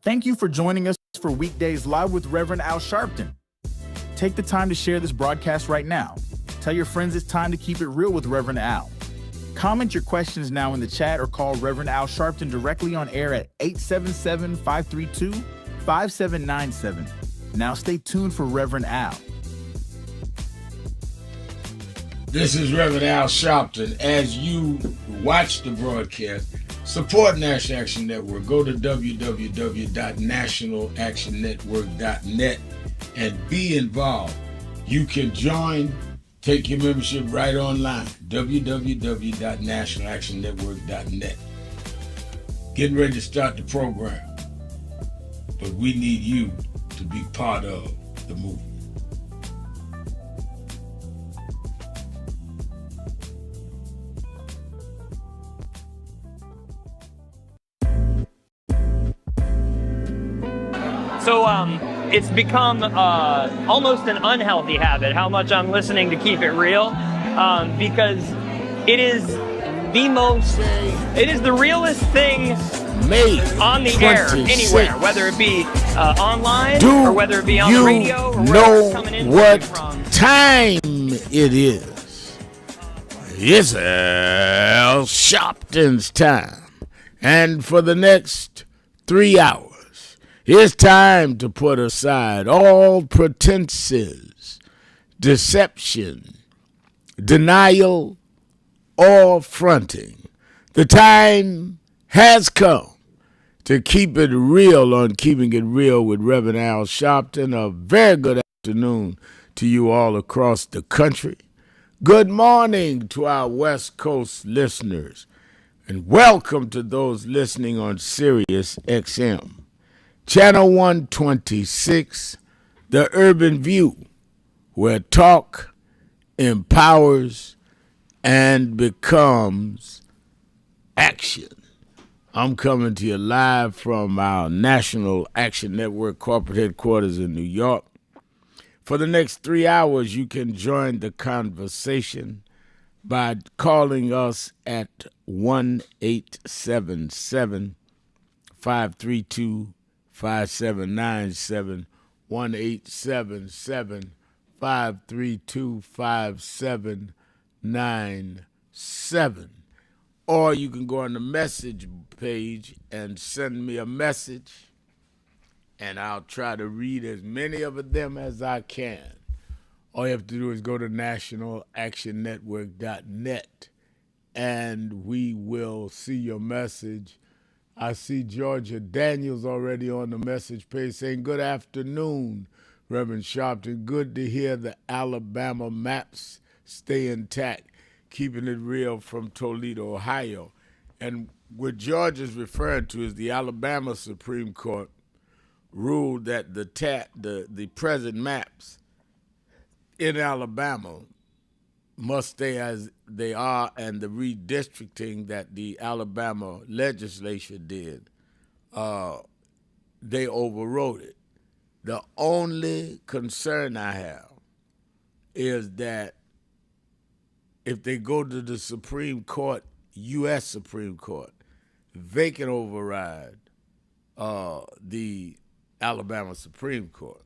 Thank you for joining us for Weekdays Live with Reverend Al Sharpton. Take the time to share this broadcast right now. Tell your friends it's time to keep it real with Reverend Al. Comment your questions now in the chat or call Reverend Al Sharpton directly on air at 877-532-5797. Now stay tuned for Reverend Al. This is Reverend Al Sharpton. As you watch the broadcast, support National Action Network. Go to www.nationalactionnetwork.net and be involved. You can join, take your membership right online, www.nationalactionnetwork.net. Getting ready to start the program, but we need you to be part of the movement. So it's become almost an unhealthy habit how much I'm listening to Keep It Real, because it is the realest thing May on the 26th. air anywhere, whether it be online or whether it be on the radio or wherever it's coming in what from. Time it is. It's Al Sharpton's time. And for the next 3 hours, it's time to put aside all pretenses, deception, denial, or fronting. The time has come to keep it real on Keeping It Real with Reverend Al Sharpton. A very good afternoon to you all across the country. Good morning to our West Coast listeners, and welcome to those listening on Sirius XM. Channel 126, The Urban View, where talk empowers and becomes action. I'm coming to you live from our National Action Network corporate headquarters in New York. For the next 3 hours, you can join the conversation by calling us at 1-877-532-5797, 1-877-532-5797. Or you can go on the message page and send me a message, and I'll try to read as many of them as I can. All you have to do is go to nationalactionnetwork.net, and we will see your message. I see Georgia Daniels already on the message page saying, good afternoon, Reverend Sharpton. Good to hear the Alabama maps stay intact, keeping it real from Toledo, Ohio. And what George is referring to is the Alabama Supreme Court ruled that the present maps in Alabama must stay as they are, and the redistricting that the Alabama legislature did, they overrode it. The only concern I have is that if they go to the Supreme Court, U.S. Supreme Court, they can override the Alabama Supreme Court.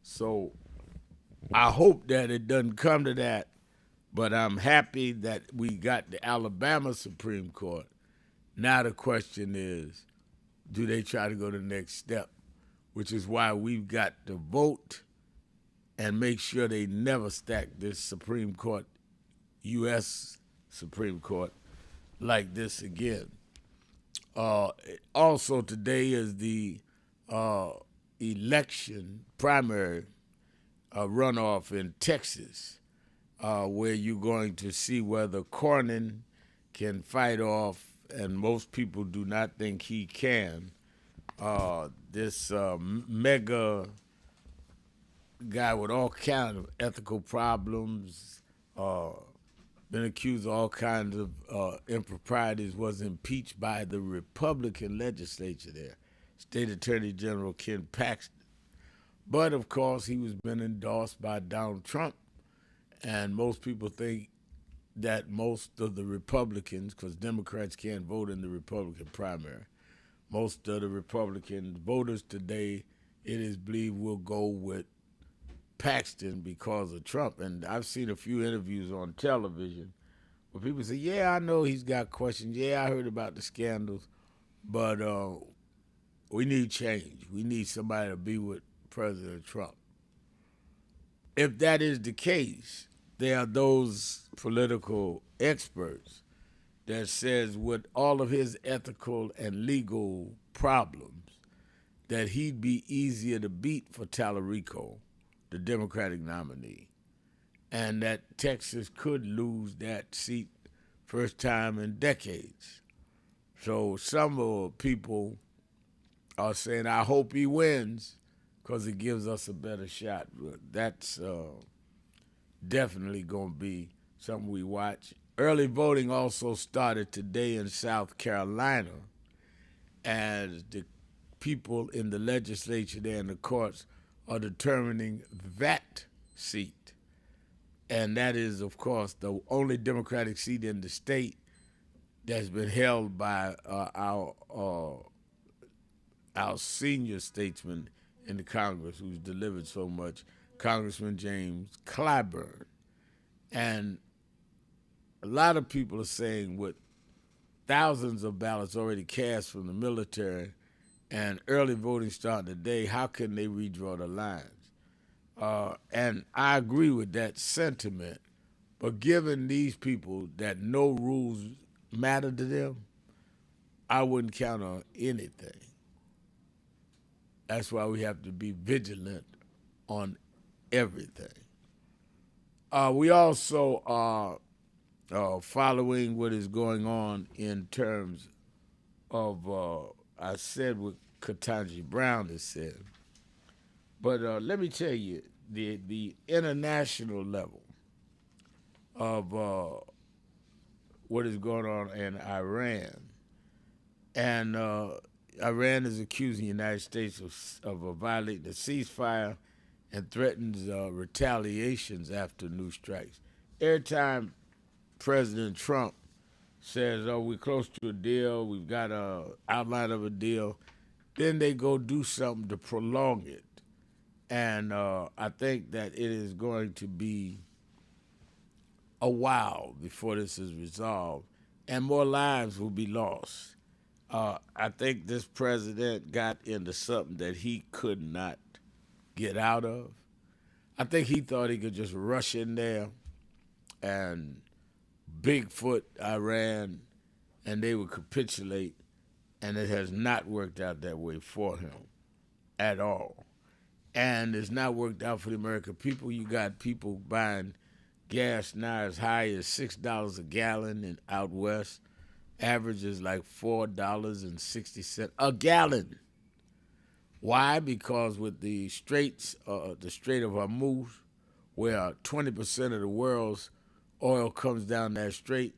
So I hope that it doesn't come to that, but I'm happy that we got the Alabama Supreme Court. Now the question is, do they try to go to the next step, which is why we've got to vote and make sure they never stack this Supreme Court, U.S. Supreme Court, like this again. Also today is the election primary runoff in Texas, where you're going to see whether Cornyn can fight off, and most people do not think he can, this mega guy with all kinds of ethical problems, been accused of all kinds of improprieties, was impeached by the Republican legislature there, State Attorney General Ken Paxton. But, of course, he was been endorsed by Donald Trump, and most people think that most of the Republicans, because Democrats can't vote in the Republican primary, most of the Republican voters today, it is believed, will go with Paxton because of Trump. And I've seen a few interviews on television where people say, yeah, I know he's got questions. Yeah, I heard about the scandals. But we need change. We need somebody to be with President Trump. If that is the case, there are those political experts that says with all of his ethical and legal problems, that he'd be easier to beat for Tallarico, the Democratic nominee, and that Texas could lose that seat first time in decades. So some people are saying, I hope he wins because it gives us a better shot. That's definitely going to be something we watch. Early voting also started today in South Carolina, as the people in the legislature there and the courts are determining that seat. And that is, of course, the only Democratic seat in the state that's been held by our senior statesman in the Congress who's delivered so much, Congressman James Clyburn. And a lot of people are saying with thousands of ballots already cast from the military and early voting starting today, how can they redraw the lines? And I agree with that sentiment, but given these people that no rules matter to them, I wouldn't count on anything. That's why we have to be vigilant on everything. We also are following what is going on in terms of, I said what Ketanji Brown has said, but let me tell you, the international level of what is going on in Iran, and Iran is accusing the United States of violating the ceasefire and threatens retaliations after new strikes. Every time President Trump says, oh, we're close to a deal, we've got an outline of a deal, then they go do something to prolong it. And I think that it is going to be a while before this is resolved, and more lives will be lost. I think this president got into something that he could not get out of. I think he thought he could just rush in there and Bigfoot Iran and they would capitulate, and it has not worked out that way for him at all. And it's not worked out for the American people. You got people buying gas now as high as $6 a gallon in out west. Average is like $4.60 a gallon. Why? Because with the Strait of Hormuz, where 20% of the world's oil comes down that strait,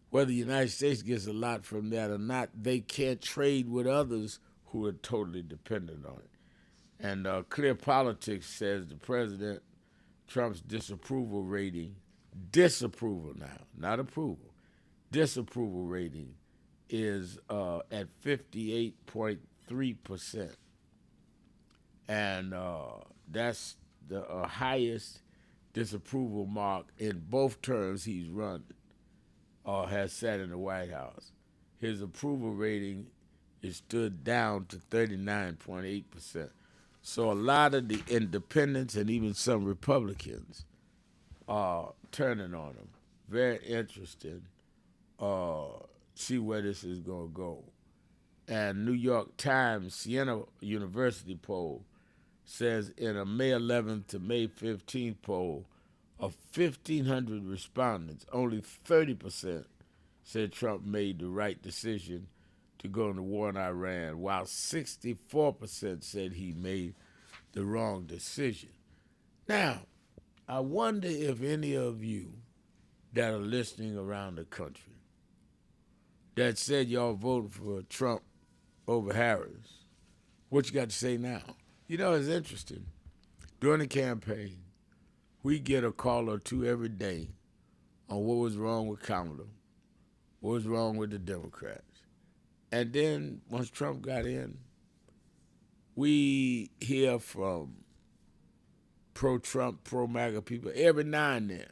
whether the United States gets a lot from that or not, they can't trade with others who are totally dependent on it. And Clear Politics says the President Trump's disapproval rating, disapproval now, not approval, disapproval rating is at 58.3%. And that's the highest disapproval mark in both terms he's run or has sat in the White House. His approval rating is stood down to 39.8%. So a lot of the independents and even some Republicans are turning on him. Very interesting. See where this is going to go. And New York Times Siena University poll says in a May 11th to May 15th poll of 1,500 respondents, only 30% said Trump made the right decision to go into war in Iran, while 64% said he made the wrong decision. Now, I wonder if any of you that are listening around the country that said y'all voted for Trump over Harris, what you got to say now? You know, it's interesting. During the campaign, we get a call or two every day on what was wrong with Kamala, what was wrong with the Democrats. And then once Trump got in, we hear from pro-Trump, pro-MAGA people every now and then,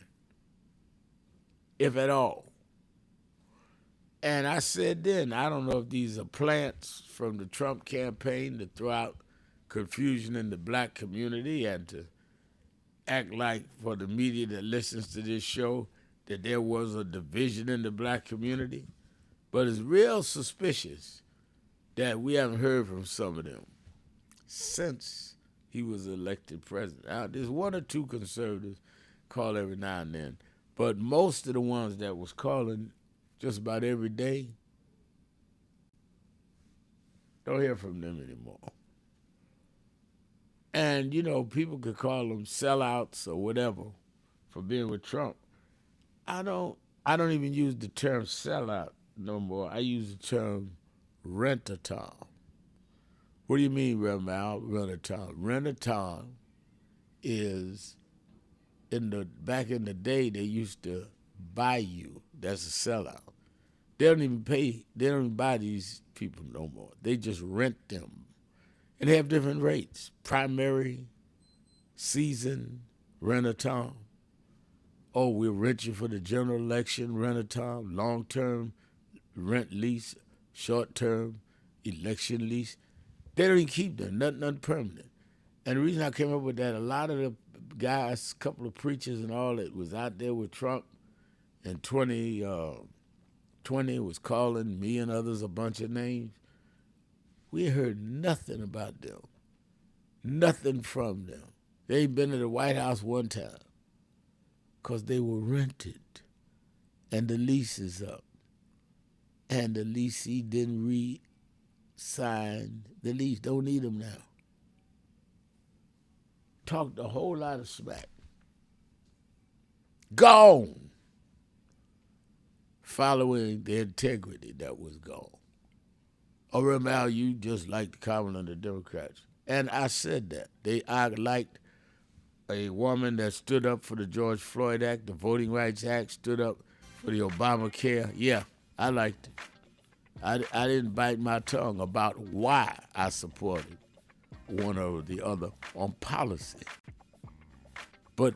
if at all. And I said then, I don't know if these are plants from the Trump campaign to throw out confusion in the black community and to act like for the media that listens to this show that there was a division in the black community. But it's real suspicious that we haven't heard from some of them since he was elected president. Now, there's one or two conservatives call every now and then, but most of the ones that was calling just about every day, don't hear from them anymore. And, you know, people could call them sellouts or whatever for being with Trump. I don't even use the term sellout no more. I use the term rent-a-tom. What do you mean, Reverend Al? Rent-a-tom. Rent-a-tom is, back in the day, they used to buy you. That's a sellout. They don't even buy these people no more. They just rent them. And they have different rates. Primary, season, rent-a-tom. Oh, we'll rent you for the general election, rent-a-tom, long-term rent lease, short-term election lease. They don't even keep them, nothing permanent. And the reason I came up with that, a lot of the guys, a couple of preachers and all that was out there with Trump in 2020 was calling me and others a bunch of names. We heard nothing about them, nothing from them. They ain't been to the White House one time because they were rented and the lease is up. And the leasee didn't re-sign the lease. Don't need them now. Talked a whole lot of smack. Gone. Following the integrity that was gone. Or Reverend, you just like the comment on the Democrats. And I said that. I liked a woman that stood up for the George Floyd Act, the Voting Rights Act, stood up for the Obamacare. Yeah, I liked it. I didn't bite my tongue about why I supported one or the other on policy. But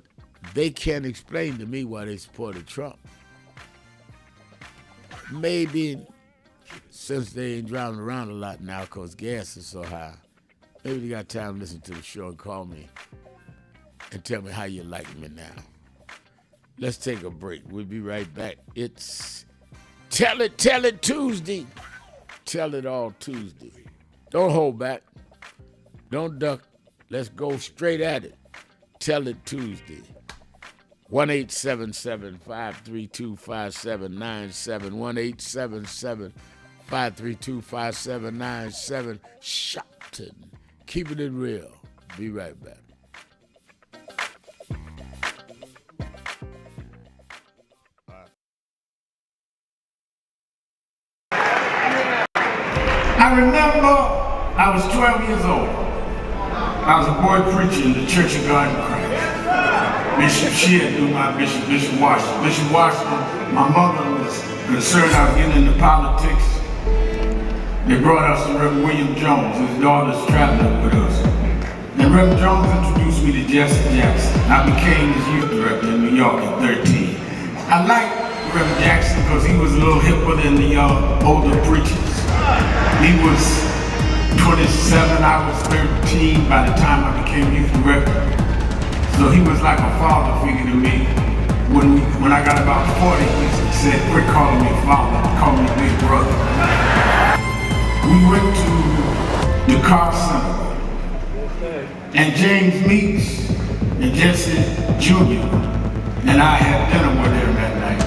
they can't explain to me why they supported Trump. Maybe since they ain't driving around a lot now because gas is so high, maybe they got time to listen to the show and call me and tell me how you like me now. Let's take a break. We'll be right back. It's Tell It Tuesday. Tell It All Tuesday. Don't hold back. Don't duck. Let's go straight at it. Tell It Tuesday. 1-877-532-5797. 1-877-532-5797. Sharpton. Keeping it real. Be right back. I remember I was 12 years old. I was a boy preacher in the Church of God in Christ. Bishop Shear knew my bishop, Bishop Washington. Bishop Washington, my mother was concerned I was getting into politics. They brought us to Reverend William Jones. His daughter's traveling with us. And Reverend Jones introduced me to Jesse Jackson. I became his youth director in New York at 13. I liked Reverend Jackson because he was a little hipper than the older preachers. He was 27, I was 13 by the time I became youth director. So he was like a father figure to me. When I got about 40, he said, quit calling me father, call me big brother. We went to the car center, and James Meeks and Jesse Jr. and I had dinner with him that night.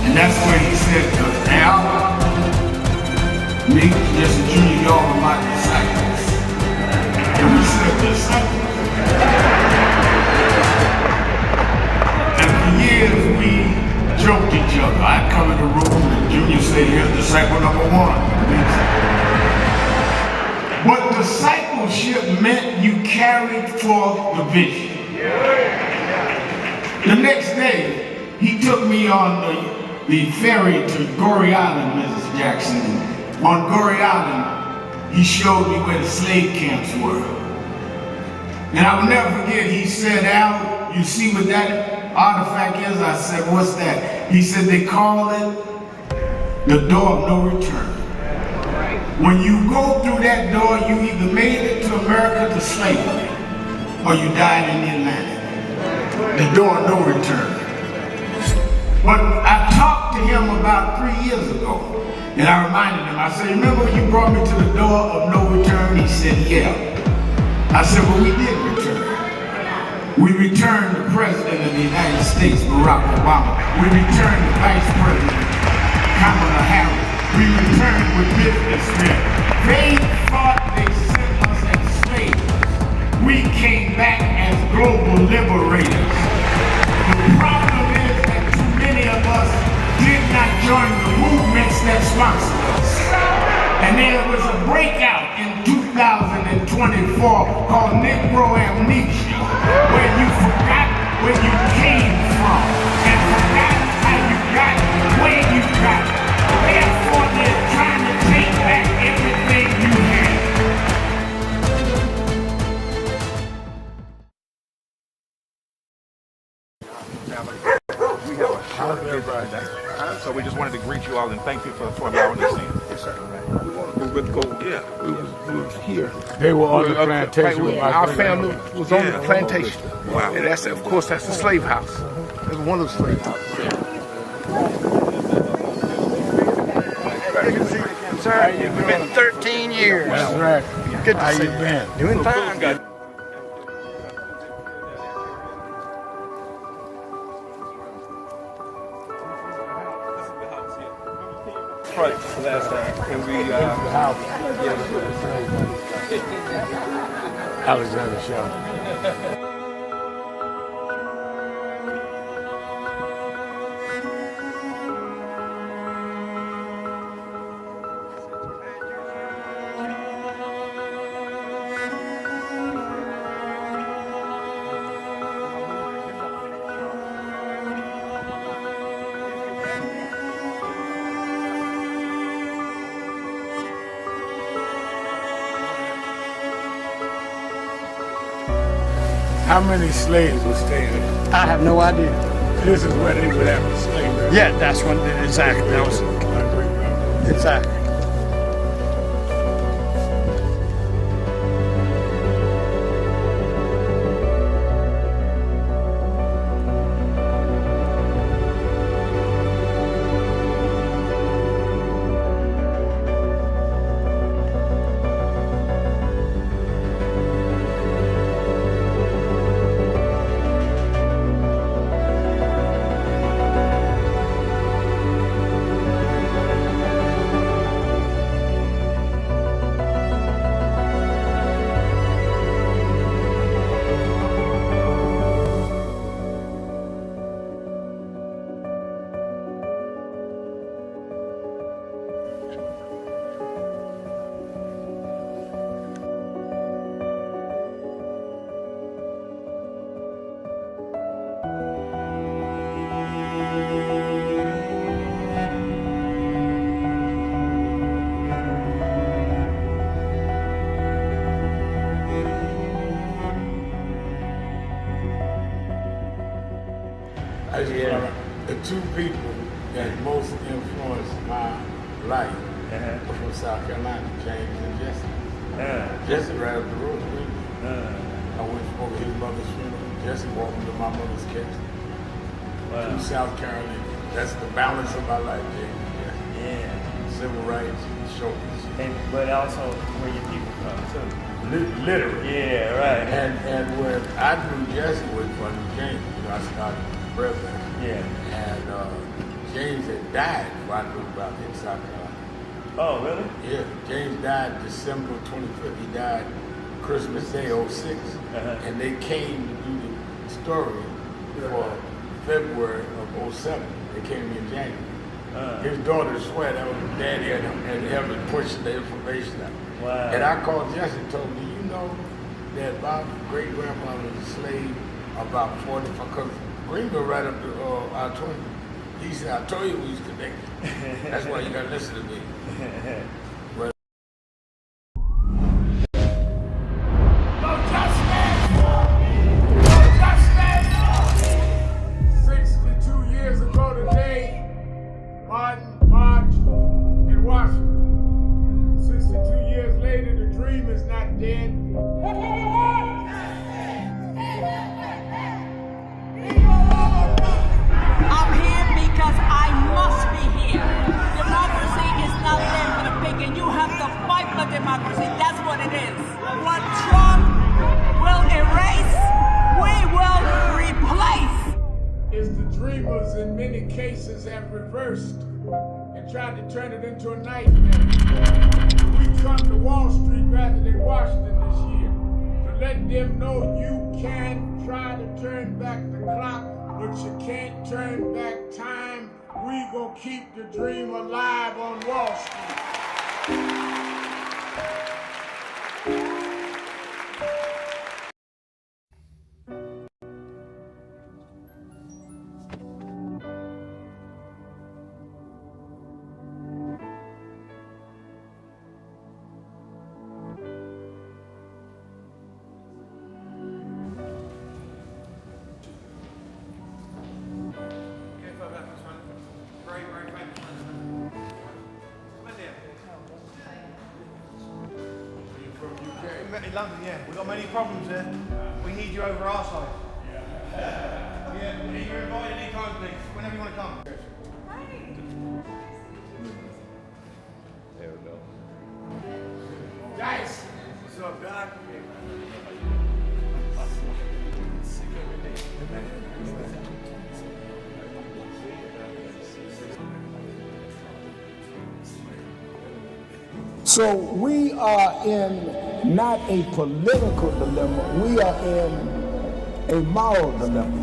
And that's where he said to us, Al, Meeks, Jesse Jr., y'all are my disciples. And we said, disciples? And for years we joked each other. I'd come in the room and Junior said, here's disciple number one. But discipleship meant you carried forth the vision. The next day, he took me on the ferry to Goree Island, Mrs. Jackson. on Goree Island, he showed me where the slave camps were. And I will never forget, he said, Al, you see what that artifact is? I said, what's that? He said, they call it the door of no return. When you go through that door, you either made it to America to slavery, or you died in the Atlantic. The door of no return. But I talked to him about 3 years ago, and I reminded him, I said, remember you brought me to the door of no return? He said, yeah. I said, well, we did return. We returned the President of the United States, Barack Obama. We returned the Vice President, Kamala Harris. We returned with businessmen. They thought they sent us as slaves. We came back as global liberators. The problem is that too many of us did not join the movements that sponsored us. And there was a breakout in 2024 called Negro Amnesia, where you forgot where you came from and forgot how you got where you got. Therefore, they're trying to take back everything you had. We have a short visit, so we just wanted to greet you all and thank you for allowing us in. Yes, sir. We would go. Yeah, we was here. They were on the plantation. Right, our family was on the plantation. Wow. And that's, of course, that's the slave house. That's one of the slave houses. Sir, it's been 13 years. That's right. Good to How see you you. been? Doing fine. Good. Last time, and we Alexander Sharpton. How many slaves were staying there? I have no idea. This is where they would have a slave. Yeah, that's what exactly. That was exactly. The two people that most influenced my life were from South Carolina, James and Jesse. Jesse right up the road with me. I went over his mother's funeral. Jesse walked me to my mother's casket. Wow. South Carolina. That's the balance of my life, James. Yeah. Civil rights, shoulders. But also where your people from too. Literally. Yeah, right. And when I knew Jesse was from James, I started president. Yeah. And James had died before I knew about it in South Carolina. Oh, really? Yeah. James died December 25th. He died Christmas Day, 06. And they came to do the story for February of 07. They came to me in January. His daughter swear that was his daddy and him pushing the information out. Wow. And I called Jesse and told him, do you know that my great-grandfather was a slave about 40, because Greenville right up to I-20. He said, I told you we was connected. That's why you gotta listen to me. have reversed and tried to turn it into a nightmare. We come to Wall Street rather than Washington this year to let them know you can try to turn back the clock, but you can't turn back time. We gonna keep the dream alive on Wall Street. In London, yeah. We've got many problems there. We need you over our side. Yeah, you're invited anytime, please. Whenever you want to come. There we go. Guys, what's up, Doc? So we are in not a political dilemma, we are in a moral dilemma.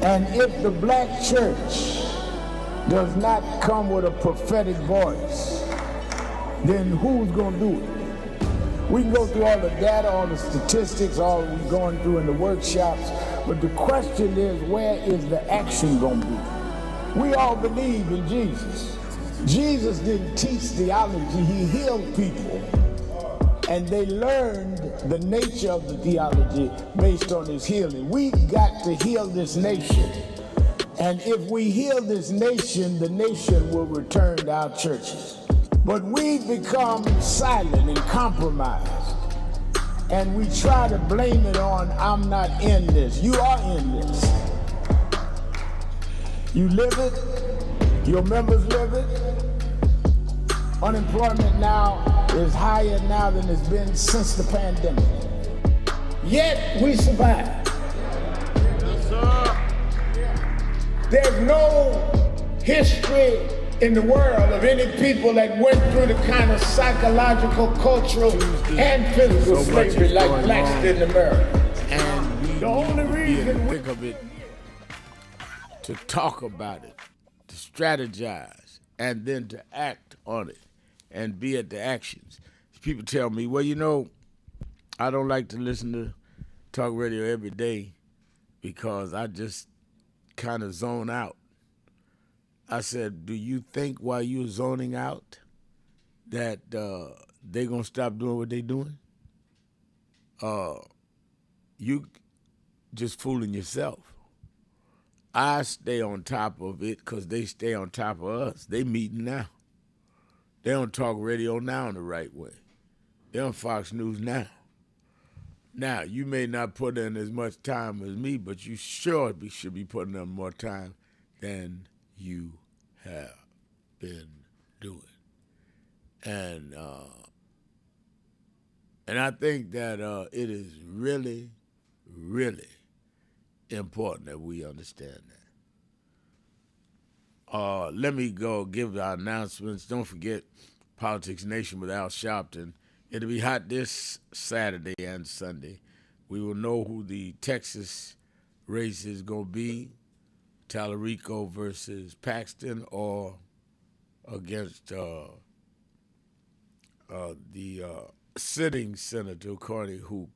And if the black church does not come with a prophetic voice, then who's gonna do it? We can go through all the data, all the statistics, all we're going through in the workshops, but the question is, where is the action gonna be? We all believe in Jesus. Jesus didn't teach theology, he healed people. And they learned the nature of the theology based on his healing. We've got to heal this nation. And if we heal this nation, the nation will return to our churches. But we've become silent and compromised. And we try to blame it on, I'm not in this. You are in this. You live it, your members live it. Unemployment now is higher now than it's been since the pandemic. Yet we survive. There's no history in the world of any people that went through the kind of psychological, cultural, and physical slavery like blacks did in America. And we The only reason we think of it, to talk about it, to strategize, and then to act on it and be at the actions. People tell me, well, you know, I don't like to listen to talk radio every day because I just kind of zone out. I said, do you think while you're zoning out that they're going to stop doing what they're doing? You just fooling yourself. I stay on top of it because they stay on top of us. They meeting now. They don't talk radio now in the right way. They're on Fox News now. Now, you may not put in as much time as me, but you sure should be putting in more time than you have been doing. And I think that it is really, really important that we understand that. Let me go give our announcements. Don't forget Politics Nation with Al Sharpton. It'll be hot this Saturday and Sunday. We will know who the Texas race is going to be, Tallarico versus Paxton, or against the sitting Senator Conran, who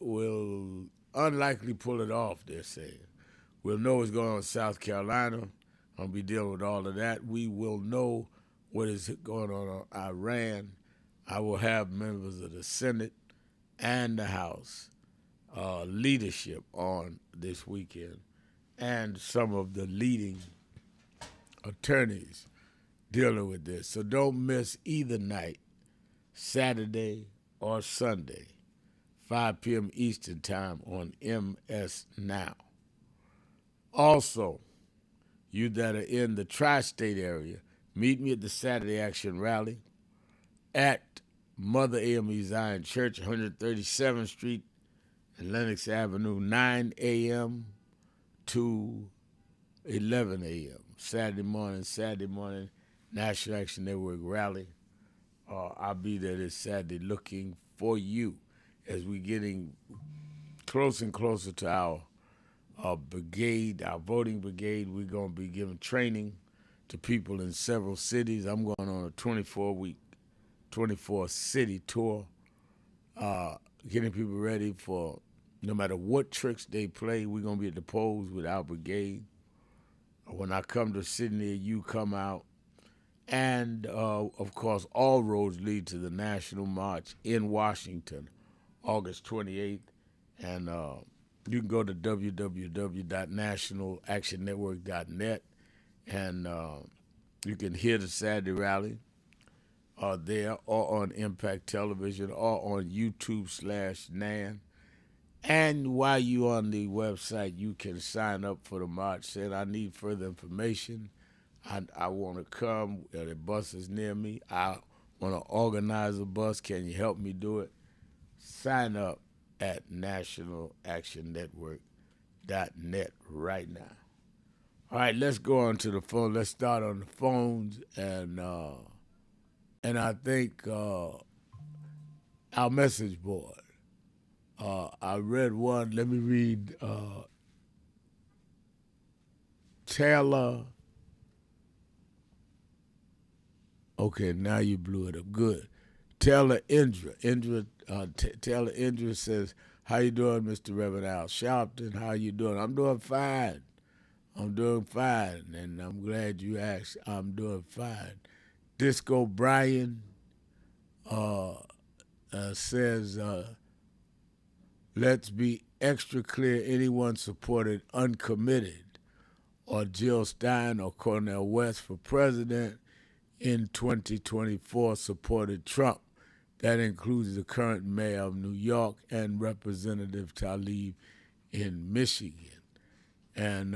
will unlikely pull it off, they're saying. We'll know what's going on in South Carolina. I'll be dealing with all of that. We will know what is going on in Iran. I will have members of the Senate and the House leadership on this weekend, and some of the leading attorneys dealing with this. So don't miss either night, Saturday or Sunday, 5 p.m. Eastern Time on MS Now. Also, you that are in the tri-state area, meet me at the Saturday Action Rally at Mother AME Zion Church, 137th Street and Lenox Avenue, 9 a.m. to 11 a.m. Saturday morning, National Action Network rally. I'll be there this Saturday looking for you as we're getting closer and closer to our brigade, our voting brigade. We're going to be giving training to people in several cities. I'm going on a 24-city tour, getting people ready for no matter what tricks they play, we're going to be at the polls with our brigade. When I come to Sydney, you come out. And, of course, all roads lead to the National March in Washington, August 28th. And you can go to www.nationalactionnetwork.net, and you can hear the Saturday rally there or on Impact Television or on YouTube/NAN. And while you're on the website, you can sign up for the march, saying, I need further information. I want to come. The bus is near me. I want to organize a bus. Can you help me do it? Sign up at nationalactionnetwork.net right now. All right, let's go on to the phone. Let's start on the phones. And I think our message board. I read one. Let me read Taylor. Okay, now you blew it up. Good. Taylor Indra. Taylor Indra says, how you doing, Mr. Reverend Al Sharpton? How you doing? I'm doing fine. I'm doing fine, and I'm glad you asked. I'm doing fine. Disco Brian says, let's be extra clear. Anyone supported uncommitted or Jill Stein or Cornel West for president in 2024 supported Trump. That includes the current mayor of New York and Representative Tlaib in Michigan. And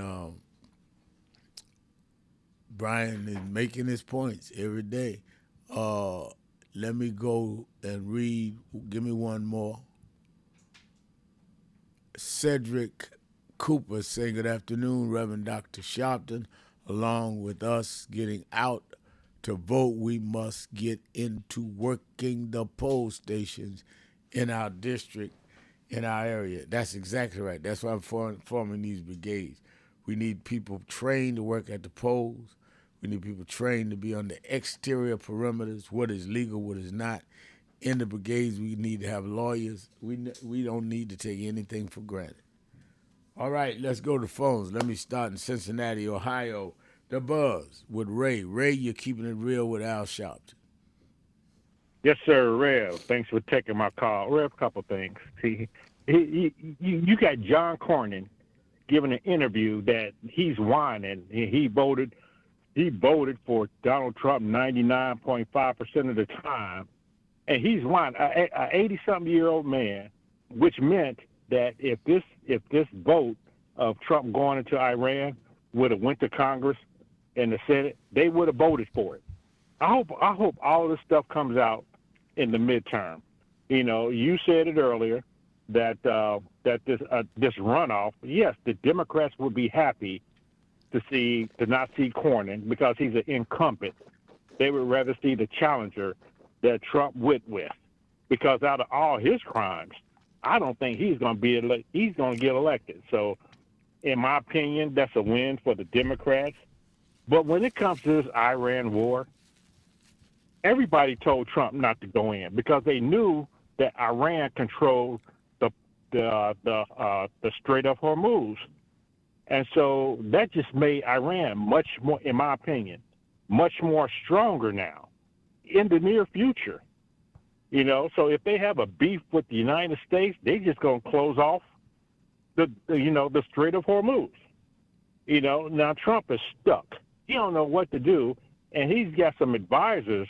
Brian is making his points every day. Let me go and read. Give me one more. Cedric Cooper saying, good afternoon, Reverend Dr. Sharpton. Along with us getting out to vote, we must get into working the poll stations in our district, in our area. That's exactly right. That's why I'm forming these brigades. We need people trained to work at the polls. We need people trained to be on the exterior perimeters, what is legal, what is not. In the brigades, we need to have lawyers. We don't need to take anything for granted. All right, let's go to phones. Let me start in Cincinnati, Ohio. The Buzz with Ray. Ray, you're keeping it real with Al Sharpton. Yes, sir, Rev. Thanks for taking my call. Rev, a couple things. See, you got John Cornyn giving an interview that he's whining. He voted for Donald Trump 99.5% of the time, and he's whining. An 80-something-year-old man, which meant that if this vote of Trump going into Iran would have went to Congress and the Senate, they would have voted for it. I hope all this stuff comes out in the midterm. You know, you said it earlier that this runoff. Yes, the Democrats would be happy to not see Cornyn because he's an incumbent. They would rather see the challenger that Trump went with, because out of all his crimes, I don't think he's going to get elected. So, in my opinion, that's a win for the Democrats. But when it comes to this Iran war, everybody told Trump not to go in because they knew that Iran controlled the Strait of Hormuz. And so that just made Iran much more, in my opinion, much more stronger now in the near future. You know, so if they have a beef with the United States, they just going to close off the Strait of Hormuz. You know, now Trump is stuck. He don't know what to do, and he's got some advisors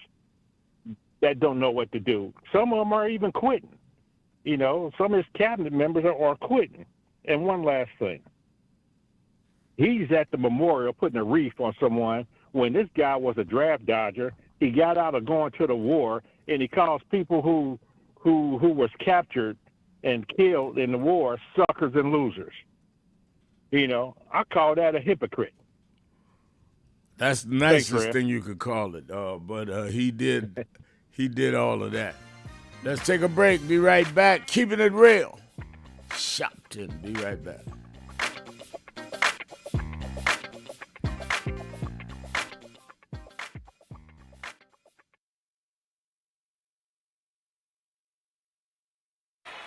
that don't know what to do. Some of them are even quitting. You know, some of his cabinet members are quitting. And one last thing. He's at the memorial putting a wreath on someone when this guy was a draft dodger. he got out of going to the war, and he calls people who was captured and killed in the war suckers and losers. You know, I call that a hypocrite. That's the nicest thing you could call it, but he did all of that. Let's take a break. Be right back. Keeping it real. Sharpton. Be right back.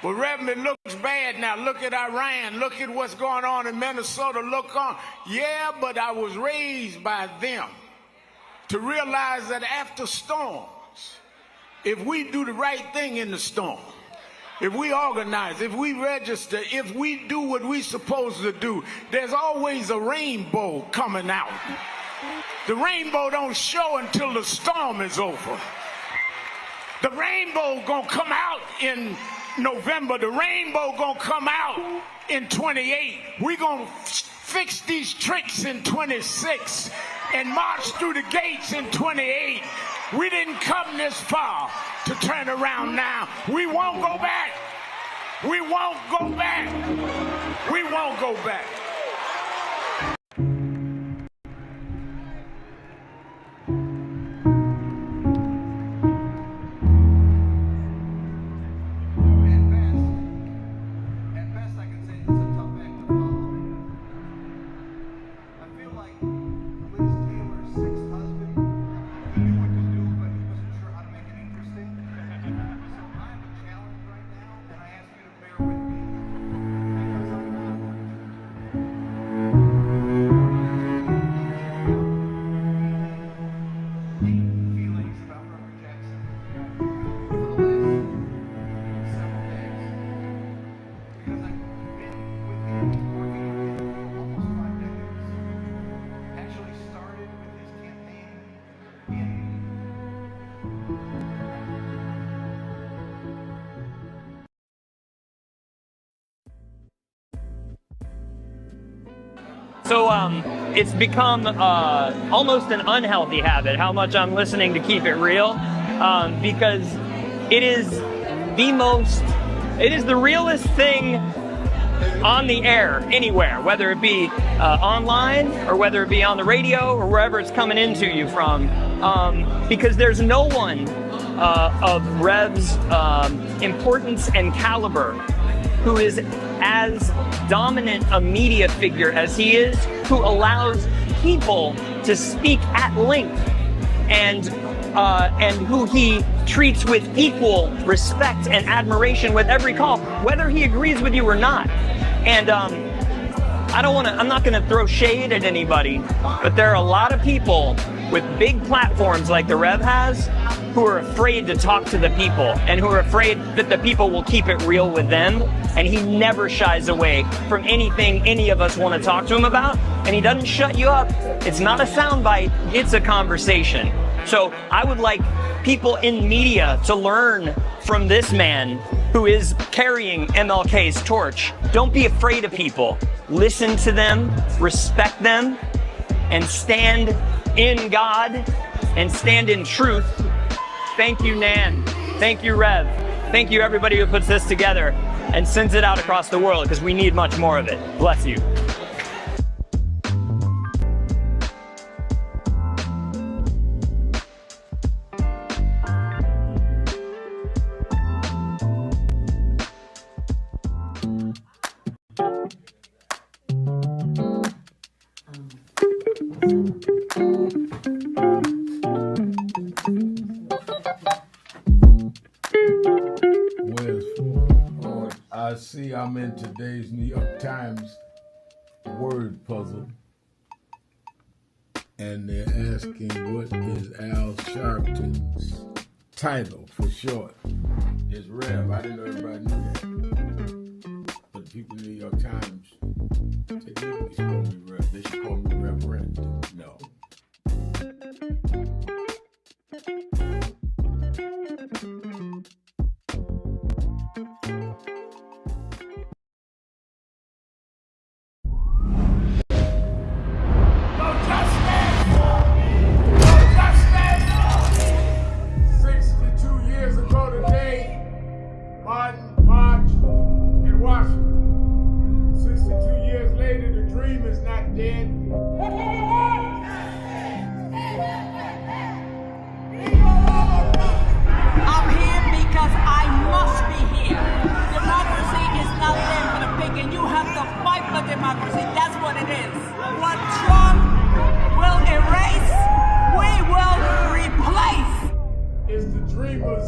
But Reverend, it looks bad now. Look at Iran. Look at what's going on in Minnesota. Look on. Yeah, but I was raised by them to realize that after storms, if we do the right thing in the storm, if we organize, if we register, if we do what we're supposed to do, there's always a rainbow coming out. The rainbow don't show until the storm is over. The rainbow gonna come out in November. The rainbow gonna come out in 28. We're gonna fix these tricks in 26 and march through the gates in 28. We didn't come this far to turn around now. We won't go back. We won't go back. We won't go back. So it's become almost an unhealthy habit how much I'm listening to Keep It Real, because it is the realest thing on the air anywhere, whether it be online or whether it be on the radio or wherever it's coming into you from, because there's no one of Rev's importance and caliber who is as dominant a media figure as he is, who allows people to speak at length, and who he treats with equal respect and admiration with every call, whether he agrees with you or not. And I'm not gonna throw shade at anybody, but there are a lot of people with big platforms like the Rev has who are afraid to talk to the people and who are afraid that the people will keep it real with them. And he never shies away from anything any of us want to talk to him about. And he doesn't shut you up. It's not a soundbite, it's a conversation. So I would like people in media to learn from this man who is carrying MLK's torch. Don't be afraid of people. Listen to them, respect them, and stand in God and stand in truth. Thank you, Nan. Thank you, Rev. Thank you, everybody who puts this together and sends it out across the world, because we need much more of it. Bless you. I see I'm in today's New York Times word puzzle, and they're asking what is Al Sharpton's title for short. It's Rev. I didn't know everybody knew that. But the people in the New York Times, they should call me Rev. They should call me Reverend. No.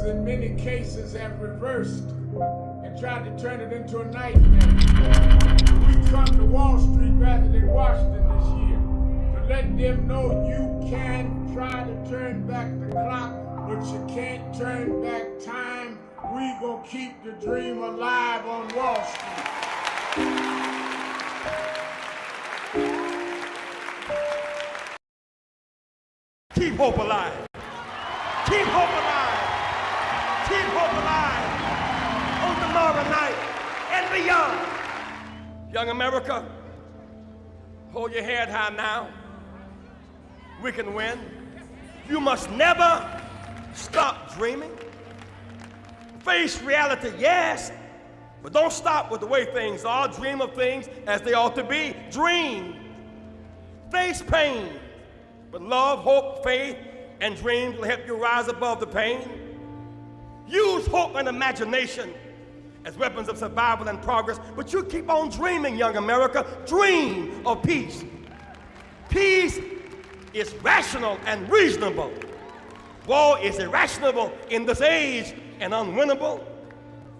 in many cases have reversed and tried to turn it into a nightmare. We come to Wall Street rather than Washington this year to let them know you can try to turn back the clock, but you can't turn back time. We gonna keep the dream alive on Wall Street. Keep hope alive. Keep hope alive. Keep hope alive on tomorrow night and beyond. Young America, hold your head high now. We can win. You must never stop dreaming. Face reality, yes, but don't stop with the way things are. Dream of things as they ought to be. Dream. Face pain, but love, hope, faith, and dreams will help you rise above the pain. Use hope and imagination as weapons of survival and progress, but you keep on dreaming, young America. Dream of peace. Peace is rational and reasonable. War is irrational in this age and unwinnable.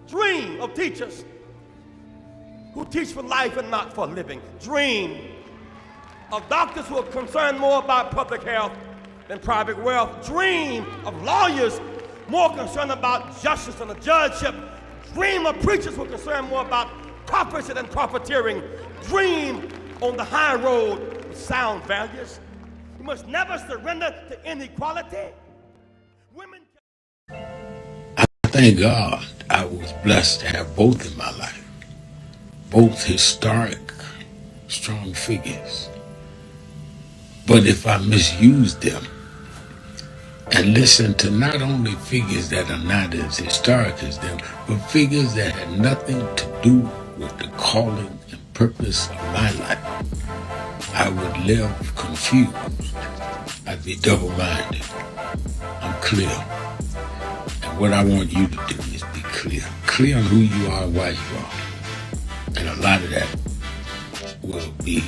Dream of teachers who teach for life and not for living. Dream of doctors who are concerned more about public health than private wealth. Dream of lawyers more concerned about justice and a judgeship. Dream of preachers who are concerned more about prophecy than profiteering. Dream on the high road with sound values. You must never surrender to inequality. Women. I thank God I was blessed to have both in my life. Both historic, strong figures. But if I misuse them and listen to not only figures that are not as historic as them, but figures that had nothing to do with the calling and purpose of my life, I would live confused. I'd be double-minded. I'm clear. And what I want you to do is be clear. Clear on who you are and why you are. And a lot of that will be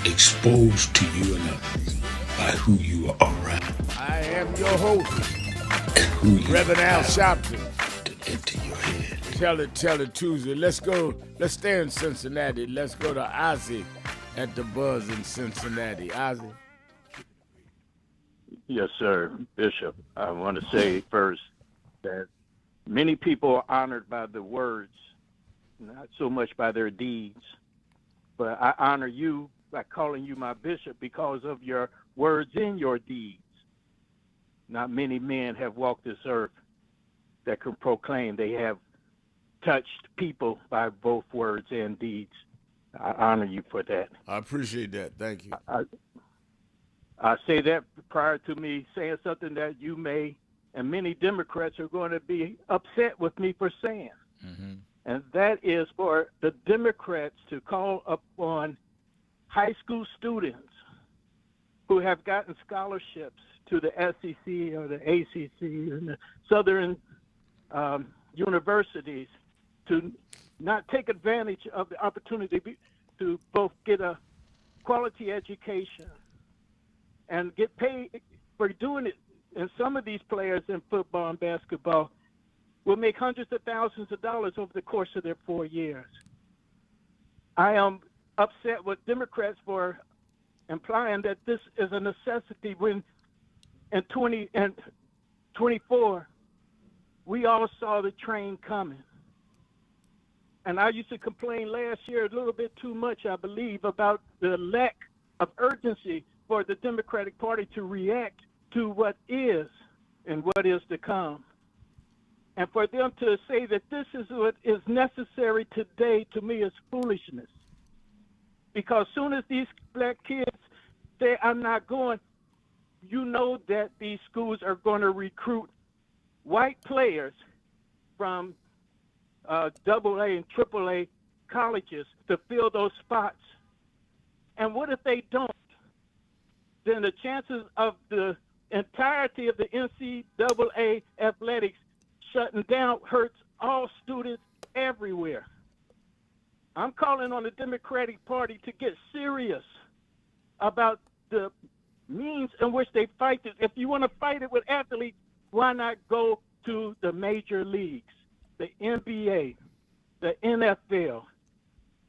exposed to you and others by who you are around. I am your host, And who you Reverend Al have Sharpton. to enter your head. Tell it Tuesday. Let's go. Let's stay in Cincinnati. Let's go to Ozzy at the Buzz in Cincinnati. Ozzy. Yes, sir, Bishop. I want to say first that many people are honored by the words, not so much by their deeds. But I honor you by calling you my bishop because of your words and your deeds. Not many men have walked this earth that can proclaim they have touched people by both words and deeds. I honor you for that. I appreciate that. Thank you. I say that prior to me saying something that you may, and many Democrats are going to be upset with me for saying. Mm-hmm. And that is for the Democrats to call upon high school students who have gotten scholarships to the SEC or the ACC and the Southern universities to not take advantage of the opportunity to both get a quality education and get paid for doing it. And some of these players in football and basketball will make hundreds of thousands of dollars over the course of their 4 years. I am upset with Democrats for implying that this is a necessity when in 2024 we all saw the train coming. And I used to complain last year a little bit too much, I believe, about the lack of urgency for the Democratic Party to react to what is and what is to come. And for them to say that this is what is necessary today, to me, is foolishness. Because as soon as these black kids say, I'm not going, you know that these schools are going to recruit white players from AA and AAA colleges to fill those spots. And what if they don't? Then the chances of the entirety of the NCAA athletics shutting down hurts all students everywhere. I'm calling on the Democratic Party to get serious about the means in which they fight this. If you want to fight it with athletes, Why not go to the major leagues, the NBA, the NFL,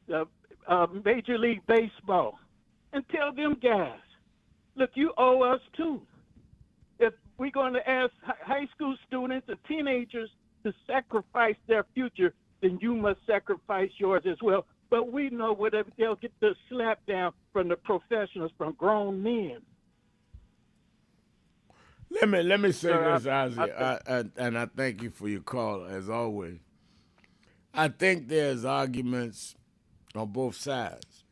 the Major League Baseball, and tell them guys, look, you owe us too. If we're going to ask high school students and teenagers to sacrifice their future, then you must sacrifice yours as well. But we know whatever they'll get the slap down from the professionals, from grown men. Let me say this, Ozzy, and I thank you for your call as always. I think there's arguments on both sides.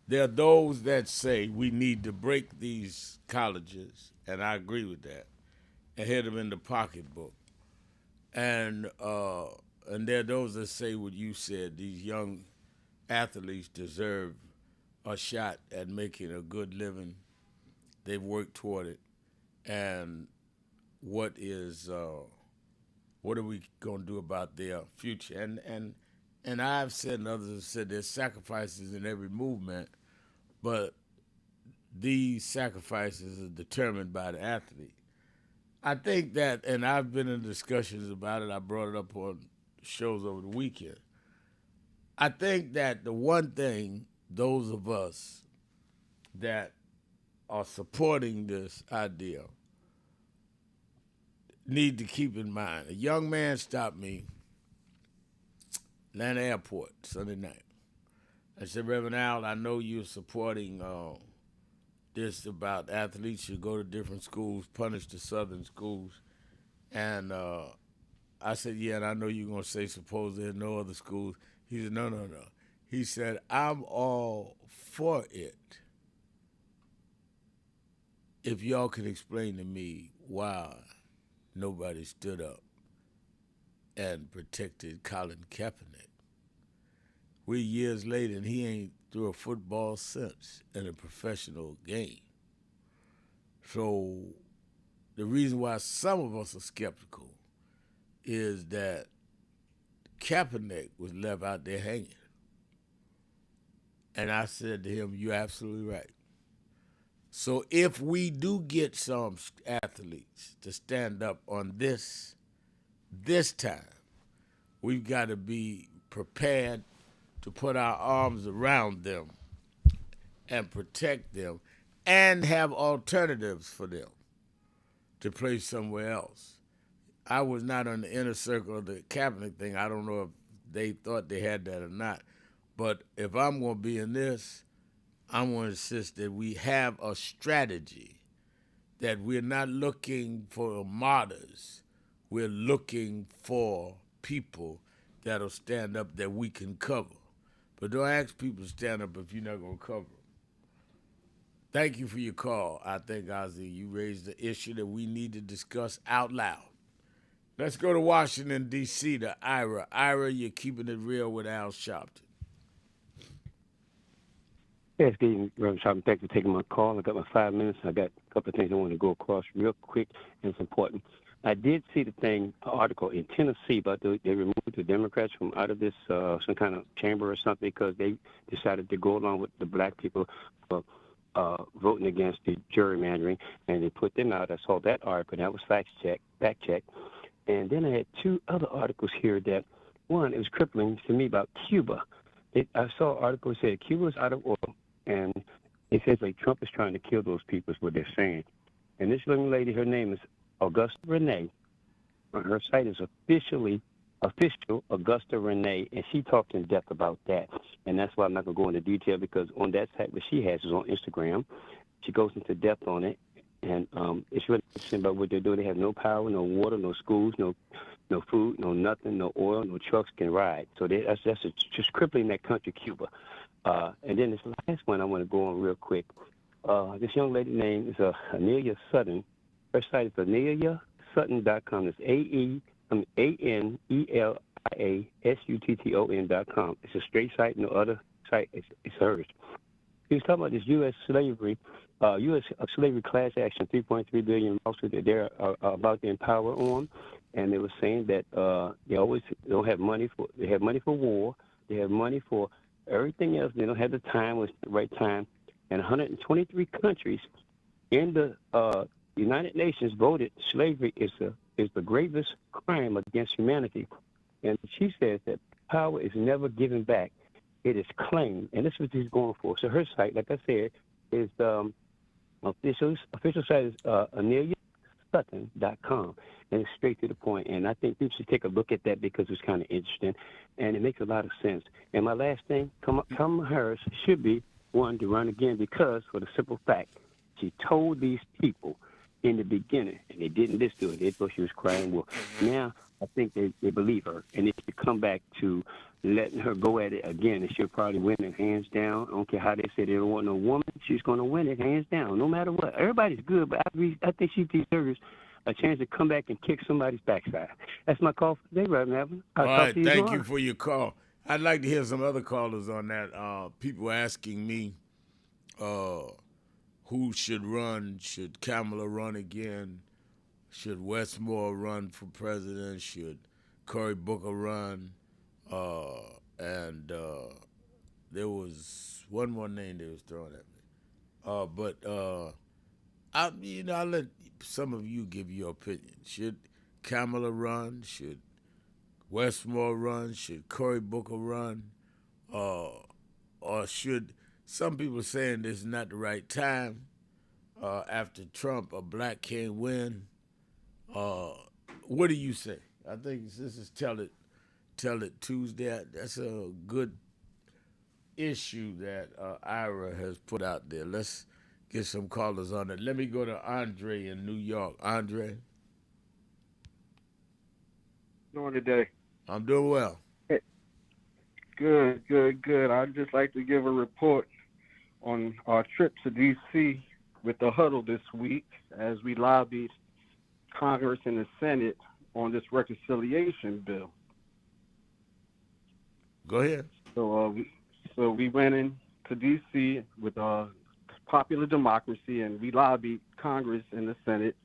There are those that say we need to break these colleges, and I agree with that, and hit them in the pocketbook. And there are those that say what you said, these young athletes deserve a shot at making a good living. They've worked toward it. And what are we going to do about their future? And I've said, and others have said, there's sacrifices in every movement, but these sacrifices are determined by the athlete. I think that, and I've been in discussions about it, I brought it up on shows over the weekend. I think that the one thing those of us that are supporting this idea need to keep in mind. A young man stopped me Atlanta Airport Sunday night. I said, Reverend Al, I know you're supporting this about athletes should go to different schools, punish the southern schools. And I said, yeah, and I know you're going to say suppose there are no other schools. He said, no. He said, I'm all for it if y'all can explain to me why nobody stood up and protected Colin Kaepernick. We're years later, and he ain't threw a football since in a professional game. So the reason why some of us are skeptical is that Kaepernick was left out there hanging. And I said to him, you're absolutely right. So if we do get some athletes to stand up on this time, we've got to be prepared to put our arms around them and protect them and have alternatives for them to play somewhere else. I was not on the inner circle of the Kaepernick thing. I don't know if they thought they had that or not. But if I'm going to be in this, I'm going to insist that we have a strategy, that we're not looking for martyrs. We're looking for people that'll stand up that we can cover. But don't ask people to stand up if you're not going to cover them. Thank you for your call. I think, Ozzy, you raised the issue that we need to discuss out loud. Let's go to Washington, D.C., to Ira. Ira, you're keeping it real with Al Sharpton. Yes, good evening, Reverend Sharpton. Thanks for taking my call. I got my 5 minutes. I got a couple of things I want to go across real quick, and it's important. I did see the article in Tennessee about they removed the Democrats from out of this some kind of chamber or something because they decided to go along with the black people for voting against the gerrymandering, and they put them out. I saw that article. That was fact check. And then I had two other articles here that, one, it was crippling to me about Cuba. I saw an article that said Cuba is out of oil, and it says like Trump is trying to kill those people is what they're saying. And this young lady, her name is Augusta Renee. Her site is official Augusta Renee, and she talked in depth about that. And that's why I'm not going to go into detail because on that site, what she has is on Instagram. She goes into depth on it, and it's really interesting about what they're doing. They have no power, no water, no schools, no food, no nothing, no oil, no trucks can ride. So that's just crippling that country, Cuba. And then this last one I want to go on real quick. This young lady name is Anelia Sutton. Her site is AneliaSutton.com. It's ANELIASUTTON.com. It's a straight site, no other site. It's hers. He was talking about this U.S. slavery class action, $3.3 billion lawsuit that they're about to empower on, and they were saying that they always don't have money for. They have money for war. They have money for everything else. They don't have the time, the right time, and 123 countries in the The United Nations voted slavery is the gravest crime against humanity. And she says that power is never given back. It is claimed. And that's what she's going for. So her site, like I said, is official site is AneliaSutton.com. And it's straight to the point. And I think people should take a look at that because it's kind of interesting. And it makes a lot of sense. And my last thing, Kamala Harris should be one to run again because, for the simple fact, she told these people in the beginning, and they didn't listen to it. They thought she was crying wolf. Now, I think they believe her, and they should come back to letting her go at it again, and she'll probably win it hands down. I don't care how they say they don't want no woman. She's going to win it hands down, no matter what. Everybody's good, but I think she deserves a chance to come back and kick somebody's backside. That's my call for today, Reverend Evan. All right, thank you for your call. I'd like to hear some other callers on that. People asking me who should run. Should Kamala run again? Should Westmore run for president? Should Cory Booker run? And there was one more name they was throwing at me. I'll let some of you give your opinion. Should Kamala run? Should Westmore run? Should Cory Booker run? Or should some people saying this is not the right time after Trump, a black can't win? What do you say? I think this is Tell It Tuesday. That's a good issue that Ira has put out there. Let's get some callers on it. Let me go to Andre in New York. Andre? Doing today? I'm doing well. Good. I'd just like to give a report on our trip to D.C. with the huddle this week as we lobbied Congress and the Senate on this reconciliation bill. Go ahead. So we went into D.C. with popular democracy, and we lobbied Congress and the Senate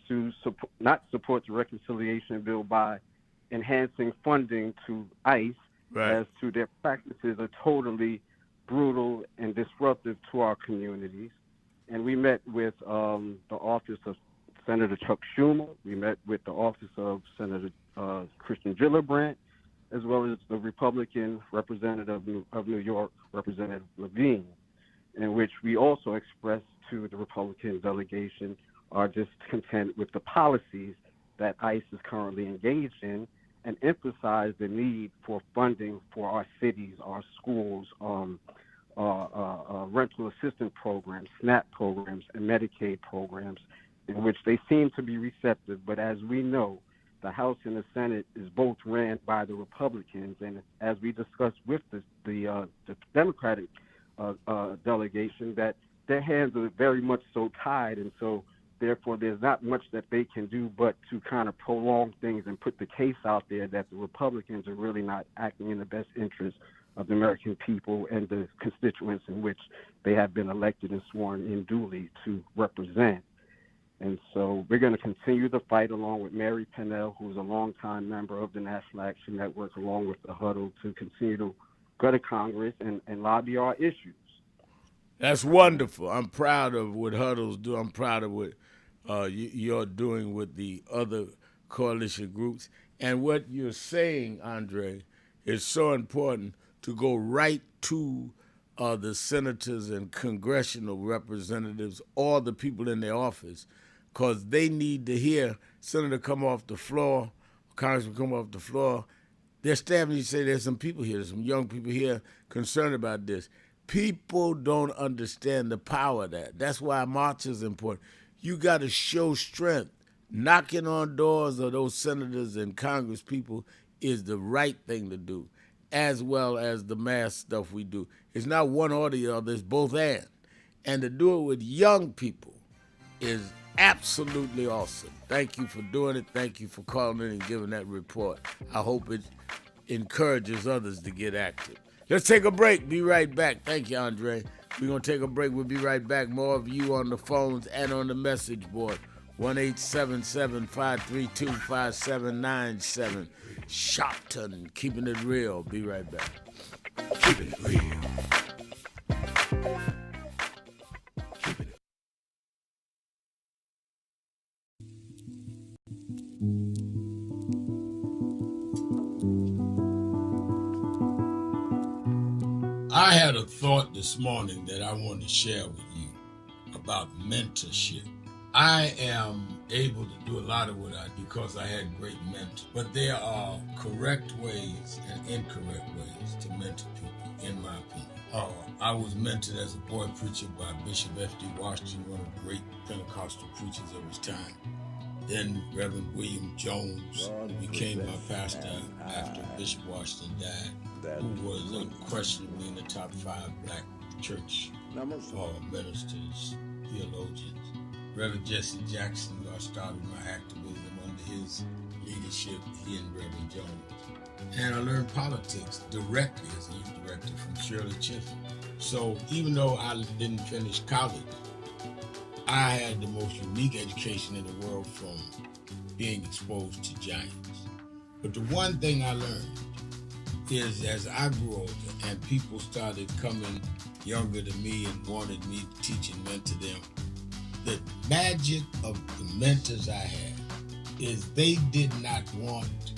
to not support the reconciliation bill by enhancing funding to ICE, right, as to their practices are totally brutal and disruptive to our communities. And we met with the office of Senator Chuck Schumer. We met with the office of Senator Christian Gillibrand, as well as the Republican representative of New York, Representative Levine, in which we also expressed to the Republican delegation our discontent with the policies that ICE is currently engaged in, and emphasize the need for funding for our cities, our schools, rental assistance programs, SNAP programs, and Medicaid programs, in which they seem to be receptive. But as we know, the House and the Senate is both ran by the Republicans, and as we discussed with the Democratic delegation, that their hands are very much so tied, and so therefore there's not much that they can do but to kind of prolong things and put the case out there that the Republicans are really not acting in the best interest of the American people and the constituents in which they have been elected and sworn in duly to represent. And so we're going to continue the fight along with Mary Pennell, who's a longtime member of the National Action Network, along with the Huddle, to continue to go to Congress and lobby our issues. That's wonderful. I'm proud of what Huddles do. I'm proud of what you're doing with the other coalition groups. And what you're saying, Andre, is so important to go right to the senators and congressional representatives or the people in their office, because they need to hear Senator come off the floor, Congressman come off the floor. They're stabbing you, say there's some people here, there's some young people here concerned about this. People don't understand the power of that. That's why march is important. You got to show strength. Knocking on doors of those senators and Congress people is the right thing to do, as well as the mass stuff we do. It's not one or the other, it's both and. And to do it with young people is absolutely awesome. Thank you for doing it. Thank you for calling in and giving that report. I hope it encourages others to get active. Let's take a break. Be right back. Thank you, Andre. We're going to take a break. We'll be right back. More of you on the phones and on the message board. 1-877-532-5797. Sharpton, keeping it real. Be right back. Keeping it real. I had a thought this morning that I want to share with you about mentorship. I am able to do a lot of what I do because I had great mentors, but there are correct ways and incorrect ways to mentor people, in my opinion. I was mentored as a boy preacher by Bishop F.D. Washington, one of the great Pentecostal preachers of his time. Then Reverend William Jones, who became my pastor after Bishop Washington died, who was unquestionably in the top 5 black church ministers, theologians. Reverend Jesse Jackson, who I started my activism under his leadership, he and Reverend Jones. And I learned politics directly as a youth director from Shirley Chisholm. So even though I didn't finish college, I had the most unique education in the world from being exposed to giants. But the one thing I learned is as I grew older and people started coming younger than me and wanted me to teach and mentor them, the magic of the mentors I had is they did not want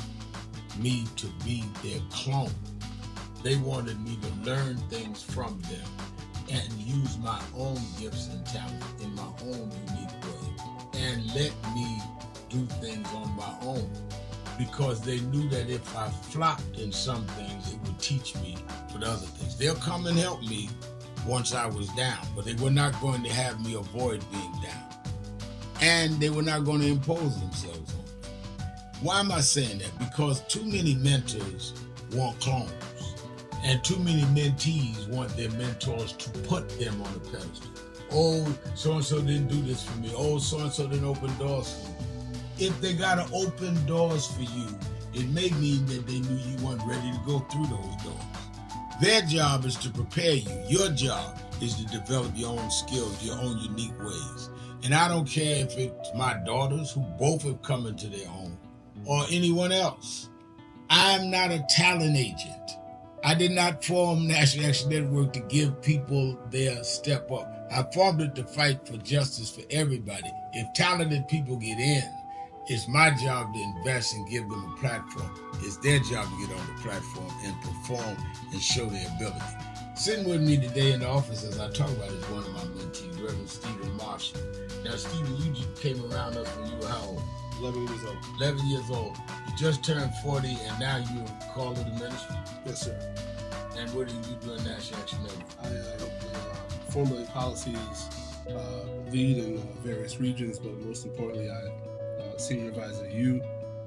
me to be their clone. They wanted me to learn things from them and use my own gifts and talents in my own unique way and let me do things on my own, because they knew that if I flopped in some things, it would teach me for the other things. They'll come and help me once I was down, but they were not going to have me avoid being down. And they were not going to impose themselves on me. Why am I saying that? Because too many mentors want clones. And too many mentees want their mentors to put them on a pedestal. Oh, so-and-so didn't do this for me. Oh, so-and-so didn't open doors for me. If they got to open doors for you, it may mean that they knew you weren't ready to go through those doors. Their job is to prepare you. Your job is to develop your own skills, your own unique ways. And I don't care if it's my daughters, who both have come into their own, or anyone else. I'm not a talent agent. I did not form National Action Network to give people their step up. I formed it to fight for justice for everybody. If talented people get in, it's my job to invest and give them a platform. It's their job to get on the platform and perform and show their ability. Sitting with me today in the office as I talk about it is one of my mentees, Reverend Stephen Marshall. Now, Stephen, you just came around us when you were how old? 11 years old. 11 years old. You just turned 40 and now you're called to the ministry? Yes, sir. And what do you do in National Action Network? I formulate policies, lead in various regions, but most importantly, I senior advisor you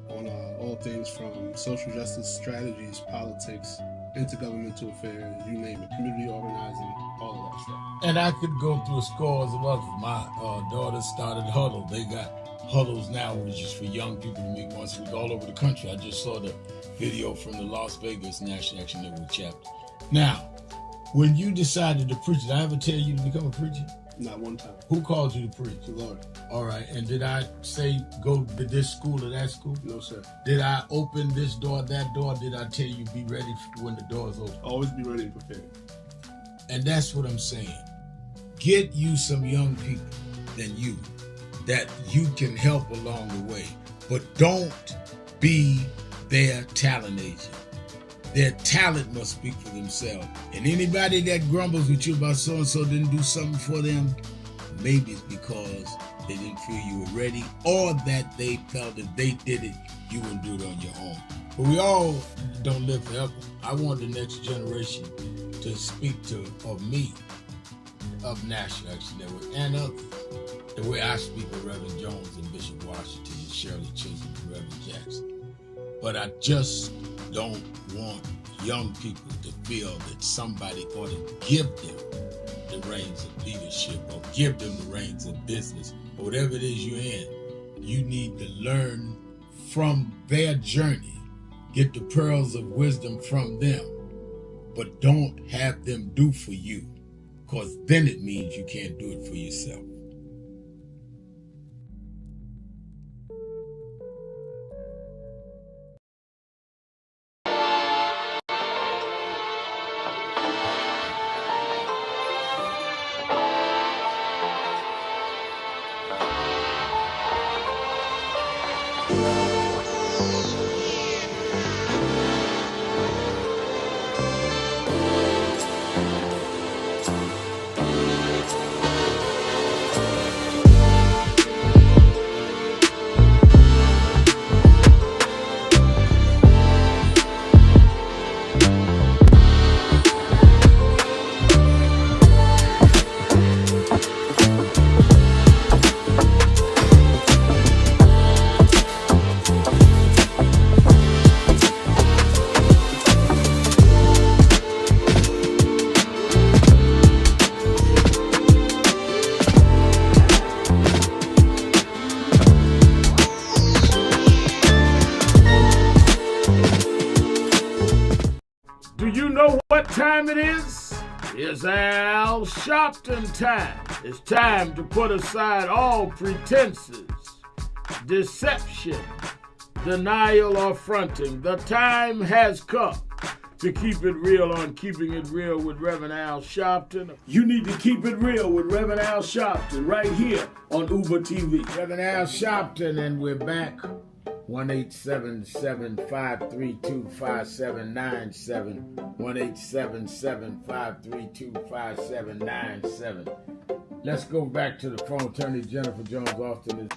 on all things from social justice strategies, politics, intergovernmental affairs, you name it, community organizing, all of that stuff. And I could go through scores of others. My daughter started Huddle. They got Huddles now, which is for young people to meet once a week all over the country. I just saw the video from the Las Vegas National Action Network chapter. Now, when you decided to preach, did I ever tell you to become a preacher? Not one time. Who called you to preach? The Lord. All right. And did I say go to this school or that school? No, sir. Did I open this door, that door? Did I tell you be ready when the doors open? Always be ready and prepared. And that's what I'm saying. Get you some young people than you that you can help along the way. But don't be their talent agent. Their talent must speak for themselves. And anybody that grumbles with you about so-and-so didn't do something for them, maybe it's because they didn't feel you were ready, or that they felt if they did it, you wouldn't do it on your own. But we all don't live forever. I want the next generation to speak of me, of National Action Network, and others, the way I speak of Reverend Jones and Bishop Washington and Shirley Chisholm and Reverend Jackson. But I just don't want young people to feel that somebody ought to give them the reins of leadership or give them the reins of business or whatever it is you're in. You need to learn from their journey, get the pearls of wisdom from them, but don't have them do for you, because then it means you can't do it for yourself. what time it is? It's Al Sharpton time. It's time to put aside all pretenses, deception, denial, or fronting. The time has come to keep it real on Keeping It Real with Reverend Al Sharpton. You need to keep it real with Reverend Al Sharpton right here on Uber TV. Reverend Al Sharpton, and we're back. 1-877-532-5797. 1-877-532-5797. Let's go back to the phone. Attorney Jennifer Jones Austin is.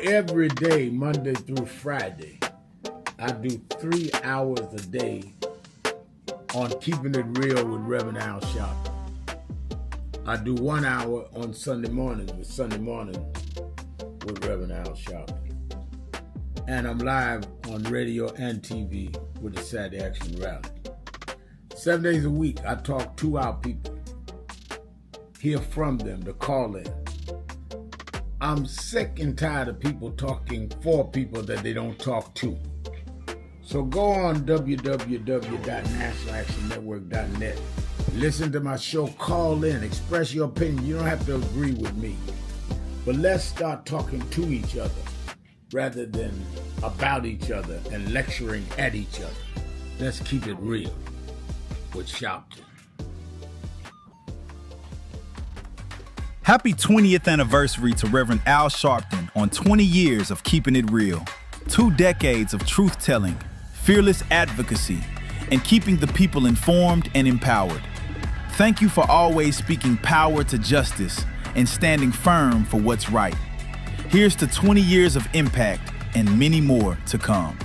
Every day, Monday through Friday, I do 3 hours a day on Keeping It Real with Reverend Al Sharpton. I do 1 hour on Sunday mornings with Reverend Al Sharpton. And I'm live on radio and TV with the Saturday Action Rally. 7 days a week, I talk to our people, hear from them, to call in. I'm sick and tired of people talking for people that they don't talk to. So go on www.nationalactionnetwork.net. Listen to my show, call in, express your opinion. You don't have to agree with me. But let's start talking to each other rather than about each other and lecturing at each other. Let's keep it real with Sharpton. Happy 20th anniversary to Reverend Al Sharpton on 20 years of Keeping It Real. 2 decades of truth-telling, fearless advocacy, and keeping the people informed and empowered. Thank you for always speaking power to justice and standing firm for what's right. Here's to 20 years of impact and many more to come.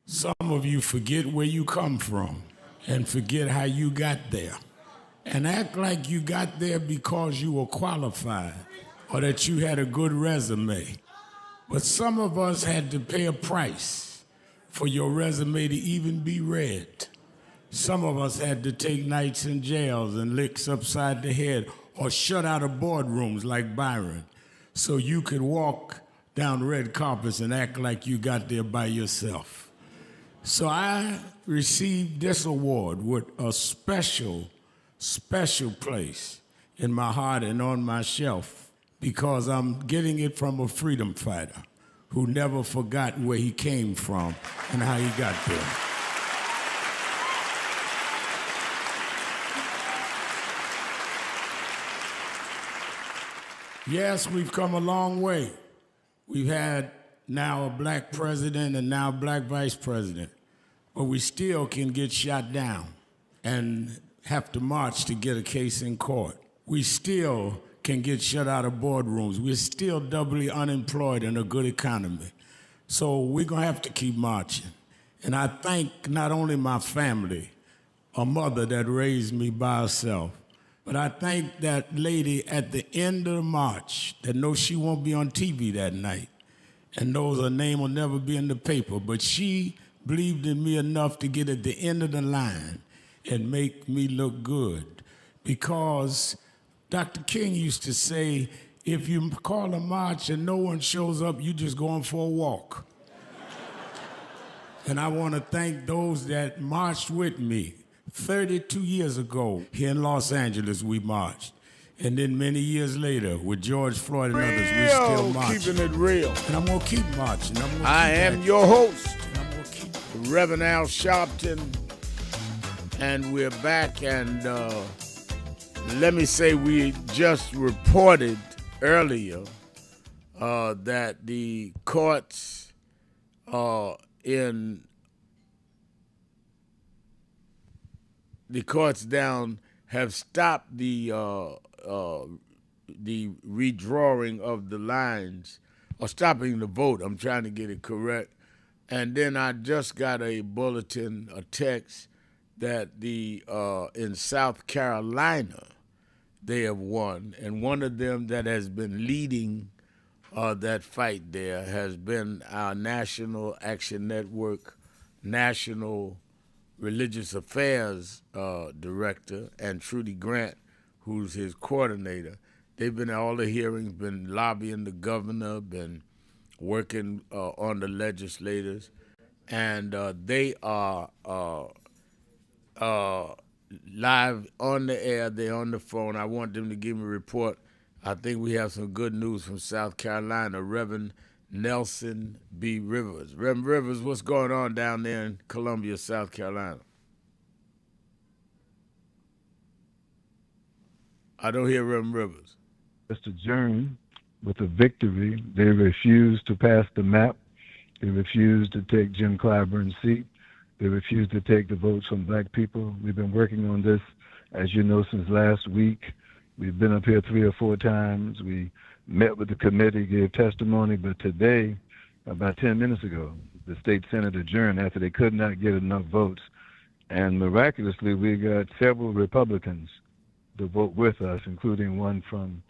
Some of you forget where you come from and forget how you got there and act like you got there because you were qualified or that you had a good resume. But some of us had to pay a price for your resume to even be read. Some of us had to take nights in jails and licks upside the head or shut out of boardrooms like Byron so you could walk down red carpets and act like you got there by yourself. So I received this award with a special place in my heart and on my shelf because I'm getting it from a freedom fighter who never forgot where he came from and how he got there. Yes, we've come a long way. We've had now a black president and now a black vice president, but we still can get shot down and have to march to get a case in court. We still can get shut out of boardrooms. We're still doubly unemployed in a good economy. So we're gonna have to keep marching. And I thank not only my family, a mother that raised me by herself, but I thank that lady at the end of the march that knows she won't be on TV that night and knows her name will never be in the paper, but she believed in me enough to get at the end of the line and make me look good. Because Dr. King used to say, if you call a march and no one shows up, you just going for a walk. And I want to thank those that marched with me. 32 years ago, here in Los Angeles, we marched. And then many years later, with George Floyd and others, we still marching. Keeping it real. And I'm going to keep marching. I am your host, Reverend Al Sharpton, and we're back. And let me say, we just reported earlier that the courts down have stopped the redrawing of the lines, or stopping the vote. I'm trying to get it correct. And then I just got a bulletin, a text, that in South Carolina, they have won. And one of them that has been leading that fight there has been our National Action Network, National Religious Affairs Director, and Trudy Grant, who's his coordinator. They've been at all the hearings, been lobbying the governor, been working on the legislators, and they are live on the air. They're on the phone. I want them to give me a report. I think we have some good news from South Carolina. Reverend Nelson B. Rivers. Reverend Rivers, what's going on down there in Columbia, South Carolina? I don't hear Reverend Rivers. Just adjourned with a victory. They refused to pass the map. They refused to take Jim Clyburn's seat. They refused to take the votes from black people. We've been working on this, as you know, since last week. We've been up here 3 or 4 times. We met with the committee, gave testimony, but today, about 10 minutes ago, the state senate adjourned after they could not get enough votes. And miraculously, we got several Republicans to vote with us, including one from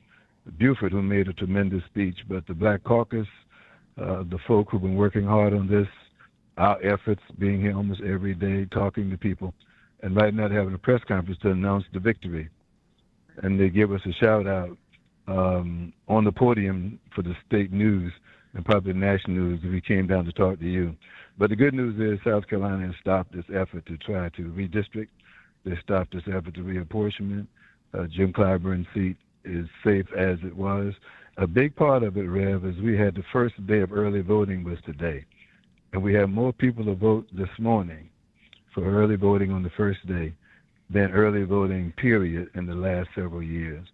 Beaufort who made a tremendous speech. But the Black Caucus, the folk who've been working hard on this, our efforts, being here almost every day, talking to people, and right now having a press conference to announce the victory. And they give us a shout out on the podium for the state news and probably the national news if we came down to talk to you. But the good news is South Carolina has stopped this effort to try to redistrict. They stopped this effort to reapportionment. Jim Clyburn's seat is safe as it was. A big part of it, Rev, is we had the first day of early voting was today. And we had more people to vote this morning for early voting on the first day than early voting, period, in the last several years.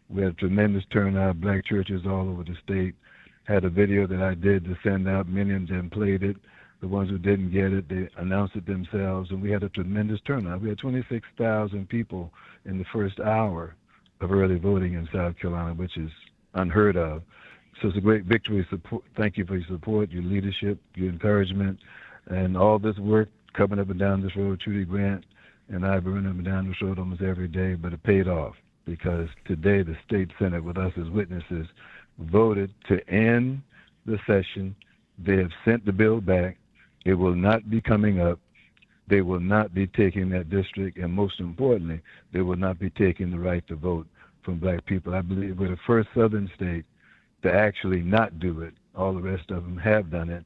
We had a tremendous turnout. Black churches all over the state had a video that I did to send out. Many of them played it. The ones who didn't get it, they announced it themselves, and we had a tremendous turnout. We had 26,000 people in the first hour of early voting in South Carolina, which is unheard of. So it's a great victory. Thank you for your support, your leadership, your encouragement, and all this work coming up and down this road. Trudy Grant and I have been running up and down this road almost every day, but it paid off because today the state senate, with us as witnesses, voted to end the session. They have sent the bill back. It will not be coming up. They will not be taking that district, and most importantly, they will not be taking the right to vote from black people. I believe we're the first southern state to actually not do it. All the rest of them have done it.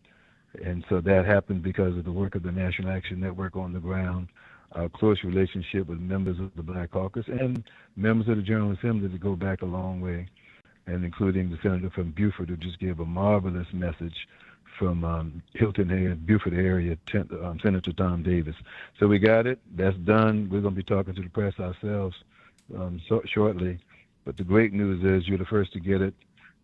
And so that happened because of the work of the National Action Network on the ground, our close relationship with members of the Black Caucus and members of the General Assembly that go back a long way, and including the senator from Beaufort who just gave a marvelous message from Hilton area, Beaufort area, Senator Tom Davis. So we got it. That's done. We're going to be talking to the press ourselves shortly. But the great news is you're the first to get it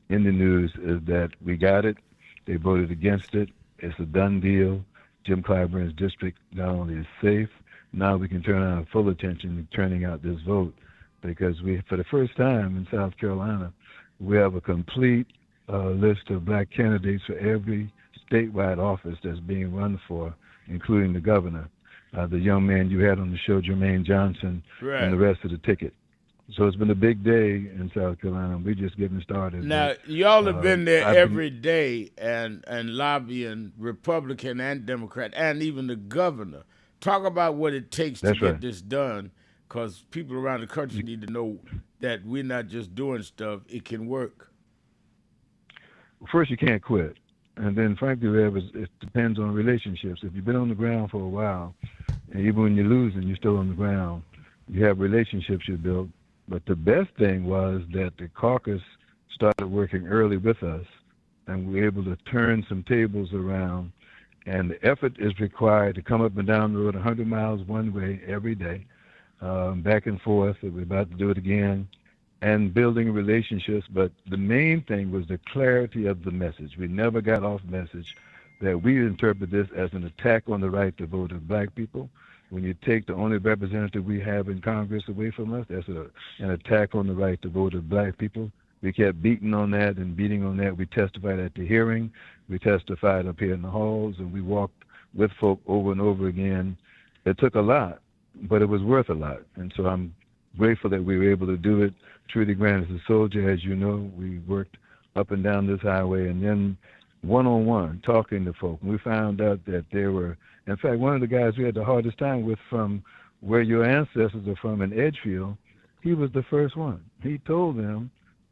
in the news is that we got it. They voted against it. It's a done deal. Jim Clyburn's district not only is safe, now we can turn our full attention to turning out this vote because we, for the first time in South Carolina, we have a complete list of black candidates for every statewide office that's being run for, including the governor, the young man you had on the show, Jermaine Johnson, Right. and the rest of the ticket. So it's been a big day in South Carolina. We're just getting started. Now, but, y'all have been there every day and lobbying Republican and Democrat and even the governor. Talk about what it takes to get this done, because people around the country need to know that we're not just doing stuff. It can work. First, you can't quit. And then, frankly, it depends on relationships. If you've been on the ground for a while, and even when you're losing, you're still on the ground, you have relationships you build. But the best thing was that the caucus started working early with us, and we were able to turn some tables around. And the effort is required to come up and down the road 100 miles one way every day, back and forth. We're about to do it again, and building relationships. But the main thing was the clarity of the message. We never got off message that we interpret this as an attack on the right to vote of black people. When you take the only representative we have in Congress away from us, that's an attack on the right to vote of black people. We kept beating on that and beating on that. We testified at the hearing. We testified up here in the halls, and we walked with folk over and over again. It took a lot, but it was worth a lot. And so I'm grateful that we were able to do it. Trudy Grant is a soldier, as you know. We worked up and down this highway, and then one-on-one, talking to folk. And we found out that there were, in fact, one of the guys we had the hardest time with from where your ancestors are from in Edgefield, he was the first one. He told them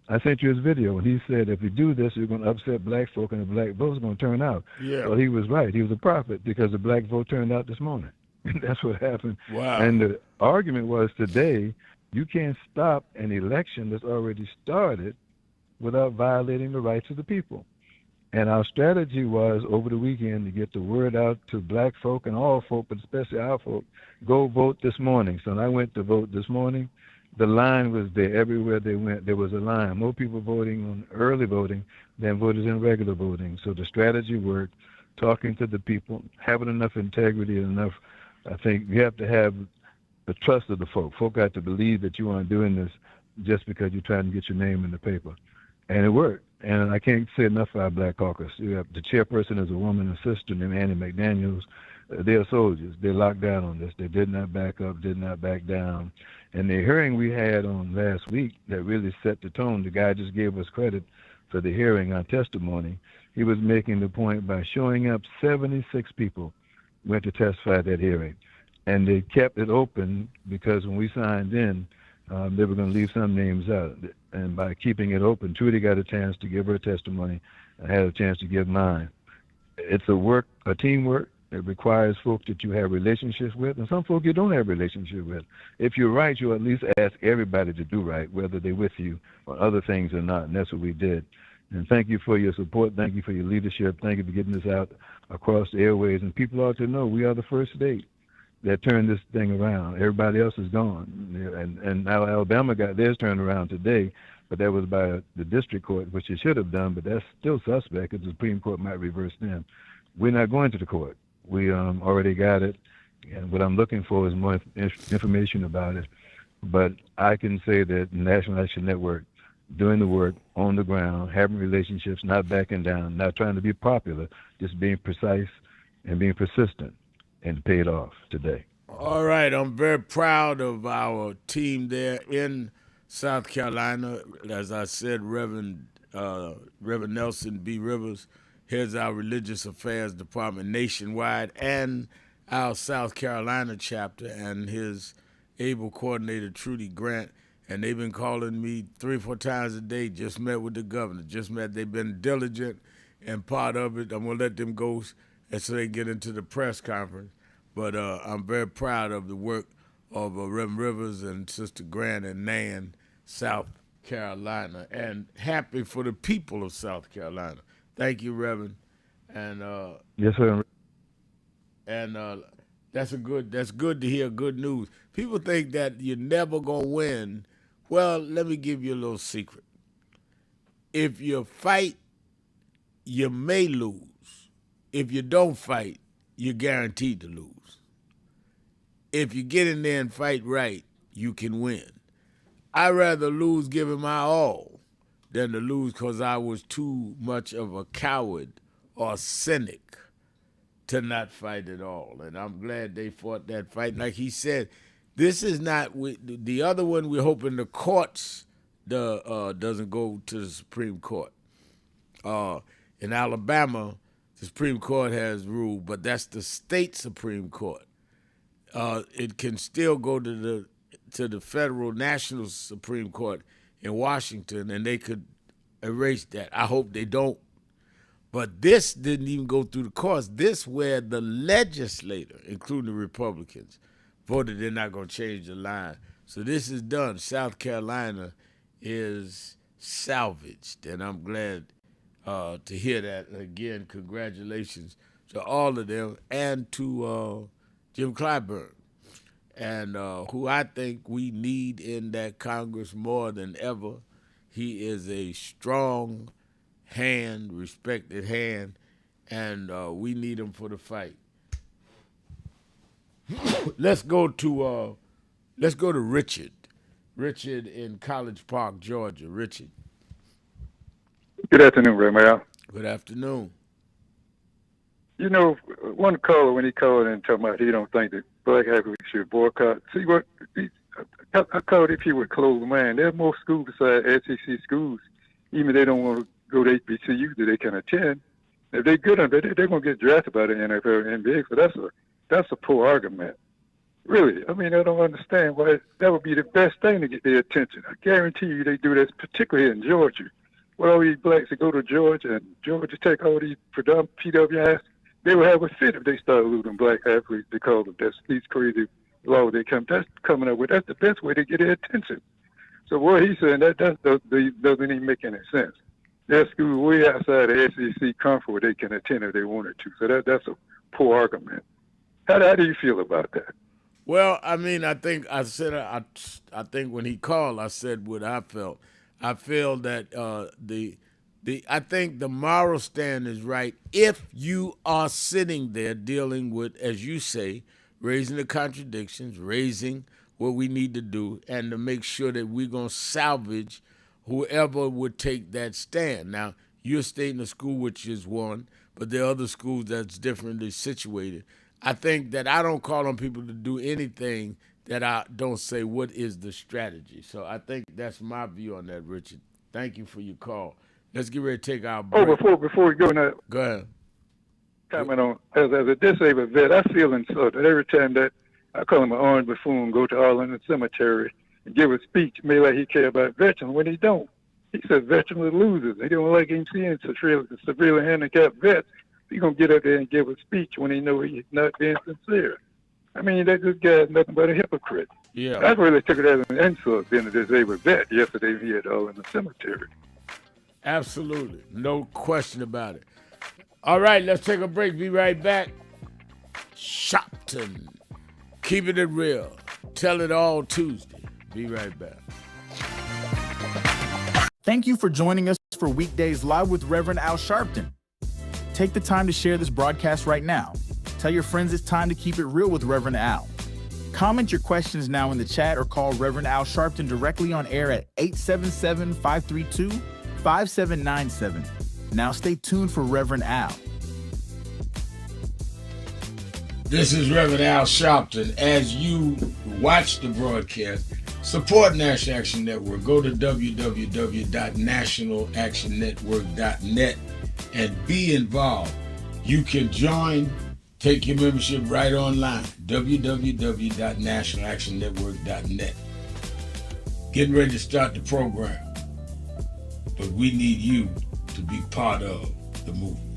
I sent you his video, and he said, if we do this, we're going to upset black folk, and the black vote's going to turn out. Yeah. Well, he was right. He was a prophet, because the black vote turned out this morning. That's what happened. Wow. And the argument was today, you can't stop an election that's already started without violating the rights of the people. And our strategy was over the weekend to get the word out to black folk and all folk, but especially our folk, go vote this morning. So when I went to vote this morning, the line was there. Everywhere they went, there was a line. More people voting on early voting than voters in regular voting. So the strategy worked, talking to the people, having enough integrity and enough. I think you have to have the trust of the folk. Folk got to believe that you aren't doing this just because you're trying to get your name in the paper. And it worked. And I can't say enough for our Black Caucus. The chairperson is a woman, a sister named Annie McDaniels. They're soldiers. They're locked down on this. They did not back up, did not back down. And the hearing we had on last week that really set the tone, the guy just gave us credit for the hearing on testimony. He was making the point by showing up, 76 people went to testify at that hearing. And they kept it open because when we signed in, they were going to leave some names out. And by keeping it open, Trudy got a chance to give her testimony. I had a chance to give mine. It's a teamwork. It requires folks that you have relationships with, and some folk you don't have relationships with. If you're right, you'll at least ask everybody to do right, whether they're with you on other things or not, and that's what we did. And thank you for your support. Thank you for your leadership. Thank you for getting this out across the airways. And people ought to know we are the first state that turned this thing around. Everybody else is gone. And now Alabama got theirs turned around today, but that was by the district court, which it should have done, but that's still suspect because the Supreme Court might reverse them. We're not going to the court. We already got it, and what I'm looking for is more information about it. But I can say that the National Action Network, doing the work on the ground, having relationships, not backing down, not trying to be popular, just being precise and being persistent, and paid off today. All right, I'm very proud of our team there in South Carolina. As I said, Reverend Nelson B. Rivers heads our Religious Affairs Department nationwide and our South Carolina chapter, and his able coordinator, Trudy Grant. And they've been calling me 3 or 4 times a day. Just met with the governor. They've been diligent, and part of it, I'm going to let them go and so they get into the press conference. But I'm very proud of the work of Reverend Rivers and Sister Grant and Nan, South Carolina, and happy for the people of South Carolina. Thank you, Reverend. And yes, sir. And that's good to hear good news. People think that you're never gonna win. Well, let me give you a little secret. If you fight, you may lose. If you don't fight, you're guaranteed to lose. If you get in there and fight right, you can win. I'd rather lose giving my all than to lose because I was too much of a coward or cynic to not fight at all. And I'm glad they fought that fight. Like he said, this is not the other one. We're hoping the courts doesn't go to the Supreme Court. In Alabama, the Supreme Court has ruled, but that's the state Supreme Court. It can still go to the federal national Supreme Court in Washington, and they could erase that. I hope they don't. But this didn't even go through the courts. This where the legislator, including the Republicans, voted they're not going to change the line. So this is done. South Carolina is salvaged, and I'm glad to hear that. Again, congratulations to all of them and to Jim Clyburn, and who I think we need in that Congress more than ever. He is a strong hand, respected hand, and we need him for the fight. Let's go to Richard. Richard in College Park, Georgia. Richard. Good afternoon, Raymond. Good afternoon. You know, one caller, when he called and talking about he don't think that Black Africans should boycott. See what I called if he would close the mind. There are more schools besides SEC schools, even if they don't want to go to HBCU that they can attend. If they're good on it, they're going to get drafted by the NFL and NBA. So that's a poor argument. Really, I mean, I don't understand why that would be the best thing to get their attention. I guarantee you they do this, particularly in Georgia. With all these blacks that go to Georgia and Georgia Tech, all these predominant PWIs, they would have a fit if they started losing black athletes because of this, these crazy laws that's coming up with. That's the best way to get their attention. So what he's saying, that doesn't even make any sense. Their school way outside the SEC conference where they can attend if they wanted to. So that's a poor argument. How do you feel about that? Well, I mean, I think I said I think when he called, I said what I felt. I feel that I think the moral stand is right if you are sitting there dealing with, as you say, raising the contradictions, raising what we need to do, and to make sure that we're gonna salvage whoever would take that stand. Now, you're stating a school which is one, but there are other schools that's differently situated. I think that I don't call on people to do anything that I don't say what is the strategy. So I think that's my view on that, Richard. Thank you for your call. Let's get ready to take our break. Before we go now, go ahead. Comment on as a disabled vet, I feel insulted every time that I call him an orange buffoon, go to Arlington Cemetery and give a speech, maybe like he care about veterans when he don't. He says veterans are losers. They don't like him seeing severely handicapped vets. He's going to get up there and give a speech when he know he's not being sincere. I mean, that this guy's nothing but a hypocrite. Yeah. I really took it as an insult being a disabled vet yesterday here at all in the cemetery. Absolutely. No question about it. All right, let's take a break. Be right back. Sharpton. Keeping it real. Tell it all Tuesday. Be right back. Thank you for joining us for Weekdays Live with Reverend Al Sharpton. Take the time to share this broadcast right now. Tell your friends it's time to keep it real with Reverend Al. Comment your questions now in the chat or call Reverend Al Sharpton directly on air at 877-532-5797. Now stay tuned for Reverend Al. This is Reverend Al Sharpton. As you watch the broadcast, support National Action Network. Go to www.nationalactionnetwork.net and be involved. You can join, take your membership right online, www.nationalactionnetwork.net. Getting ready to start the program, but we need you to be part of the movement.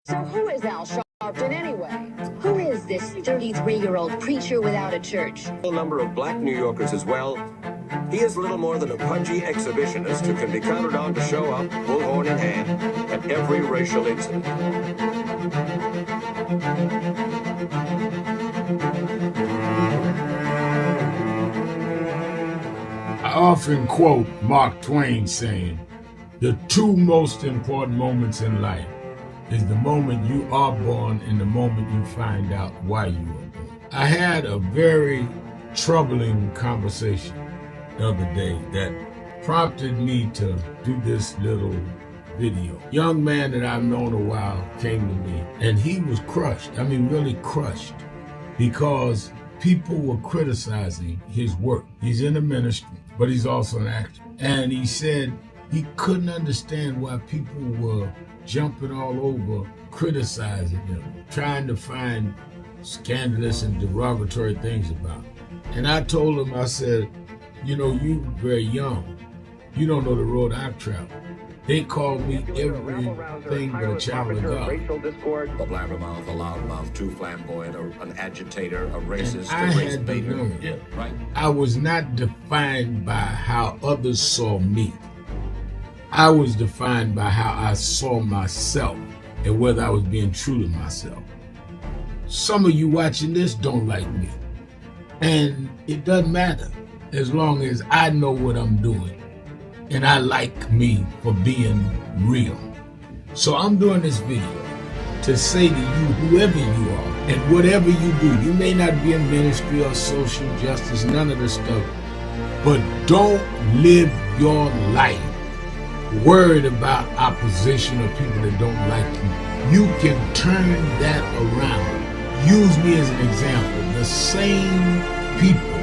So who is Al Sharpton? Sharpton anyway. Who is this 33-year-old preacher without a church? A number of black New Yorkers as well. He is little more than a pudgy exhibitionist who can be counted on to show up, bullhorn in hand, at every racial incident. I often quote Mark Twain saying, "The two most important moments in life is the moment you are born and the moment you find out why you were born." I had a very troubling conversation the other day that prompted me to do this little video. Young man that I've known a while came to me and he was crushed. I mean, really crushed, because people were criticizing his work. He's in the ministry, but he's also an actor. And he said he couldn't understand why people were jumping all over, criticizing him, trying to find scandalous and derogatory things about him. And I told him, I said, you know, you very young. You don't know the road I've traveled. They call me everything but a child of God. A blabbermouth, a loudmouth, too flamboyant, an agitator, a racist, I a race had to baiter. learn. Yeah, right. I was not defined by how others saw me. I was defined by how I saw myself and whether I was being true to myself. Some of you watching this don't like me. And it doesn't matter as long as I know what I'm doing. And I like me for being real. So I'm doing this video to say to you, whoever you are and whatever you do, you may not be in ministry or social justice, none of this stuff, but don't live your life worried about opposition or people that don't like you. You can turn that around. Use me as an example. The same people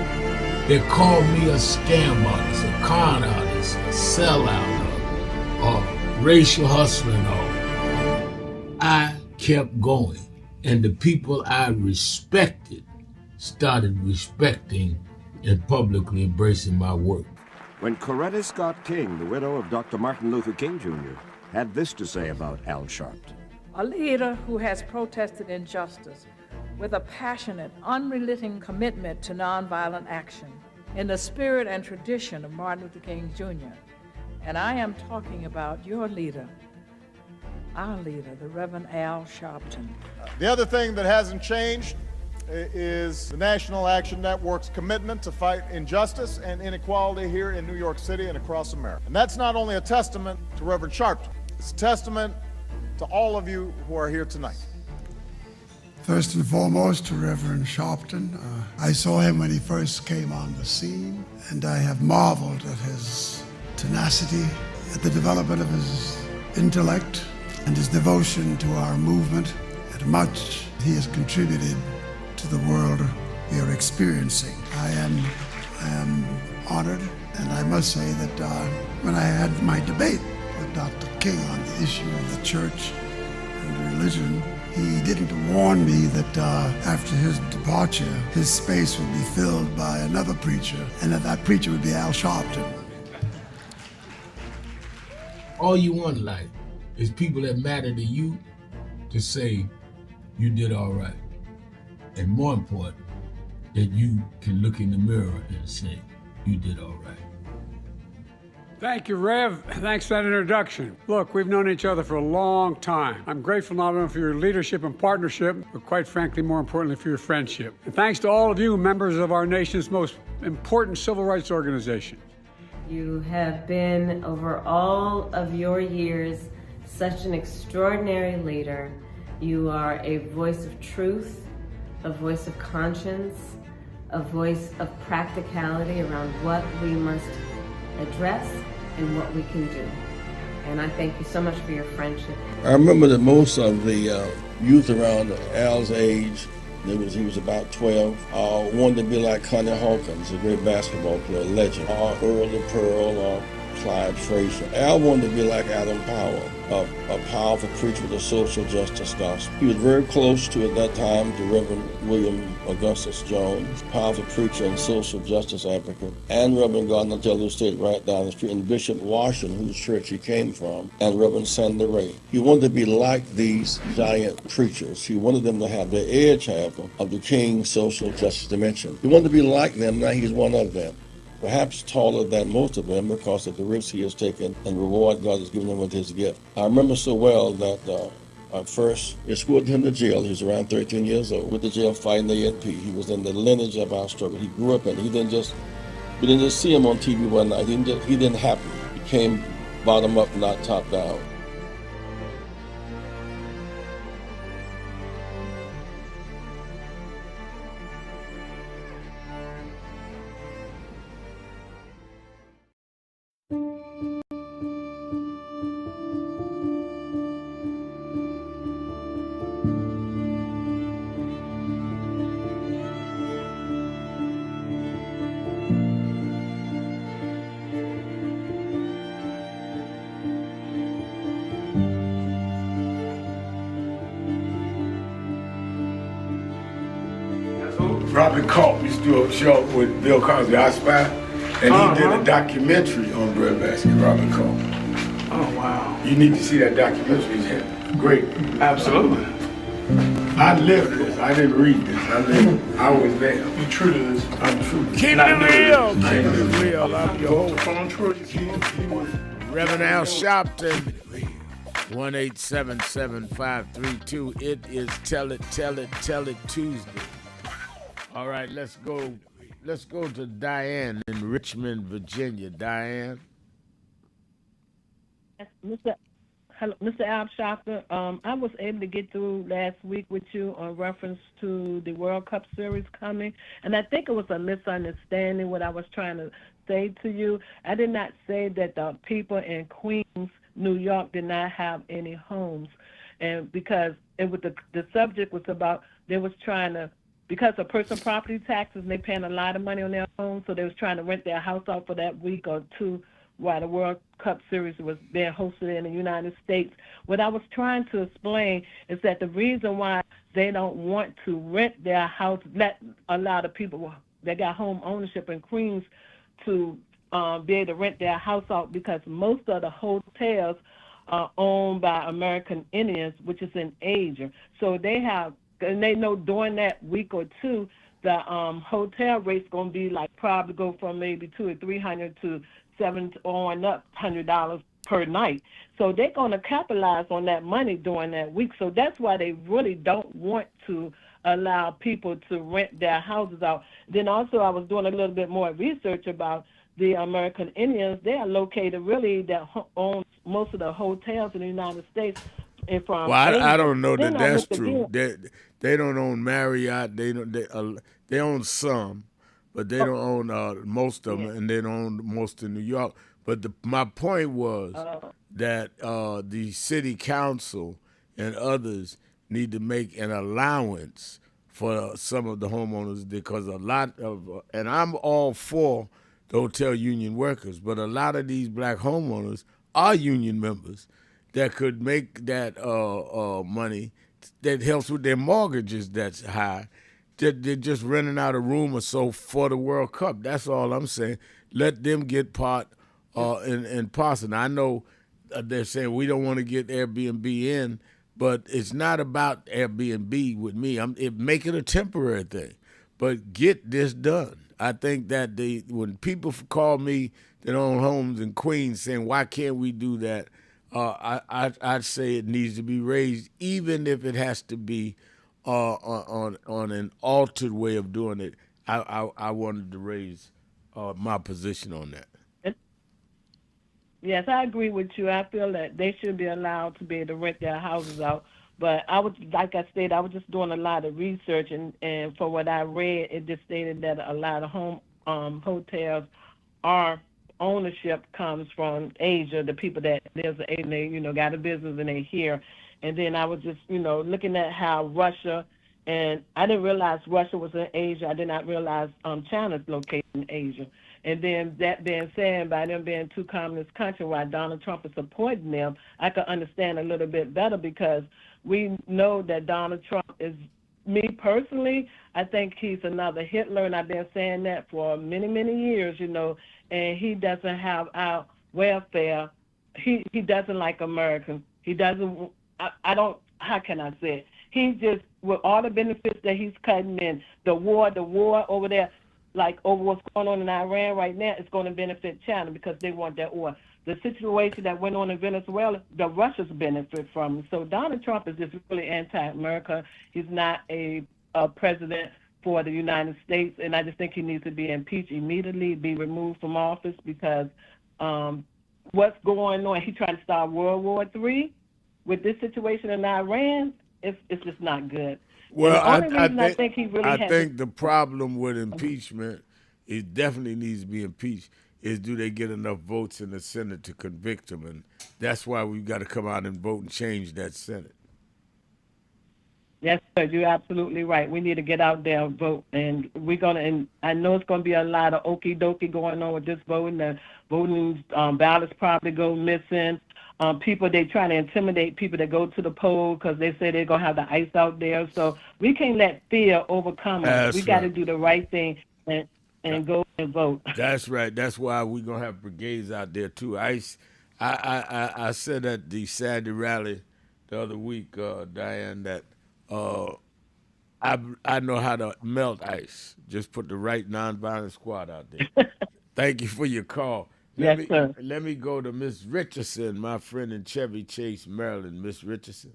that call me a scam artist, a con artist, a sellout, or racial hustler and all, I kept going. And the people I respected started respecting and publicly embracing my work. When Coretta Scott King, the widow of Dr. Martin Luther King Jr., had this to say about Al Sharpton. A leader who has protested injustice with a passionate, unrelenting commitment to nonviolent action in the spirit and tradition of Martin Luther King Jr. And I am talking about your leader, our leader, the Reverend Al Sharpton. The other thing that hasn't changed is the National Action Network's commitment to fight injustice and inequality here in New York City and across America. And that's not only a testament to Reverend Sharpton, it's a testament to all of you who are here tonight. First and foremost, to Reverend Sharpton. I saw him when he first came on the scene, and I have marveled at his tenacity, at the development of his intellect, and his devotion to our movement, and much he has contributed to the world we are experiencing. I am honored, and I must say that when I had my debate with Dr. King on the issue of the church and religion, he didn't warn me that after his departure, his space would be filled by another preacher, and that preacher would be Al Sharpton. All you want in life is people that matter to you to say you did all right. And more important, that you can look in the mirror and say you did all right. Thank you, Rev. Thanks for that introduction. Look, we've known each other for a long time. I'm grateful not only for your leadership and partnership, but quite frankly, more importantly, for your friendship. And thanks to all of you, members of our nation's most important civil rights organization. You have been, over all of your years, such an extraordinary leader. You are a voice of truth, a voice of conscience, a voice of practicality around what we must address and what we can do. And I thank you so much for your friendship. I remember that most of the youth around Al's age, he was about 12, wanted to be like Connie Hawkins, a great basketball player, legend, or Earl the Pearl, or Clyde Frazier. Al wanted to be like Adam Powell, a powerful preacher with a social justice gospel. He was very close to, at that time, to Reverend William Augustus Jones, powerful preacher and social justice advocate, and Reverend Gardner Taylor State right down the street, and Bishop Washington, whose church he came from, and Reverend Sandy Ray. He wanted to be like these giant preachers. He wanted them to have the edge, however, of the King's social justice dimension. He wanted to be like them. Now he's one of them. Perhaps taller than most of them because of the risks he has taken and the reward God has given him with his gift. I remember so well that I first escorted him to jail. He was around 13 years old, with the jail fighting the ANP. He was in the lineage of our struggle. He grew up in it. We didn't just see him on TV one night. He didn't happen. He came bottom up, not top down. Robert Culp used to do a show with Bill Cosby, I Spy, and he did a documentary on breadbasket, Robert Culp. Oh, wow. You need to see that documentary. It's great. Absolutely. I lived this. I didn't read this. I lived it. I was there. You're true to this. I'm true. Keep it real. Keep it real. I'm your host. Reverend Al Sharpton. 1-877-532. It is Tell It Tuesday. All right, let's go to Diane in Richmond, Virginia. Diane. Mr. Al Sharpton, I was able to get through last week with you on reference to the World Cup Series coming, and I think it was a misunderstanding what I was trying to say to you. I did not say that the people in Queens, New York, did not have any homes, and because it was the subject was about they was trying to, because of personal property taxes, and they paying a lot of money on their homes, so they was trying to rent their house out for that week or two while the World Cup Series was being hosted in the United States. What I was trying to explain is that the reason why they don't want to rent their house, let a lot of people that got home ownership in Queens to be able to rent their house out, because most of the hotels are owned by American Indians, which is in Asia. So they have, and they know during that week or two, the hotel rate's going to be like probably go from maybe $200 or $300 to $700 on up $100 per night. So they're going to capitalize on that money during that week. So that's why they really don't want to allow people to rent their houses out. Then also I was doing a little bit more research about the American Indians. They are located really that own most of the hotels in the United States. Well, I don't know that that's true. They don't own Marriott. They own some, but they don't own most of them, and they don't own most in New York. But my point was that the city council and others need to make an allowance for some of the homeowners, because a lot of, and I'm all for the hotel union workers, but a lot of these black homeowners are union members that could make that money that helps with their mortgages that's high. They're just renting out a room or so for the World Cup. That's all I'm saying. Let them get part in parcel. Now, I know they're saying we don't want to get Airbnb in, but it's not about Airbnb with me. Make it a temporary thing, but get this done. I think that when people call me that own homes in Queens saying, why can't we do that? I'd say it needs to be raised, even if it has to be on an altered way of doing it. I wanted to raise my position on that. Yes, I agree with you. I feel that they should be allowed to be able to rent their houses out. But I was, like I said, I was just doing a lot of research, and for what I read, it just stated that a lot of hotels are ownership comes from Asia, the people that live in, they, got a business and they're here. And then I was just, looking at how Russia, and I didn't realize Russia was in Asia. I did not realize China's located in Asia. And then that being said, by them being two communist countries, why Donald Trump is supporting them, I could understand a little bit better, because we know that Donald Trump is, me personally, I think he's another Hitler, and I've been saying that for many, many years, and he doesn't have our welfare. He doesn't like Americans. He doesn't, I don't, how can I say it? He just, with all the benefits that he's cutting in, the war over there, like over what's going on in Iran right now, it's going to benefit China because they want that oil. The situation that went on in Venezuela, the Russians benefit from it. So Donald Trump is just really anti-America. He's not a president for the United States, and I just think he needs to be impeached immediately, be removed from office, because what's going on, he tried to start World War III with this situation in Iran. It's just not good. Well, I think he really I think the problem with impeachment, it definitely needs to be impeached, is do they get enough votes in the Senate to convict him? And that's why we've got to come out and vote and change that Senate. Yes, sir, you're absolutely right. We need to get out there and vote. And and I know it's going to be a lot of okie dokie going on with this voting. The voting ballots probably go missing. People, they trying to intimidate people that go to the poll because they say they're going to have the ice out there. So we can't let fear overcome us. We got to do the right thing and go and vote. That's right. That's why we're going to have brigades out there, too. I said at the Sandy rally the other week, Diane, that I know how to melt ice. Just put the right nonviolent squad out there. Thank you for your call. Let me go to Miss Richardson, my friend in Chevy Chase, Maryland. Miss Richardson.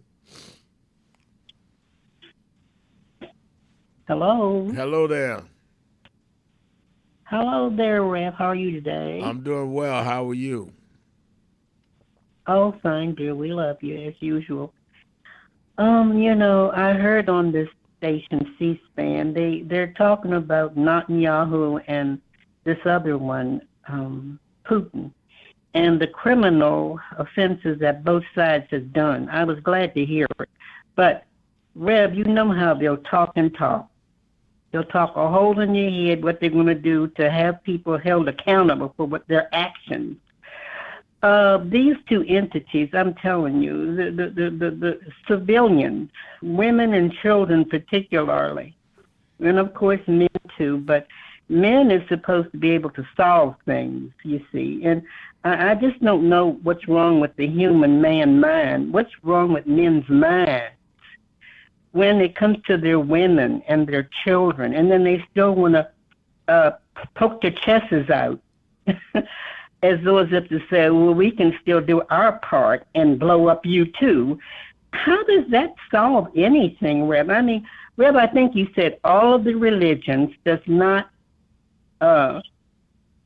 Hello. Hello there. Hello there, Rev. How are you today? I'm doing well. How are you? Oh, fine, dear. We love you as usual. I heard on this station, C-SPAN, they're talking about Netanyahu and this other one, Putin, and the criminal offenses that both sides have done. I was glad to hear it. But, Rev, you know how they'll talk and talk. They'll talk a hole in your head what they're going to do to have people held accountable for what their actions. These two entities, I'm telling you, the civilians, women and children particularly, and of course men too, but men is supposed to be able to solve things, you see. And I just don't know what's wrong with the human man mind. What's wrong with men's minds when it comes to their women and their children, and then they still want to poke their chests out as though as if to say, well, we can still do our part and blow up you too. How does that solve anything, Reb? I mean, Reb, I think you said all of the religions does not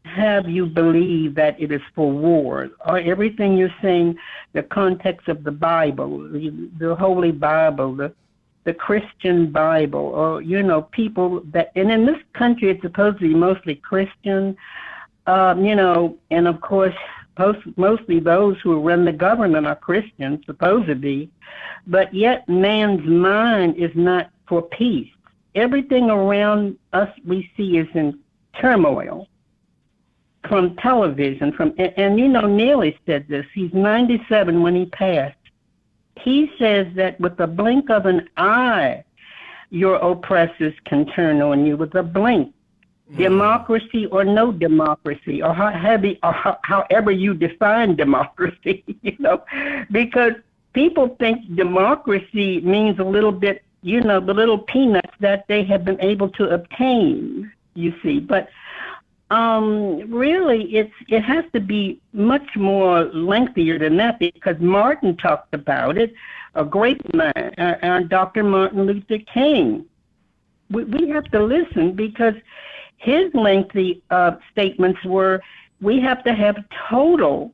have you believe that it is for war, or everything you're saying, the context of the Bible, the Holy Bible, the Christian Bible, or, people that, and in this country it's supposed to be mostly Christian, and of course, mostly those who run the government are Christians, supposed to be, but yet man's mind is not for peace. Everything around us we see is in turmoil, from television, and Neely said this. He's 97 when he passed. He says that with the blink of an eye, your oppressors can turn on you with a blink. Democracy or no democracy, or however you define democracy, because people think democracy means a little bit, the little peanuts that they have been able to obtain, you see. But really, it has to be much more lengthier than that, because Martin talked about it, a great man, Dr. Martin Luther King. We have to listen, because his lengthy statements were, we have to have total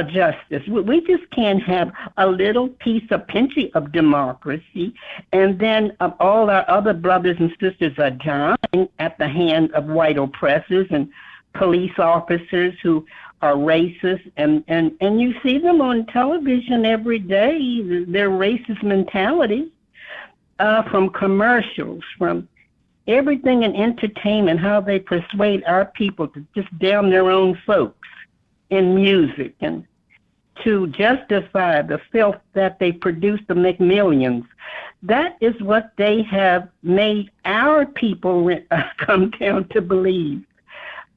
justice. We just can't have a little piece, a pinchy of democracy, and then all our other brothers and sisters are dying at the hand of white oppressors and police officers who are racist, and you see them on television every day, their racist mentality, from commercials, everything in entertainment, how they persuade our people to just damn their own folks in music and to justify the filth that they produce to make millions. That is what they have made our people come down to believe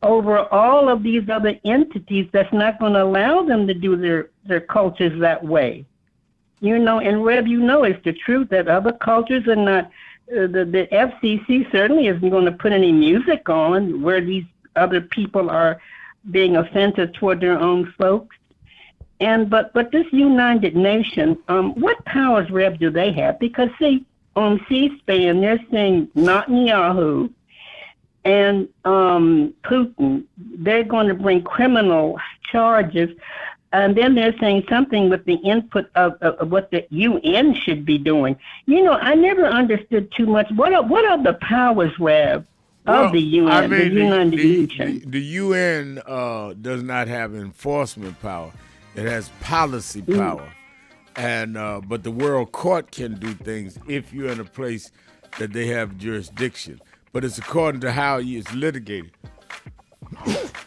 over all of these other entities that's not going to allow them to do their cultures that way. You know, and Rev, you know it's the truth that other cultures are not, the FCC certainly isn't going to put any music on where these other people are being offensive toward their own folks. And but this United Nations, what powers, Rev, do they have? Because see, on C-SPAN, they're saying Netanyahu and Putin, they're going to bring criminal charges, and then they're saying something with the input of what the UN should be doing. You know, I never understood too much. What are the powers, Rev, of the UN, I mean, the United Nations? The UN does not have enforcement power. It has policy power. And but the World Court can do things if you're in a place that they have jurisdiction. But it's according to how it's litigated.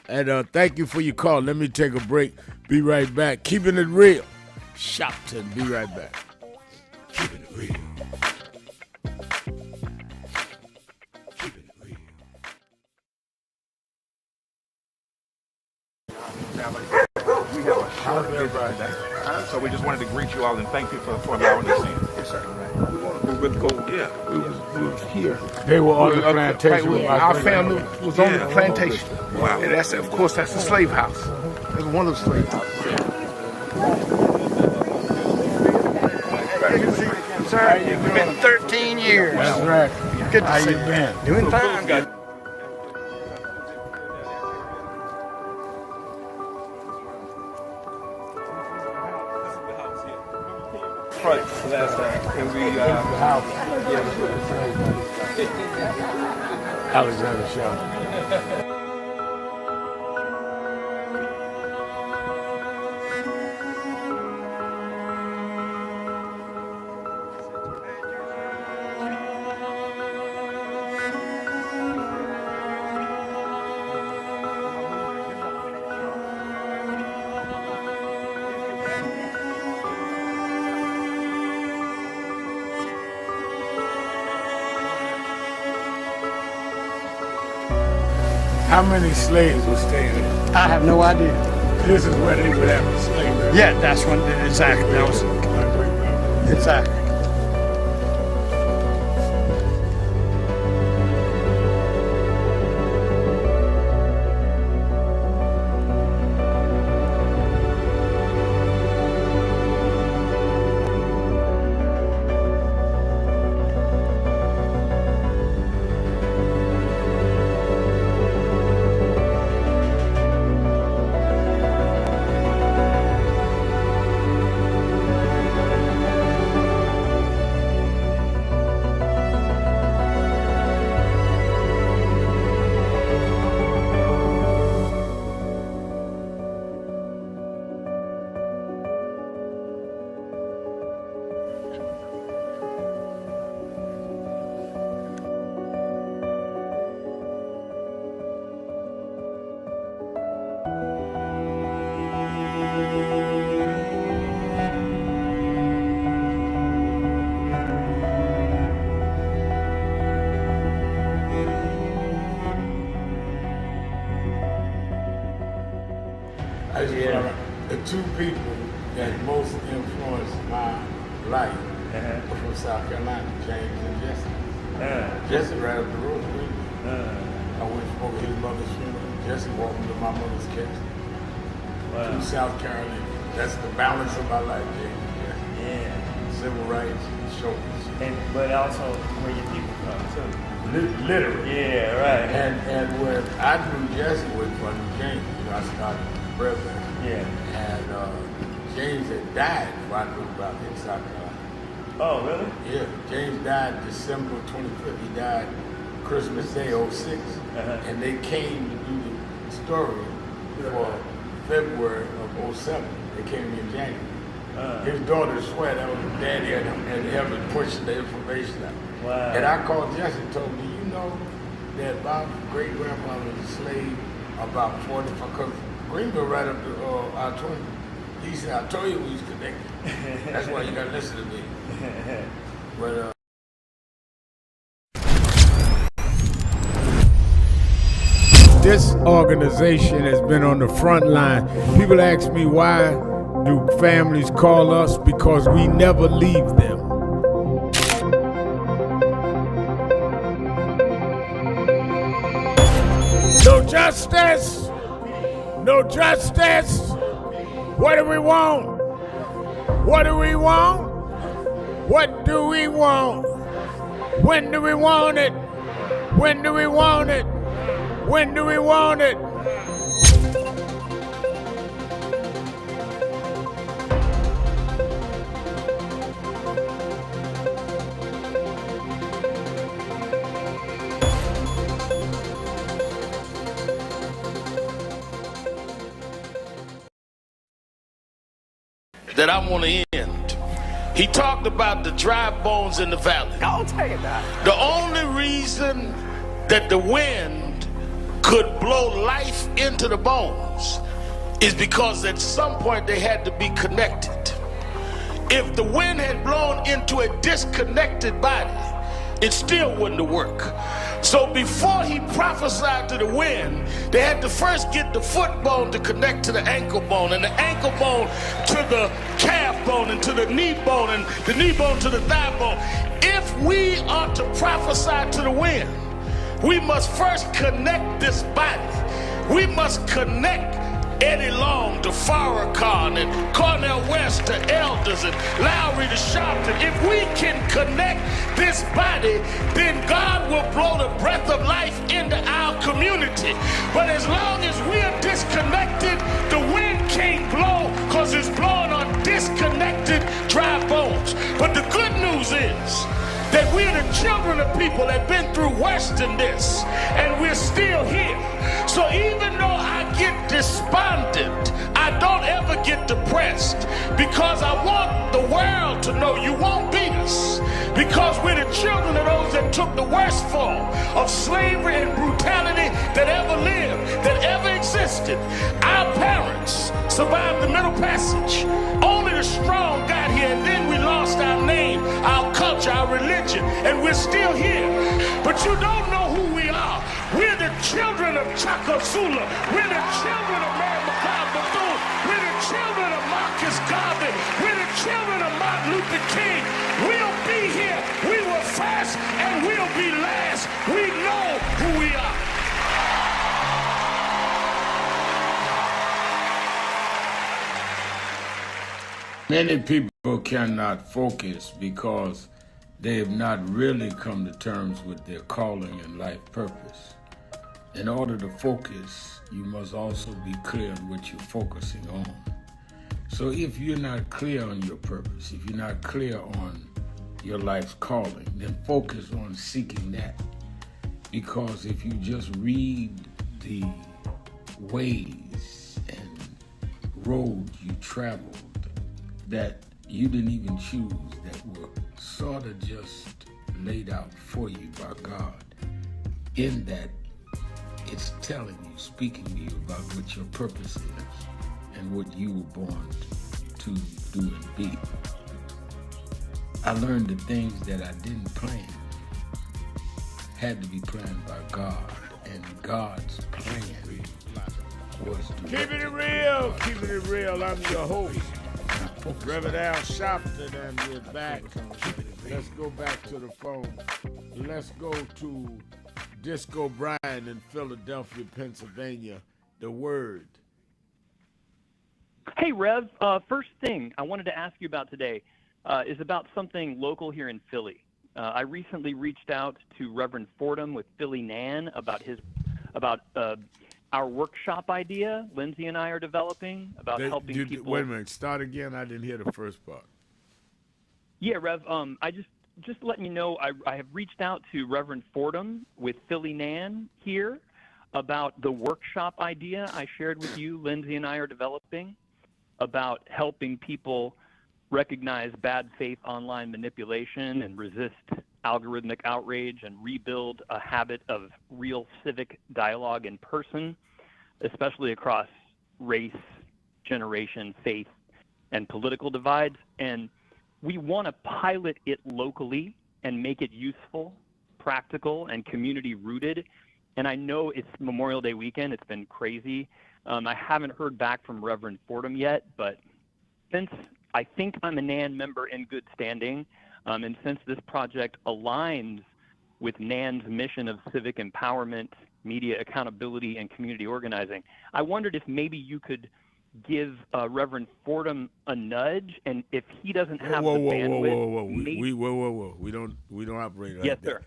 And thank you for your call. Let me take a break. Be right back. Keeping it real. Sharpton. Be right back. Keeping it real. We have a short visit today, so we just wanted to greet you all and thank you for allowing us in. Yes, sir. We were cool. Yeah, we was here. They were on the plantation. Our family was on the plantation. Wow. And that's, of course, that's the slave house. That's one of the slave houses. Sir, it's been 13 years. That's right. Good to How see you been? Doing fine. Last time, and we Alexander Sharpton. How many slaves were staying there? I have no idea. This is where they would have a slave. Right? Yeah, that's when exactly. That was exactly. The two people that most influenced my life are from South Carolina, James and Jesse. Jesse right up the road with me. I went and spoke at his mother's funeral. Jesse walked me to my mother's casket. Wow. To South Carolina. That's the balance of my life, James and Jesse. Yeah. Civil rights, shoulders. But also where your people from too. Literally. Yeah, right. And where I knew Jesse was from James, you know, I started president. Yeah. And James had died before I knew about it in South Carolina. Oh, really? Yeah. James died December 25th. He died Christmas Day, 06. And they came to do the story for February of 07. They came in January. His daughter swear that was his daddy and having pushing the information out. Wow. And I called Jesse and told him, do you know that my great grandfather was a slave about 45? Because Greenville right up to I-20. He said, I told you we was connected. That's why you got to listen to me. But this organization has been on the front line. People ask me, why do families call us? Because we never leave them. No justice. No justice. What do we want? What do we want? What do we want? When do we want it? When do we want it? When do we want it? That I want to end. He talked about the dry bones in the valley. I'll tell you that. The only reason that the wind could blow life into the bones is because at some point they had to be connected. If the wind had blown into a disconnected body, it still wouldn't have worked. So before he prophesied to the wind, they had to first get the foot bone to connect to the ankle bone, and the ankle bone to the calf bone, and to the knee bone, and the knee bone to the thigh bone. If we are to prophesy to the wind, we must first connect this body. We must connect Eddie Long to Farrakhan and Cornel West to Elders and Lowry to Sharpton. If we can connect this body, then God will blow the breath of life into our community. But as long as we are disconnected, the wind can't blow because it's blowing on disconnected dry bones. But the good news is that we're the children of people that have been through worse than this, and we're still here. So even though I get despondent, I don't ever get depressed, because I want the world to know you won't beat us, because we're the children of those that took the worst form of slavery and brutality that ever lived, that ever existed. Our parents survived the Middle Passage. Only the strong got here, and then we lost our name, our culture, our religion, and we're still here. But you don't know who we are. We're the children of Chaka Zulu. We're the children of Mary McLeod Bethune. We're the children of Marcus Garvey. We're the children of Martin Luther King. We'll be here. We were first and we'll be last. We know who we are. Many people cannot focus because they have not really come to terms with their calling and life purpose. In order to focus, you must also be clear on what you're focusing on. So if you're not clear on your purpose, if you're not clear on your life's calling, then focus on seeking that. Because if you just read the ways and roads you traveled that you didn't even choose, that were sort of just laid out for you by God, in that it's telling you, speaking to you about what your purpose is and what you were born to do and be. I learned the things that I didn't plan had to be planned by God, and God's plan was to Keeping it real, keeping it real. I'm your host, Reverend Al Sharpton, and we're back. Let's go back to the phone. Let's go to Disco Brian in Philadelphia, Pennsylvania. The word. Hey, Rev. First thing I wanted to ask you about today is about something local here in Philly. I recently reached out to Reverend Fordham with Philly Nan about our workshop idea Lindsay and I are developing about helping people. Wait a minute. Start again. I didn't hear the first part. Yeah, Rev. I just letting you know, I have reached out to Reverend Fordham with Philly Nan here about the workshop idea I shared with you, Lindsay and I are developing, about helping people recognize bad faith online manipulation and resist algorithmic outrage and rebuild a habit of real civic dialogue in person, especially across race, generation, faith, and political divides. And we want to pilot it locally and make it useful, practical, and community rooted. And I know it's Memorial Day weekend. It's been crazy. I haven't heard back from Reverend Fordham yet, but since I think I'm a NAN member in good standing, and since this project aligns with NAN's mission of civic empowerment, media accountability, and community organizing, I wondered if maybe you could give Reverend Fordham a nudge, and if he doesn't have the bandwidth. Whoa. We don't operate like yes, that. Sir.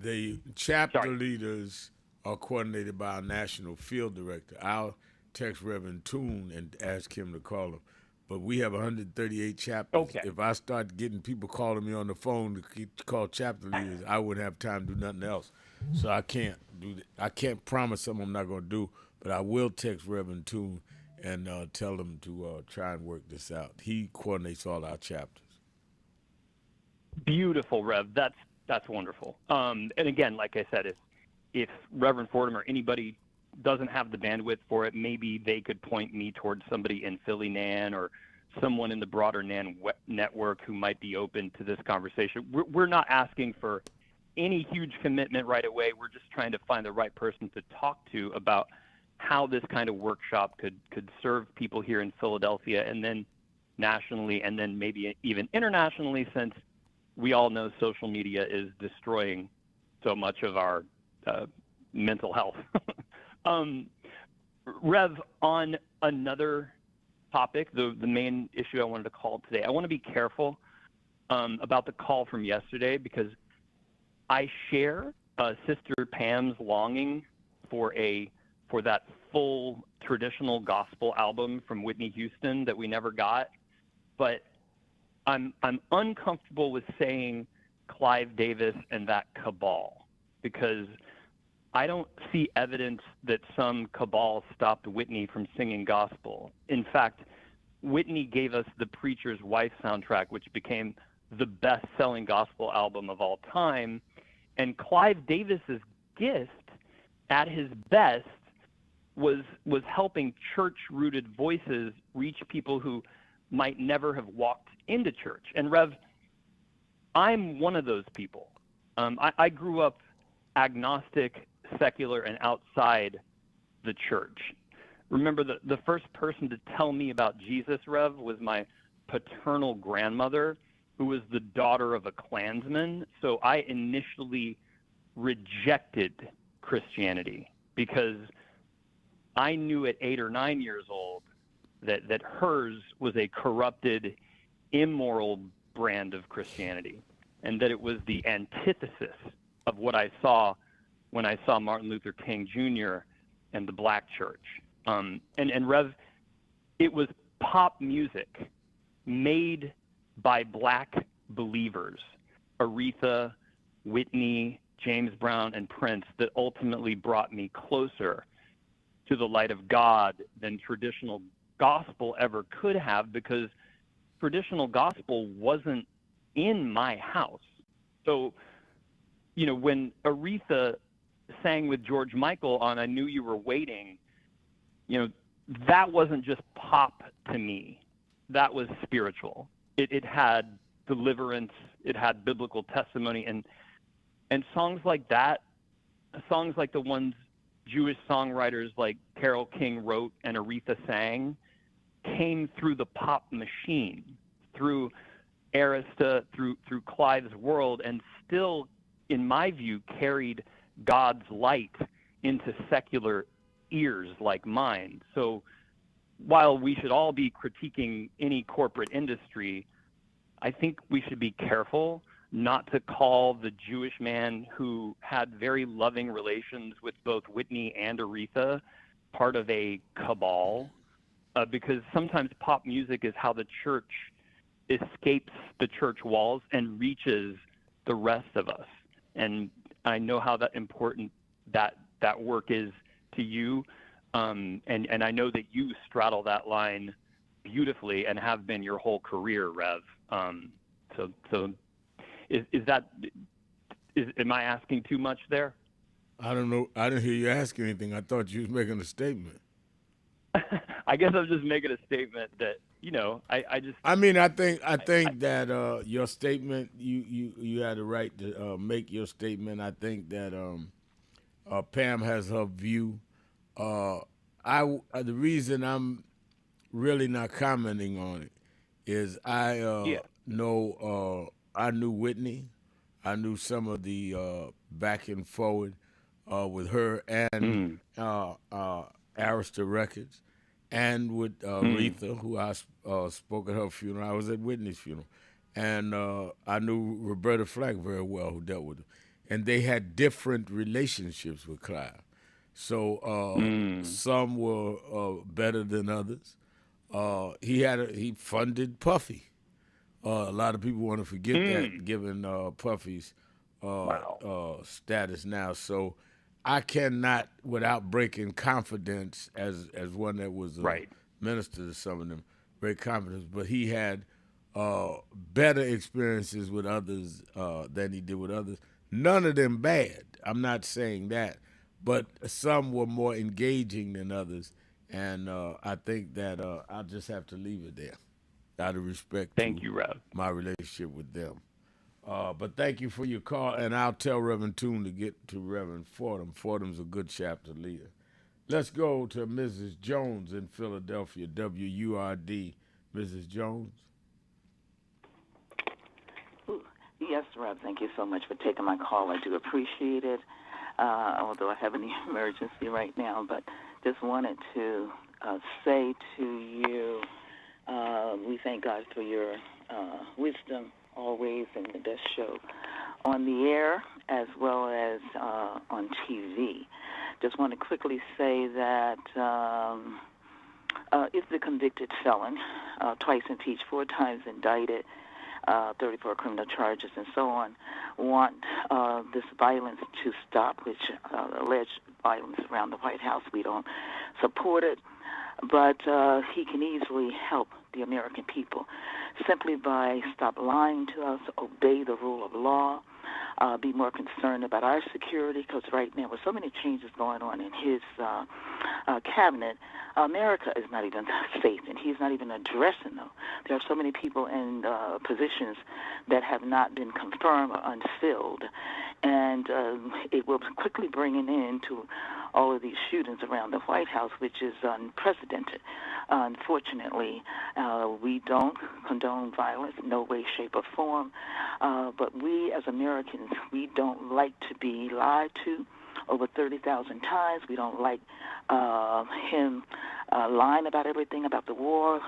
The chapter leaders are coordinated by our national field director. I'll text Reverend Toon and ask him to call him. But we have 138 chapters. Okay. If I start getting people calling me on the phone to call chapter leaders, I wouldn't have time to do nothing else. So I can't do that. I can't promise something I'm not going to do, but I will text Reverend Toon and tell him to try and work this out. He coordinates all our chapters. Beautiful, Rev. That's wonderful. And again, like I said, if Reverend Fordham or anybody doesn't have the bandwidth for it, maybe they could point me towards somebody in Philly NAN or someone in the broader NAN network who might be open to this conversation. We're not asking for any huge commitment right away. We're just trying to find the right person to talk to about how this kind of workshop could serve people here in Philadelphia and then nationally and then maybe even internationally, since we all know social media is destroying so much of our mental health. Rev, on another topic, the main issue I wanted to call today, I want to be careful about the call from yesterday, because I share Sister Pam's longing for that full traditional gospel album from Whitney Houston that we never got, but I'm uncomfortable with saying Clive Davis and that cabal, because I don't see evidence that some cabal stopped Whitney from singing gospel. In fact, Whitney gave us the Preacher's Wife soundtrack, which became the best-selling gospel album of all time. And Clive Davis's gift, at his best, was helping church-rooted voices reach people who might never have walked into church. And Rev, I'm one of those people. I grew up agnostic, secular, and outside the church. Remember, the first person to tell me about Jesus, Rev, was my paternal grandmother, who was the daughter of a Klansman. So I initially rejected Christianity because I knew at 8 or 9 years old that hers was a corrupted, immoral brand of Christianity, and that it was the antithesis of what I saw when I saw Martin Luther King Jr. and the Black church. And Rev, it was pop music made by Black believers, Aretha, Whitney, James Brown, and Prince, that ultimately brought me closer to the light of God than traditional gospel ever could have, because traditional gospel wasn't in my house. So, when Aretha sang with George Michael on I Knew You Were Waiting, that wasn't just pop to me. That was spiritual. It had deliverance. It had biblical testimony. And songs like that, songs like the ones Jewish songwriters like Carole King wrote and Aretha sang, came through the pop machine, through Arista, through Clive's world, and still, in my view, carried God's light into secular ears like mine. So while we should all be critiquing any corporate industry, I think we should be careful not to call the Jewish man who had very loving relations with both Whitney and Aretha part of a cabal, because sometimes pop music is how the church escapes the church walls and reaches the rest of us. And I know how important that work is to you, and I know that you straddle that line beautifully and have been your whole career, Rev. So am I asking too much there? I don't know. I didn't hear you ask anything. I thought you was making a statement. I guess I'm just making a statement that, I think that your statement, you had the right to make your statement. I think that Pam has her view. The reason I'm really not commenting on it is I knew Whitney. I knew some of the back and forward with her and Arista Records, and with Aretha, who I spoke at her funeral. I was at Whitney's funeral. And I knew Roberta Flack very well, who dealt with her. And they had different relationships with Clive. So some were better than others. He funded Puffy. A lot of people want to forget that, given Puffy's status now. So I cannot, without breaking confidence, as one that was a minister to some of them, break confidence. But he had better experiences with others than he did with others. None of them bad. I'm not saying that. But some were more engaging than others. And I think that I'll just have to leave it there, out of respect to my relationship with them. But thank you for your call, and I'll tell Reverend Toon to get to Reverend Fordham. Fordham's a good chapter leader. Let's go to Mrs. Jones in Philadelphia, WURD. Mrs. Jones. Yes, Rev, thank you so much for taking my call. I do appreciate it, although I have an emergency right now, but just wanted to say to you, we thank God for your wisdom always, and the best show on the air as well as on TV. Just want to quickly say that is the convicted felon, twice impeached, 4 times indicted, 34 criminal charges and so on, want this violence to stop, which alleged violence around the White House. We don't support it, but he can easily help the American people simply by stop lying to us, obey the rule of law, be more concerned about our security, because right now with so many changes going on in his cabinet, America is not even safe, and he's not even addressing them. There are so many people in positions that have not been confirmed or unfilled, and it will quickly bring an end to all of these shootings around the White House, which is unprecedented. Unfortunately, we don't condone violence in no way, shape, or form, but we as Americans, we don't like to be lied to over 30,000 times. We don't like him lying about everything, about the war,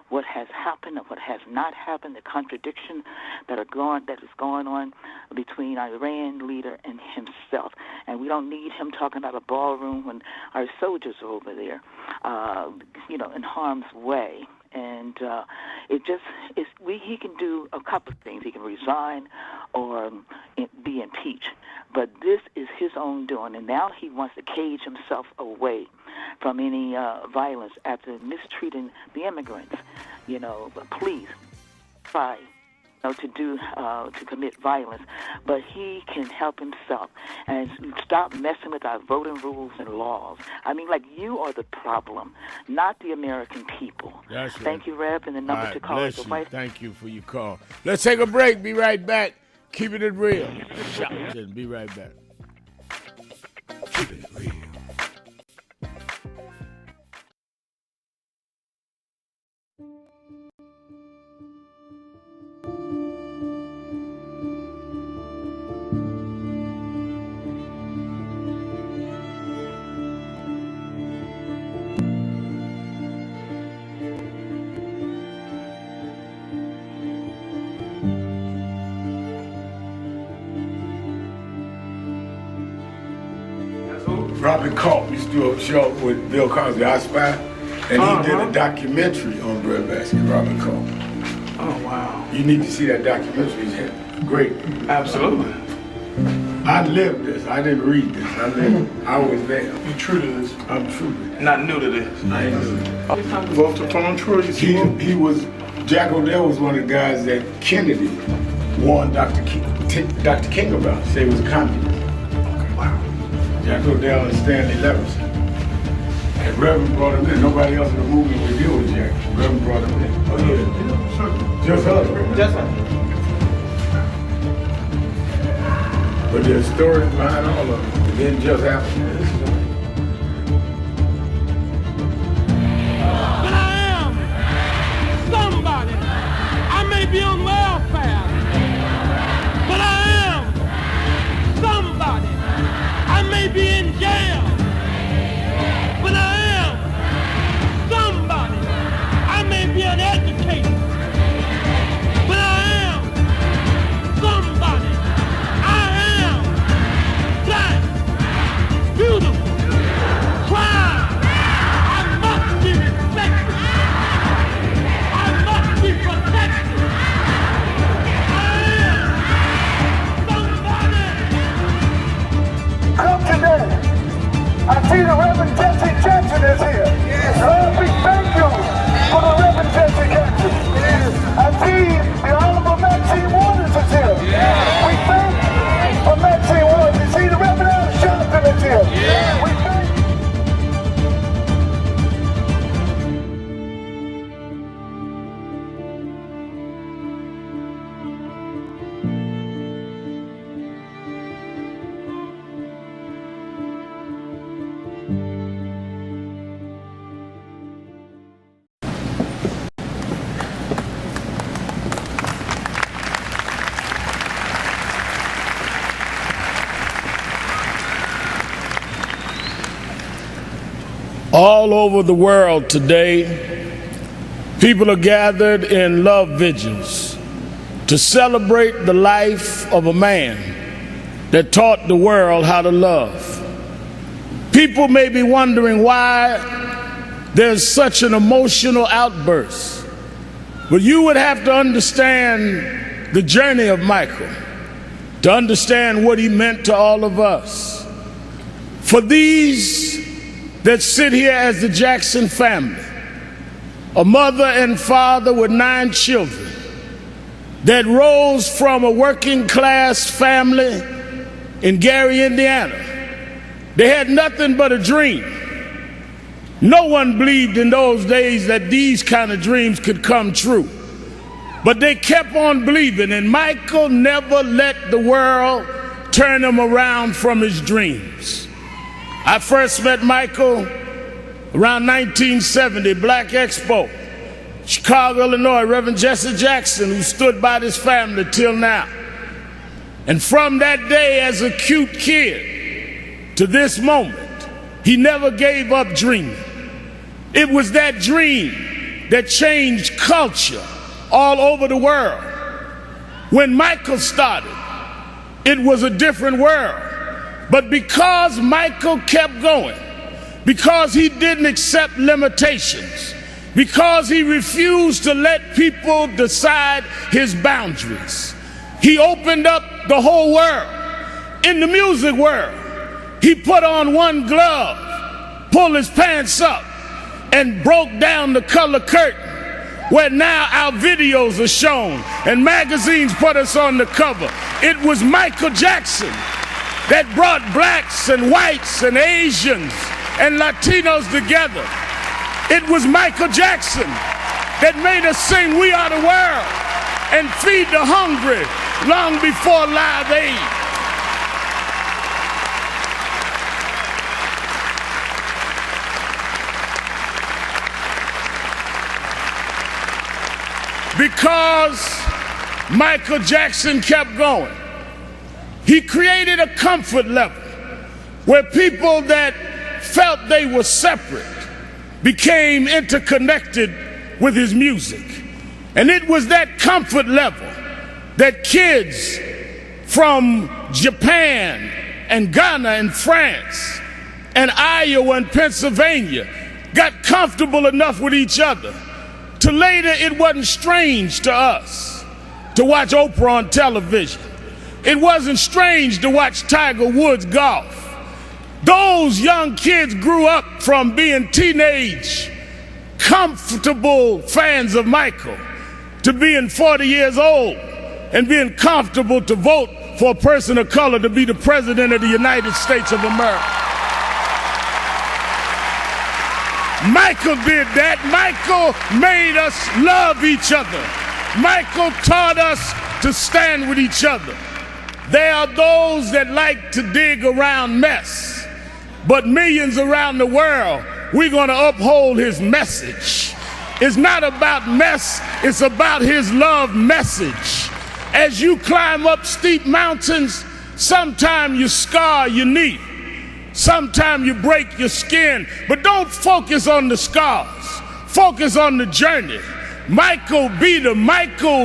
what has happened and what has not happened, the contradiction that is going on between our Iran leader and himself. And we don't need him talking about a ballroom when our soldiers are over there, in harm's way. And he can do a couple of things. He can resign or be impeached. But this is his own doing, and now he wants to cage himself away from any violence after mistreating the immigrants. But please try to commit violence, but he can help himself and stop messing with our voting rules and laws. I mean, you are the problem, not the American people. That's right. Thank you, Rev, and the number to call is the White. Thank you for your call. Let's take a break. Be right back. Keeping it real. Sharpton. Be right back. Keeping it real. Robert Culp used to do a show with Bill Cosby, I Spy, and he did a documentary on breadbasket, Robert Culp. Oh, wow. You need to see that documentary. It's great. Absolutely. I lived this. I didn't read this. I was there. You're true to this. I'm true to this. Not new to this. I ain't new to this. Vote for him, Troy. He was, Jack O'Dell was one of the guys that Kennedy warned Dr. King about. Say he was a communist. Wow. Jack O'Dell and Stanley Levinson. And Reverend brought him in. Nobody else in the movement would deal with Jack. Reverend brought him in. Oh yeah, sure. Just us. Just us. But there's stories behind all of it. It didn't just happen. But I am somebody. I may be on welfare, but I am somebody. I may be in jail, but I am somebody. I may be uneducated, but I am somebody. I am black, beautiful, proud. I must be respected. I must be protected. I am somebody. Come today. I see the Reverend Jesse Jackson is here. Lord, we thank you for the Reverend Jesse Jackson. I see the Honorable Maxine Waters is here. We thank for Maxine Waters. You see the Reverend Al Sharpton is here. We thank All over the world today, people are gathered in love vigils to celebrate the life of a man that taught the world how to love. People may be wondering why there's such an emotional outburst, but you would have to understand the journey of Michael to understand what he meant to all of us. For these that sit here as the Jackson family, a mother and father with 9 children that rose from a working class family in Gary, Indiana. They had nothing but a dream. No one believed in those days that these kind of dreams could come true. But they kept on believing, and Michael never let the world turn him around from his dreams. I first met Michael around 1970, Black Expo, Chicago, Illinois, Reverend Jesse Jackson, who stood by this family till now. And from that day as a cute kid to this moment, he never gave up dreaming. It was that dream that changed culture all over the world. When Michael started, it was a different world. But because Michael kept going, because he didn't accept limitations, because he refused to let people decide his boundaries, he opened up the whole world. In the music world, he put on one glove, pulled his pants up, and broke down the color curtain, where now our videos are shown and magazines put us on the cover. It was Michael Jackson that brought blacks and whites and Asians and Latinos together. It was Michael Jackson that made us sing "We Are the World" and feed the hungry long before Live Aid. Because Michael Jackson kept going, he created a comfort level where people that felt they were separate became interconnected with his music. And it was that comfort level that kids from Japan and Ghana and France and Iowa and Pennsylvania got comfortable enough with each other to later it wasn't strange to us to watch Oprah on television. It wasn't strange to watch Tiger Woods golf. Those young kids grew up from being teenage comfortable fans of Michael to being 40 years old and being comfortable to vote for a person of color to be the president of the United States of America. Michael did that. Michael made us love each other. Michael taught us to stand with each other. There are those that like to dig around mess, but millions around the world, we're going to uphold his message. It's not about mess, it's about his love message. As you climb up steep mountains, sometimes you scar your knee, sometimes you break your skin, but don't focus on the scars, focus on the journey. Michael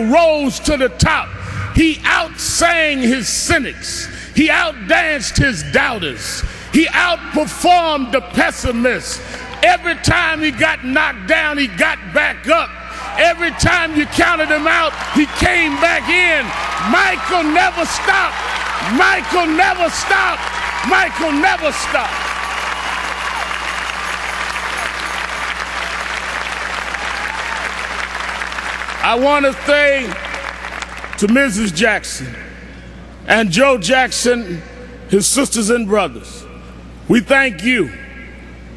rose to the top. He outsang his cynics, he outdanced his doubters, he outperformed the pessimists. Every time he got knocked down, he got back up. Every time you counted him out, he came back in. Michael never stopped. Michael never stopped. Michael never stopped. I want to say to Mrs. Jackson and Joe Jackson, his sisters and brothers, we thank you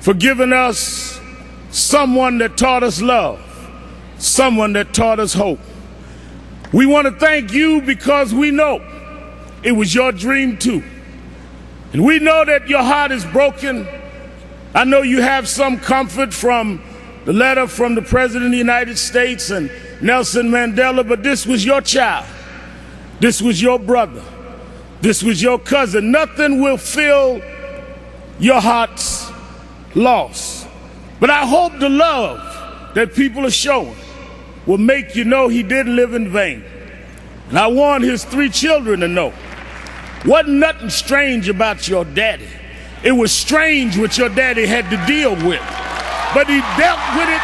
for giving us someone that taught us love, someone that taught us hope. We want to thank you because we know it was your dream too. And we know that your heart is broken. I know you have some comfort from the letter from the President of the United States and Nelson Mandela, but this was your child. This was your brother. This was your cousin. Nothing will fill your heart's loss. But I hope the love that people are showing will make you know he didn't live in vain. And I want his 3 children to know, wasn't nothing strange about your daddy. It was strange what your daddy had to deal with, but he dealt with it.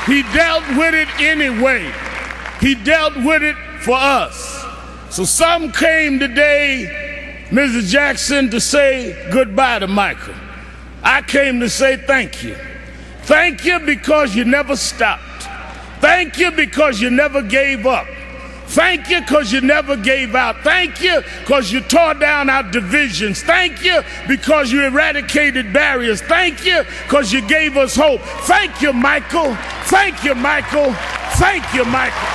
He dealt with it anyway. He dealt with it for us. So some came today, Mrs. Jackson, to say goodbye to Michael. I came to say thank you. Thank you because you never stopped. Thank you because you never gave up. Thank you because you never gave out. Thank you because you tore down our divisions. Thank you because you eradicated barriers. Thank you because you gave us hope. Thank you, Michael. Thank you, Michael. Thank you, Michael.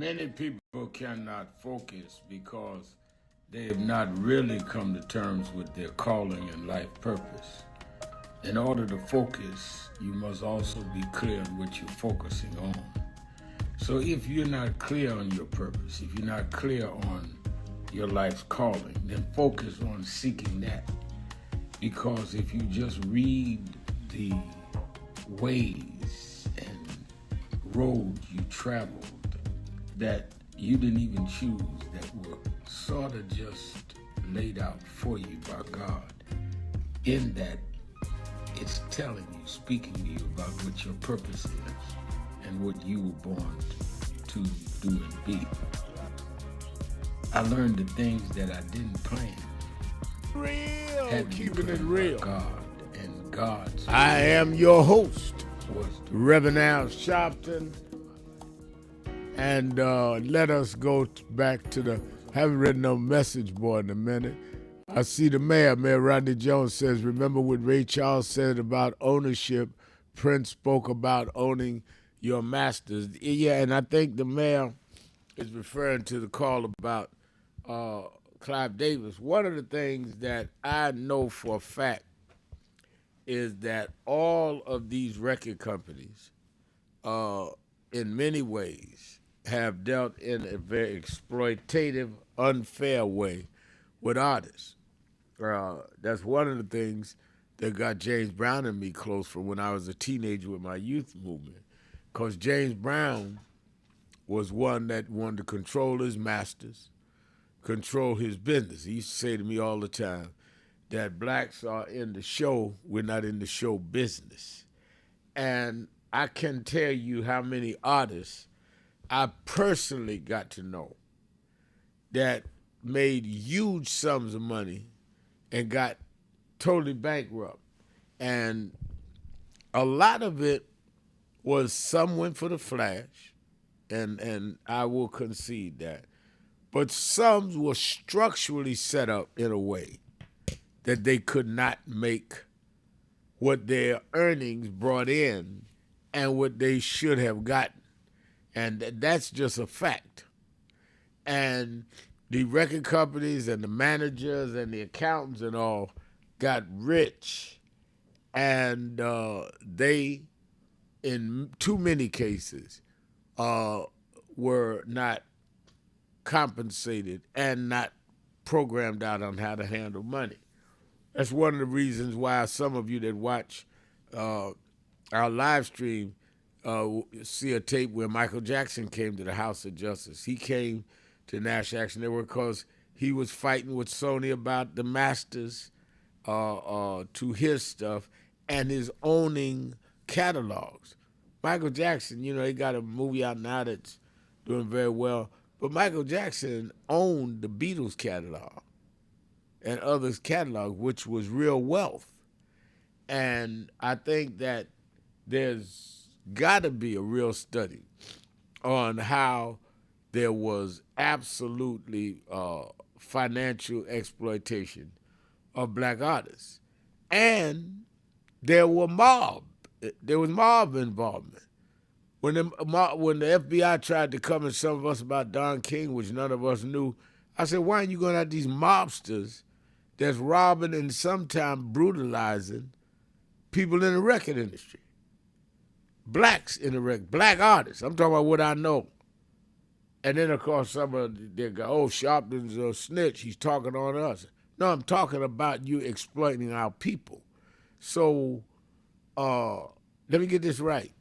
Many people cannot focus because they have not really come to terms with their calling and life purpose. In order to focus, you must also be clear on what you're focusing on. So if you're not clear on your purpose, if you're not clear on your life's calling, then focus on seeking that. Because if you just read the ways and roads you traveled that you didn't even choose, that were sort of just laid out for you by God, in that it's telling you, speaking to you about what your purpose is and what you were born to do and be. I learned the things that I didn't plan. Real, keeping it real. God and God's. I am your host, Reverend Al Sharpton. And let us go back to haven't written no message board in a minute. I see the mayor, Mayor Rodney Jones says, remember what Ray Charles said about ownership? Prince spoke about owning your masters. Yeah, and I think the mayor is referring to the call about Clive Davis. One of the things that I know for a fact is that all of these record companies, in many ways, have dealt in a very exploitative, unfair way with artists. That's one of the things that got James Brown and me close from when I was a teenager with my youth movement. Because James Brown was one that wanted to control his masters, control his business. He used to say to me all the time that blacks are in the show, we're not in the show business. And I can tell you how many artists I personally got to know that made huge sums of money and got totally bankrupt. And a lot of it was some went for the flash, and I will concede that. But some were structurally set up in a way that they could not make what their earnings brought in and what they should have gotten. And that's just a fact. And the record companies and the managers and the accountants and all got rich, and they, in too many cases, were not compensated and not programmed out on how to handle money. That's one of the reasons why some of you that watch our live stream see a tape where Michael Jackson came to the House of Justice. He came to National Action Network because he was fighting with Sony about the masters to his stuff and his owning catalogs. Michael Jackson, you know, he got a movie out now that's doing very well, but Michael Jackson owned the Beatles catalog and others' catalog, which was real wealth. And I think that there's got to be a real study on how there was absolutely financial exploitation of black artists. And there was mob involvement. When the FBI tried to come at some of us about Don King, which none of us knew, I said, why aren't you going at these mobsters that's robbing and sometimes brutalizing people in the record industry? Blacks in the record, black artists. I'm talking about what I know. And then, of course, some of them go, oh, Sharpton's a snitch. He's talking on us. No, I'm talking about you exploiting our people. So let me get this right.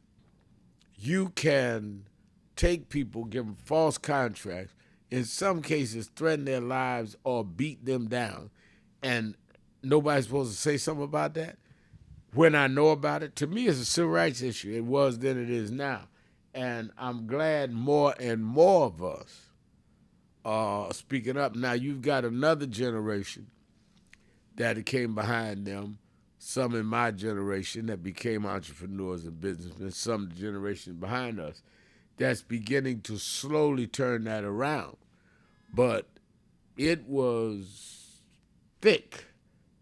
You can take people, give them false contracts, in some cases threaten their lives or beat them down, and nobody's supposed to say something about that? When I know about it, to me it's a civil rights issue. It was then, it is now. And I'm glad more and more of us are speaking up. Now you've got another generation that came behind them, some in my generation that became entrepreneurs and businessmen, some generation behind us, that's beginning to slowly turn that around. But it was thick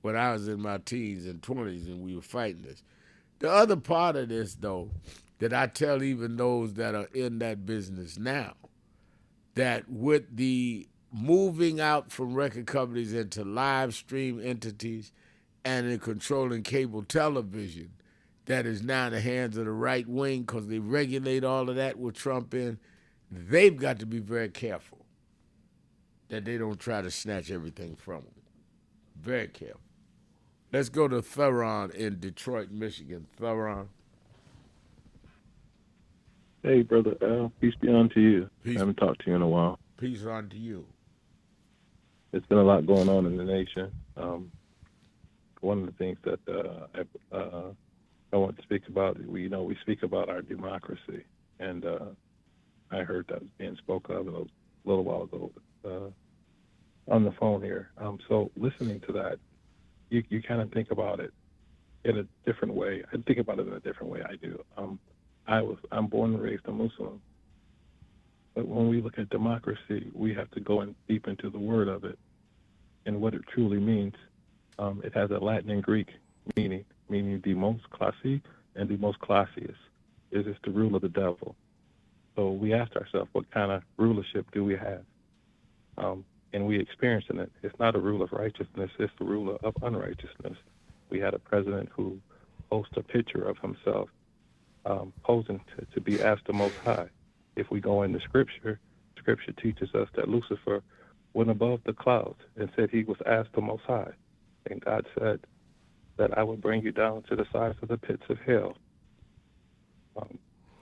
when I was in my teens and 20s and we were fighting this. The other part of this, though, that I tell even those that are in that business now, that with the moving out from record companies into live stream entities and in controlling cable television, that is now in the hands of the right wing because they regulate all of that with Trump in, they've got to be very careful that they don't try to snatch everything from them. Very careful. Let's go to Theron in Detroit, Michigan. Theron. Hey, Brother Al. Peace be unto you. Peace. I haven't talked to you in a while. Peace on to you. It's been a lot going on in the nation. One of the things that I want to speak about, we speak about our democracy, and I heard that was being spoken of a little while ago on the phone here. So listening to that, you kind of think about it in a different way. I think about it in a different way. I do. I'm born and raised a Muslim, but when we look at democracy, we have to go in deep into the word of it. and what it truly means. It has a Latin and Greek meaning the most classy and the most classiest. It is the rule of the devil. So we asked ourselves, what kind of rulership do we have? And we experiencing it. It's not a rule of righteousness, it's the rule of unrighteousness. We had a president who posted a picture of himself posing to be as the Most High. If we go into Scripture teaches us that Lucifer went above the clouds and said he was as the Most High. And God said that I will bring you down to the sides of the pits of hell.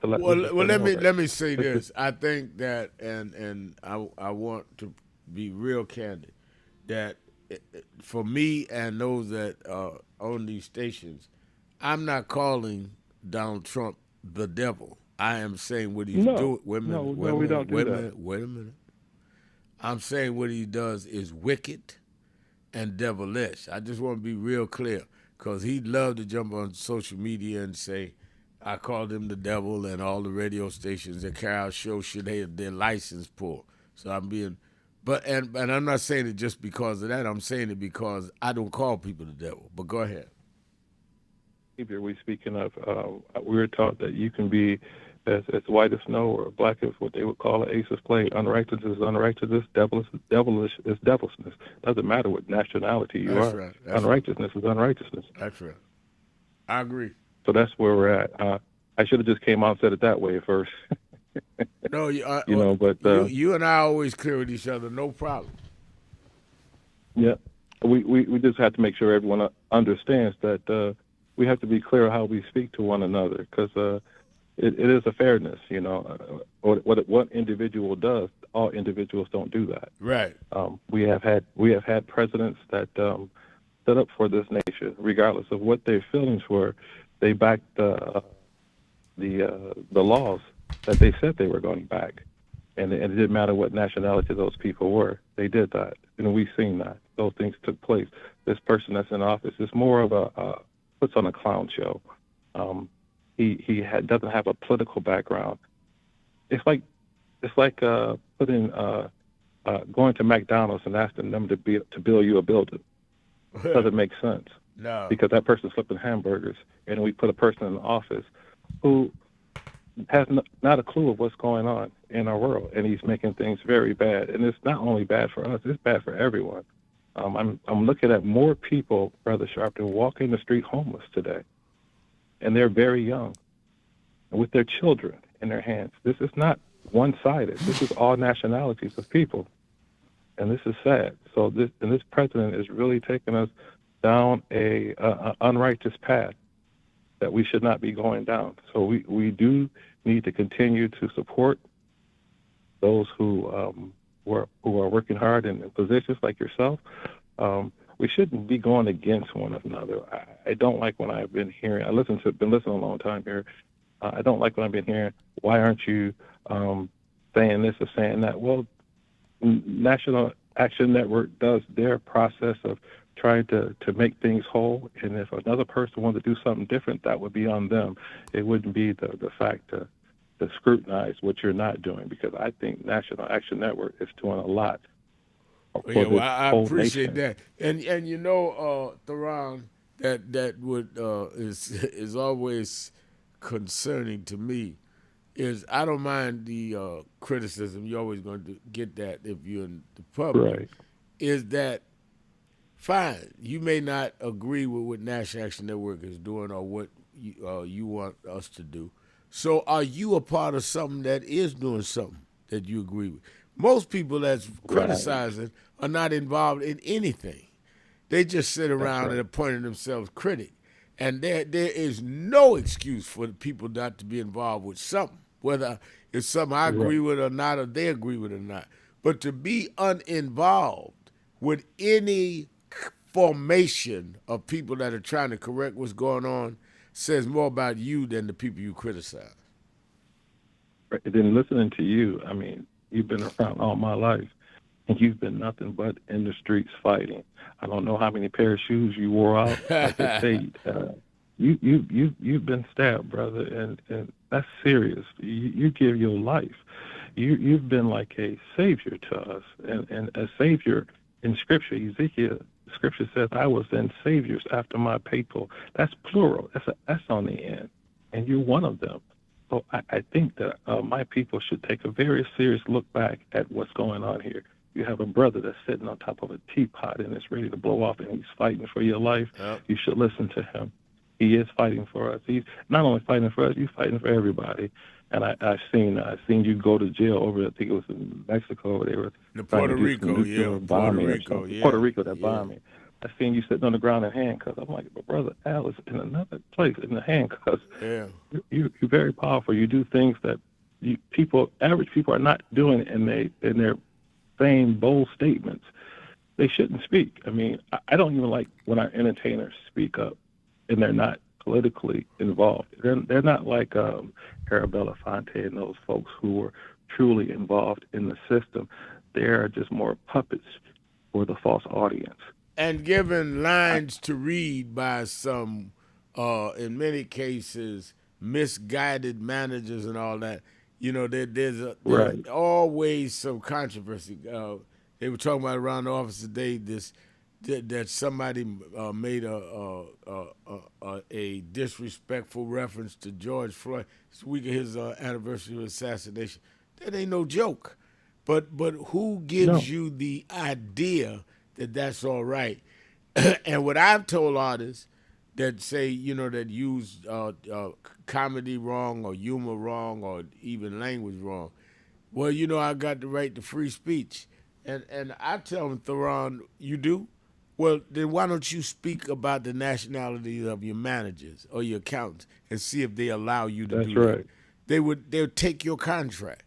Let me say this. I think that, and I want to be real candid, that for me and those that own these stations, I'm not calling Donald Trump the devil. I am saying what he's doing. We don't do that. Wait a minute. I'm saying what he does is wicked and devilish. I just want to be real clear, because he'd love to jump on social media and say, I called him the devil, and all the radio stations that carry out shows should have their license pulled. So I'm being, and I'm not saying it just because of that. I'm saying it because I don't call people the devil. But go ahead. We're speaking of, we were taught that you can be as white as snow or black as what they would call an ace of spades. Unrighteousness is unrighteousness. Devilish is devilishness. Doesn't matter what nationality you are. Right. Unrighteousness is unrighteousness. That's right. I agree. So that's where we're at. I should have just came out and said it that way at first. No, but you and I are always clear with each other. No problem. Yeah, we just have to make sure everyone understands that we have to be clear how we speak to one another, because it is a fairness. What individual does, all individuals don't do that. Right. We have had presidents that stood up for this nation, regardless of what their feelings were. They backed the laws that they said they were going to back, and it didn't matter what nationality those people were. They did that, and we've seen that those things took place. This person that's in office is more of a puts on a clown show. He doesn't have a political background. It's like putting going to McDonald's and asking them to build you a building. Doesn't make sense. No. Because that person's flipping hamburgers, and we put a person in the office who has not a clue of what's going on in our world, and he's making things very bad. And it's not only bad for us; it's bad for everyone. I'm looking at more people, Brother Sharpton, walking the street homeless today, and they're very young, with their children in their hands. This is not one-sided. This is all nationalities of people, and this is sad. So this president is really taking us down a unrighteous path that we should not be going down. So we do need to continue to support those who are working hard in positions like yourself. We shouldn't be going against one another. I don't like when I've been hearing. Been listening a long time here. I don't like when I've been hearing, why aren't you saying this or saying that? Well, National Action Network does their process of trying to make things whole, and if another person wanted to do something different, that would be on them. It wouldn't be the fact to scrutinize what you're not doing, because I think National Action Network is doing a lot. Yeah, well, I appreciate that, and Theron, that would is always concerning to me. Is I don't mind the criticism. You're always going to get that if you're in the public. Right. Is that fine? You may not agree with what National Action Network is doing or what you want us to do. So are you a part of something that is doing something that you agree with? Most people that's criticizing are not involved in anything. They just sit around and appointing themselves critic. And there is no excuse for the people not to be involved with something, whether it's something I agree with or not, or they agree with it or not. But to be uninvolved with any formation of people that are trying to correct what's going on says more about you than the people you criticize. Then listening to you, I mean, you've been around all my life, and you've been nothing but in the streets fighting. I don't know how many pair of shoes you wore out. Like I say, you've been stabbed, brother, and that's serious. You give your life. You've been like a savior to us, and a savior in Scripture, Ezekiel, Scripture says, "I will send saviors after my people." That's plural. That's a S on the end, and you're one of them. So I think that my people should take a very serious look back at what's going on here. You have a brother that's sitting on top of a teapot and it's ready to blow off, and he's fighting for your life. Yep. You should listen to him. He is fighting for us. He's not only fighting for us, he's fighting for everybody. And I've seen you go to jail over, I think it was in Mexico, they were The trying Puerto to do Rico, some nuclear yeah. bombing Puerto or Rico, something. yeah. Puerto Rico, that Yeah. bombing. I seen you sitting on the ground in handcuffs. I'm like, but Brother Al is in another place in the handcuffs. Yeah. You're very powerful. You do things that average people are not doing, and they're saying bold statements. They shouldn't speak. I mean, I don't even like when our entertainers speak up and they're not politically involved. They're not like Arabella Fonte and those folks who were truly involved in the system. They're just more puppets for the false audience. And given lines to read by some, in many cases, misguided managers and all that, there's Right. always some controversy. They were talking about around the office today that somebody made a disrespectful reference to George Floyd. It's the week of his anniversary of assassination. That ain't no joke. But who gives you the idea that that's all right? And what I've told artists that say, that use comedy wrong or humor wrong or even language wrong, well, I got the right to free speech. And I tell them, Theron, you do? Well, then why don't you speak about the nationality of your managers or your accountants and see if they allow you to do That's right. that? They'll take your contract.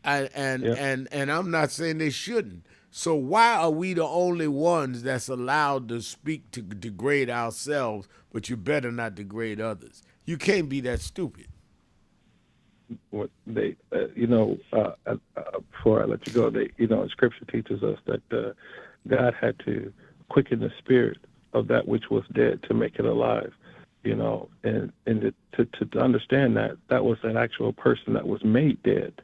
And I'm not saying they shouldn't. So why are we the only ones that's allowed to speak to degrade ourselves, but you better not degrade others? You can't be that stupid. What they, before I let you go, Scripture teaches us that God had to quicken the spirit of that which was dead to make it alive. And to understand that was an actual person that was made dead.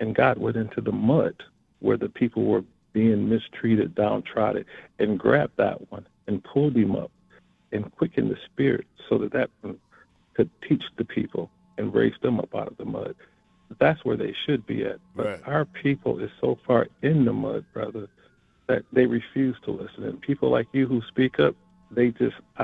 And God went into the mud where the people were being mistreated, downtrodden, and grabbed that one and pulled him up and quickened the spirit so that could teach the people and raise them up out of the mud. That's where they should be at. But Right. Our people is so far in the mud, brother, that they refuse to listen. And people like you who speak up, I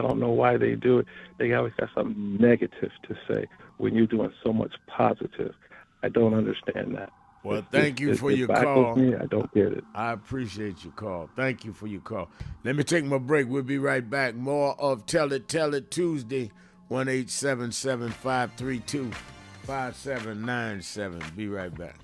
don't know why they do it. They always got something negative to say when you're doing so much positive. I don't understand that. Well, thank you for your baffles call. me. I don't get it. I appreciate your call. Thank you for your call. Let me take my break. We'll be right back. More of Tell It Tuesday, 1-877-532-5797. Be right back.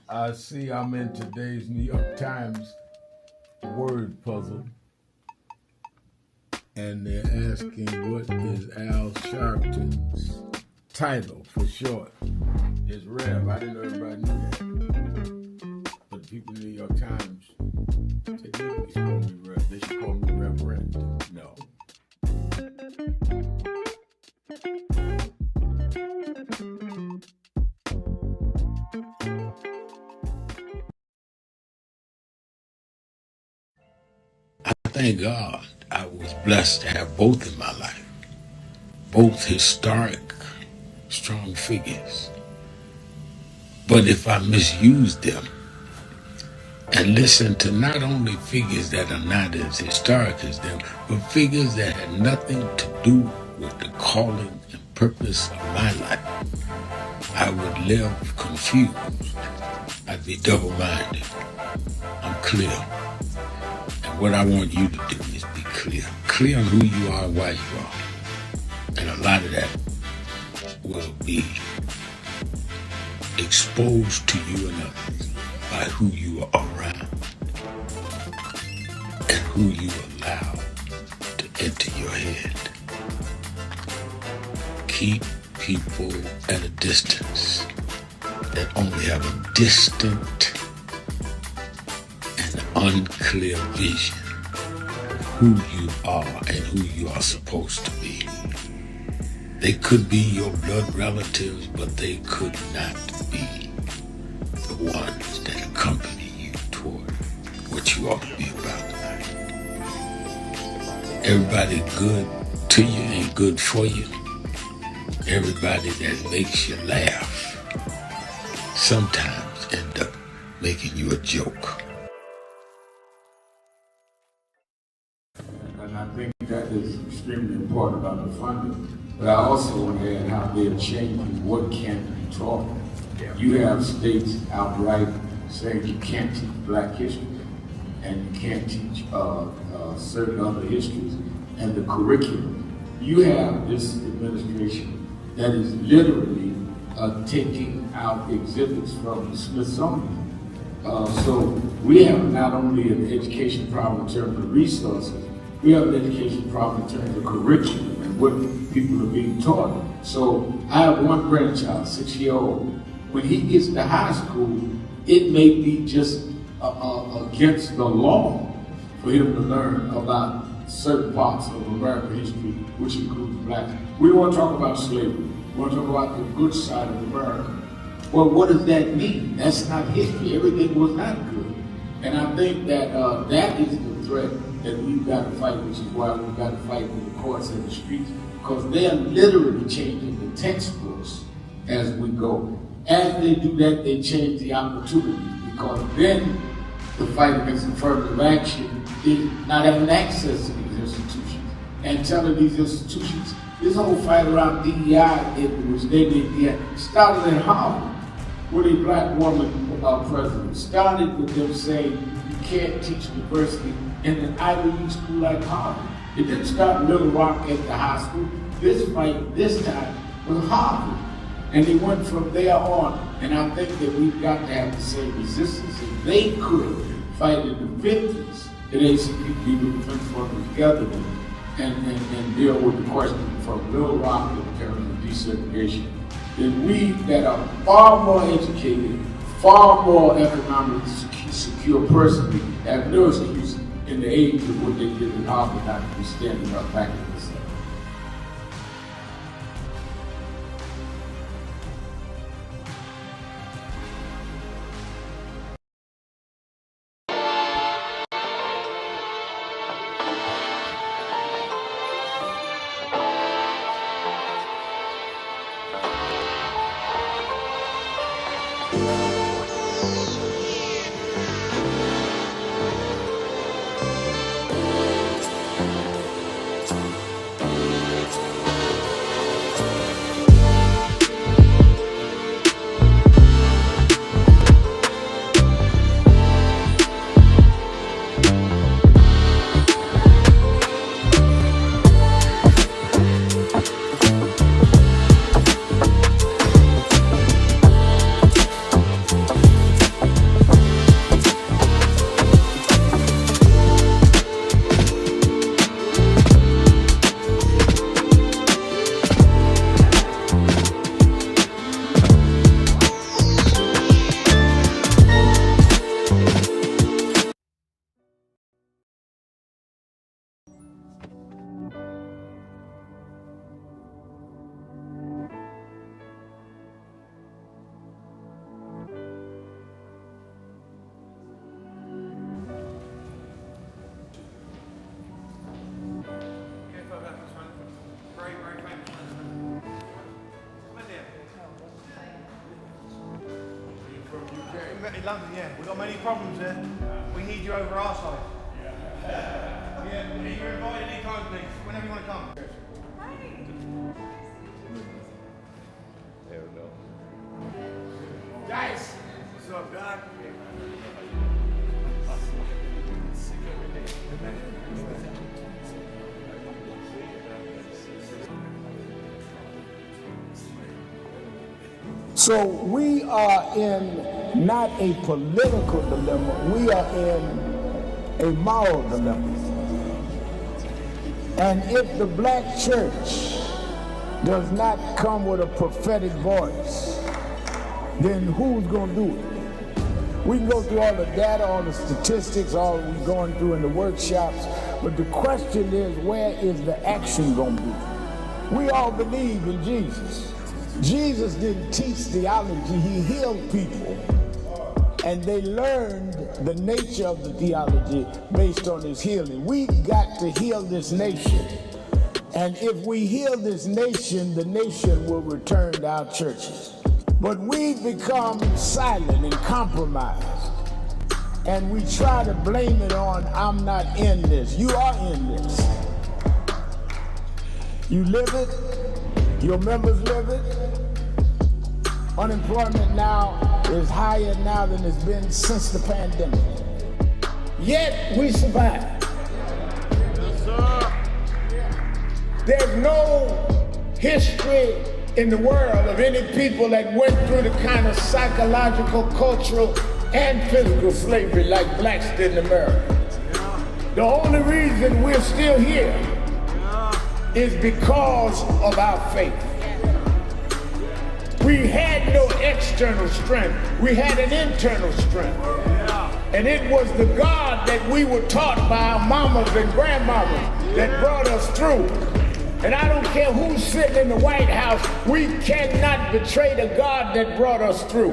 I see I'm in today's New York Times word puzzle, and they're asking what is Al Sharpton's title for short. It's Rev. I didn't know everybody knew that. But people in the New York Times, they should call me Rev. They should call me Reverend. No. Thank God I was blessed to have both in my life. Both historic, strong figures. But if I misuse them and listen to not only figures that are not as historic as them, but figures that had nothing to do with the calling and purpose of my life, I would live confused. I'd be double-minded. I'm clear. And what I want you to do is be clear. Clear on who you are and why you are. And a lot of that will be exposed to you and others by who you are around and who you allow to enter your head. keep people at a distance that only have a distant and unclear vision of who you are and who you are supposed to be. They could be your blood relatives, but they could not be the ones that accompany you toward what you ought to be about. Everybody good to you ain't good for you. Everybody that makes you laugh sometimes end up making you a joke. And I think that is extremely important about the funding. But I also want to add how they're changing what can be taught. You have states outright saying you can't teach Black history and you can't teach certain other histories and the curriculum. You have this administration that is literally taking out exhibits from the Smithsonian. So we have not only an education problem in terms of resources, we have an education problem in terms of curriculum and what people are being taught. So I have one grandchild, 6-year-old. When he gets to high school, it may be just against the law for him to learn about certain parts of American history, which includes Blacks. We don't want to talk about slavery. We want to talk about the good side of America. Well, what does that mean? That's not history. Everything was not good. And I think that that is the threat that we've got to fight, which is why we've got to fight with the courts and the streets, because they are literally changing the textbooks as we go. As they do that, they change the opportunities, because then the fight against affirmative action is not having access to these institutions and telling these institutions, this whole fight around DEI, which they did DEI, started at Harvard with a Black woman president. Started with them saying you can't teach diversity in an Ivy League school like Harvard. It didn't start in Little Rock at the high school. This fight, this time, was Harvard. And they went from there on. And I think that we've got to have the same resistance. If they could fight in the 50s, the ACP would have been together and deal with the question from Little Rock in terms of desegregation. Then we that are far more educated, far more economically secure personally, have no excuse in the age of what they did in Harvard not to be standing up back in the South. London, yeah. We've got many problems there. We need you over our side. Yeah, you're invited anytime, please. Whenever you want to come. There we go. Guys! What's up, Doc? So we are in not a political dilemma, we are in a moral dilemma. And if the black church does not come with a prophetic voice, then who's going to do it? We can go through all the data, all the statistics, all we're going through in the workshops, but the question is, where is the action going to be? We all believe in Jesus. Jesus didn't teach theology, he healed people. And they learned the nature of the theology based on his healing. We got to heal this nation. And if we heal this nation, the nation will return to our churches. But we've become silent and compromised. And we try to blame it on, I'm not in this. You are in this. You live it, your members live it. Unemployment now is higher now than it's been since the pandemic. Yet we survive. Yes, sir. There's no history in the world of any people that went through the kind of psychological, cultural, and physical slavery like blacks did in America. The only reason we're still here is because of our faith. We had no external strength. We had an internal strength. And it was the God that we were taught by our mamas and grandmamas that brought us through. And I don't care who's sitting in the White House, we cannot betray the God that brought us through.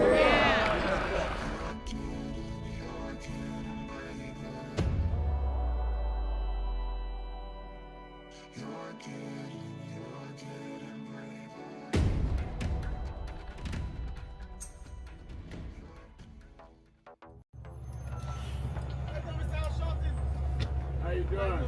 How you doing?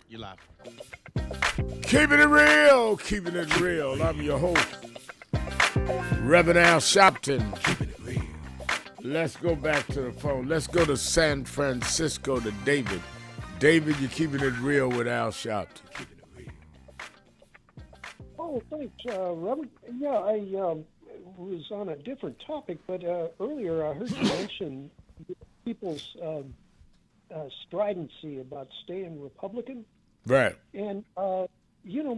You live. Keeping it real, keeping it real. I'm your host, Reverend Al Sharpton. Let's go back to the phone. Let's go to San Francisco to David. David, you're keeping it real with Al Sharpton. Oh, thanks, Reverend. Yeah, I was on a different topic, but earlier I heard you mention people's stridency about staying Republican. Right. And,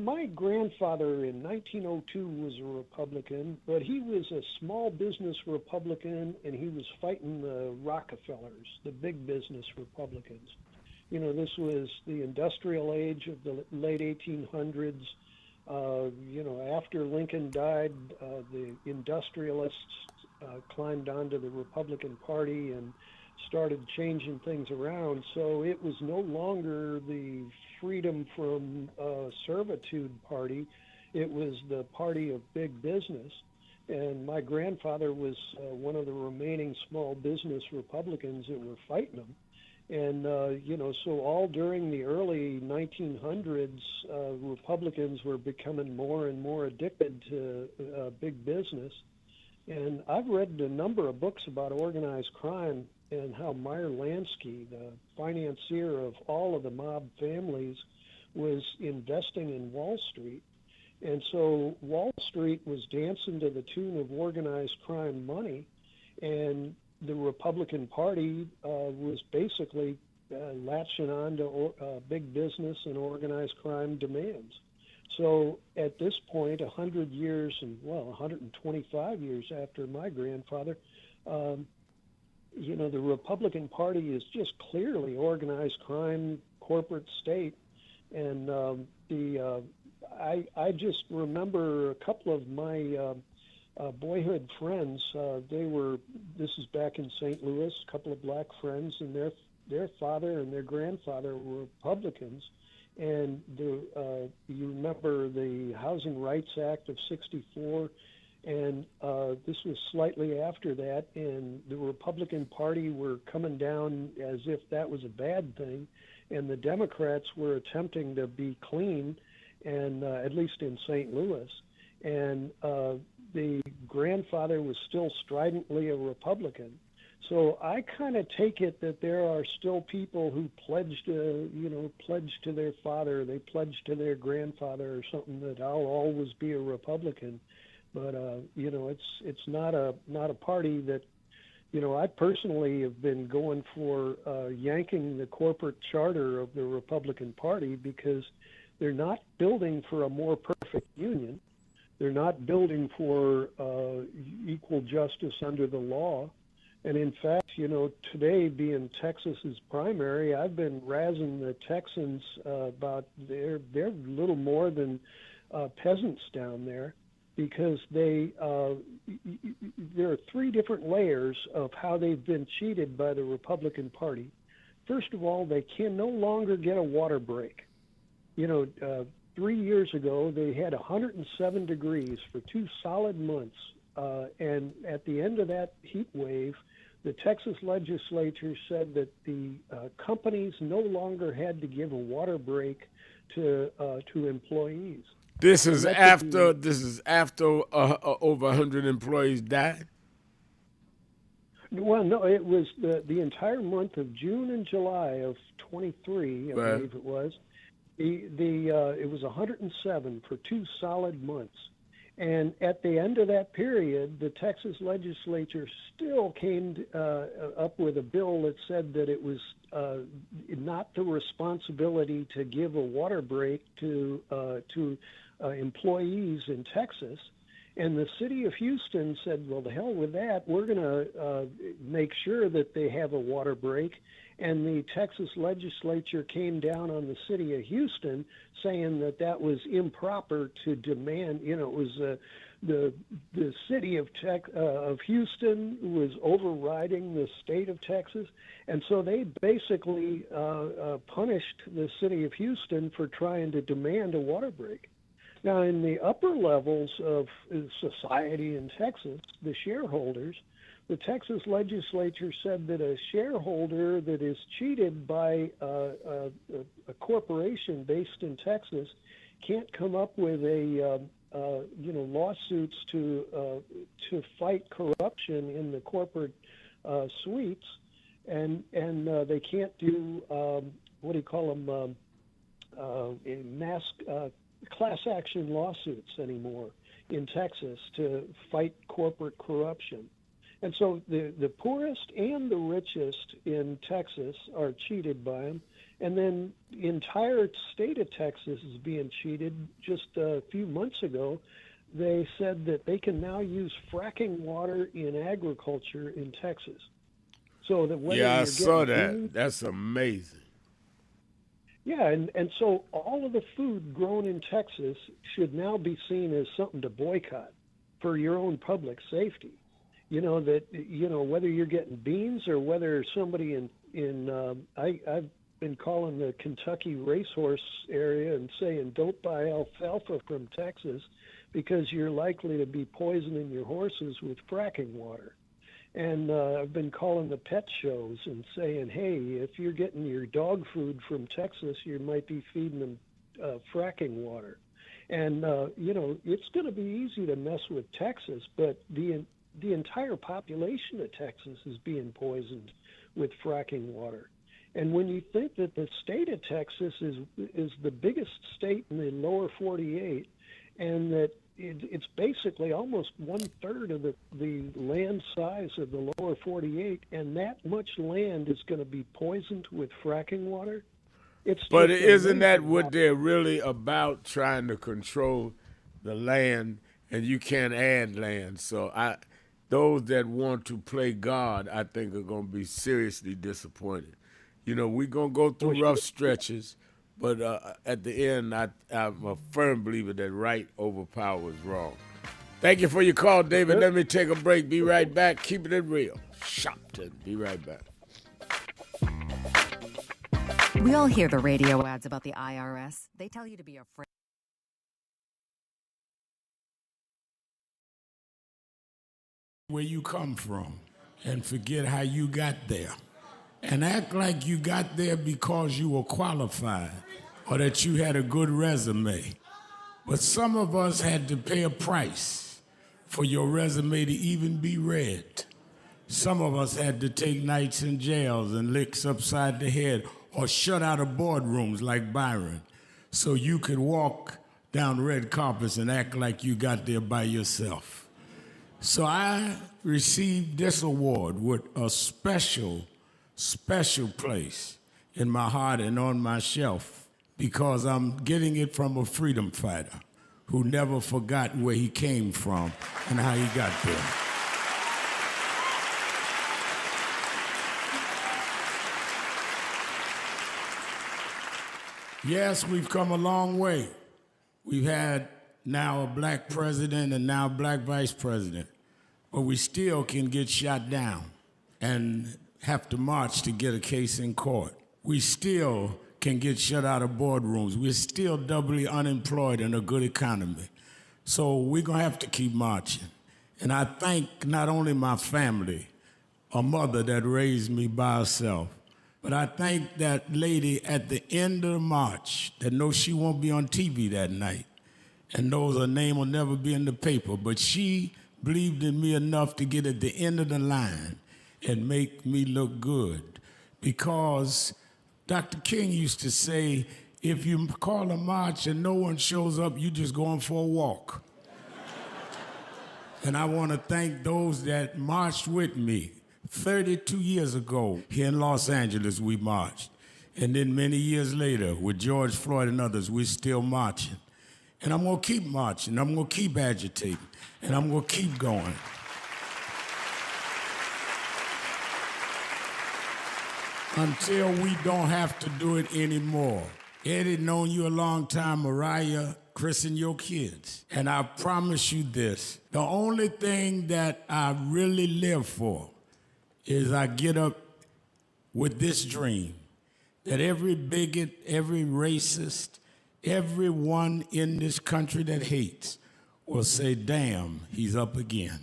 my grandfather in 1902 was a Republican, but he was a small business Republican, and he was fighting the Rockefellers, the big business Republicans. This was the industrial age of the late 1800s. After Lincoln died, the industrialists climbed onto the Republican Party and started changing things around. So it was no longer the freedom from servitude party. It was the party of big business. And my grandfather was one of the remaining small business Republicans that were fighting them. And, so all during the early 1900s, Republicans were becoming more and more addicted to big business. And I've read a number of books about organized crime and how Meyer Lansky, the financier of all of the mob families, was investing in Wall Street. And so Wall Street was dancing to the tune of organized crime money, and the Republican Party was basically latching on to big business and organized crime demands. So at this point, 100 years and, 125 years after my grandfather, the Republican Party is just clearly organized crime, corporate state, and I just remember a couple of my boyhood friends. This is back in St. Louis, a couple of black friends, and their father and their grandfather were Republicans. And you remember the Housing Rights Act of '64, and this was slightly after that, and the Republican Party were coming down as if that was a bad thing, and the Democrats were attempting to be clean, and at least in St. Louis. And the grandfather was still stridently a Republican. So I kind of take it that there are still people who pledge to their father, they pledge to their grandfather or something, that I'll always be a Republican. But it's not a party that, I personally have been going for yanking the corporate charter of the Republican Party, because they're not building for a more perfect union. They're not building for equal justice under the law. And in fact, today being Texas's primary, I've been razzing the Texans about they're little more than peasants down there, because there are three different layers of how they've been cheated by the Republican Party. First of all, they can no longer get a water break. 3 years ago, they had 107 degrees for 2 solid months. And at the end of that heat wave, the Texas legislature said that the companies no longer had to give a water break to employees. This is after over 100 employees died? Well, no, it was the entire month of June and July of 23, I believe it was. It was 107 for 2 solid months. And at the end of that period, the Texas legislature still came up with a bill that said that it was not the responsibility to give a water break to employees in Texas. And the city of Houston said, well, the hell with that. We're going to make sure that they have a water break. And the Texas legislature came down on the city of Houston saying that that was improper to demand. It was the city of Houston was overriding the state of Texas. And so they basically punished the city of Houston for trying to demand a water break. Now, in the upper levels of society in Texas, the shareholders, the Texas legislature said that a shareholder that is cheated by a corporation based in Texas can't come up with lawsuits to fight corruption in the corporate suites, and they can't do mass class action lawsuits anymore in Texas to fight corporate corruption. And so the poorest and the richest in Texas are cheated by them. And then the entire state of Texas is being cheated. Just a few months ago, they said that they can now use fracking water in agriculture in Texas. So that whether I saw that. Food, that's amazing. Yeah, and so all of the food grown in Texas should now be seen as something to boycott for your own public safety. Whether you're getting beans or whether somebody I've been calling the Kentucky racehorse area and saying don't buy alfalfa from Texas because you're likely to be poisoning your horses with fracking water. And I've been calling the pet shows and saying, hey, if you're getting your dog food from Texas, you might be feeding them fracking water. And, it's going to be easy to mess with Texas, but the entire population of Texas is being poisoned with fracking water. And when you think that the state of Texas is the biggest state in the lower 48, and that it's basically almost 1/3 of the land size of the lower 48, and that much land is going to be poisoned with fracking water. But isn't that what they're really about, trying to control the land, and you can't add land? So those that want to play God, I think, are going to be seriously disappointed. You know, we're going to go through rough stretches, but at the end, I'm a firm believer that right overpowers wrong. Thank you for your call, David. Let me take a break. Be right back. Keeping it real. Sharpton. Be right back. We all hear the radio ads about the IRS. They tell you to be afraid. Where you come from and forget how you got there. And act like you got there because you were qualified or that you had a good resume. But some of us had to pay a price for your resume to even be read. Some of us had to take nights in jails and licks upside the head or shut out of boardrooms like Byron so you could walk down red carpets and act like you got there by yourself. So I received this award with a special place in my heart and on my shelf because I'm getting it from a freedom fighter who never forgot where he came from and how he got there. Yes, we've come a long way. We've had now a black president and now a black vice president. But we still can get shot down and have to march to get a case in court. We still can get shut out of boardrooms. We're still doubly unemployed in a good economy. So we're going to have to keep marching. And I thank not only my family, a mother that raised me by herself, but I thank that lady at the end of the march that knows she won't be on TV that night and knows her name will never be in the paper, but she believed in me enough to get at the end of the line and make me look good. Because Dr. King used to say, if you call a march and no one shows up, you just going for a walk. And I want to thank those that marched with me. 32 years ago, here in Los Angeles, we marched. And then many years later, with George Floyd and others, we're still marching. And I'm going to keep marching. I'm going to keep agitating. And I'm going to keep going. Until we don't have to do it anymore. Eddie, known you a long time. Mariah, Chris, and your kids. And I promise you this. The only thing that I really live for is I get up with this dream that every bigot, every racist, everyone in this country that hates will say, damn, he's up again.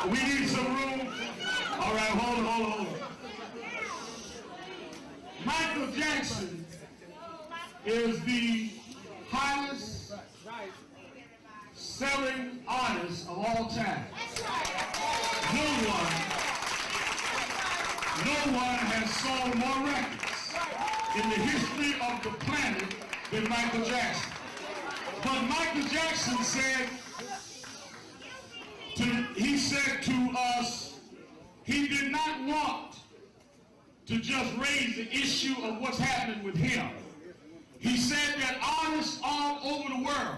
We need some room. All right, hold on. Michael Jackson is the highest selling artist of all time. No one has sold more records in the history of the planet than Michael Jackson. But Michael Jackson said to us, he did not want to just raise the issue of what's happening with him. He said that artists all over the world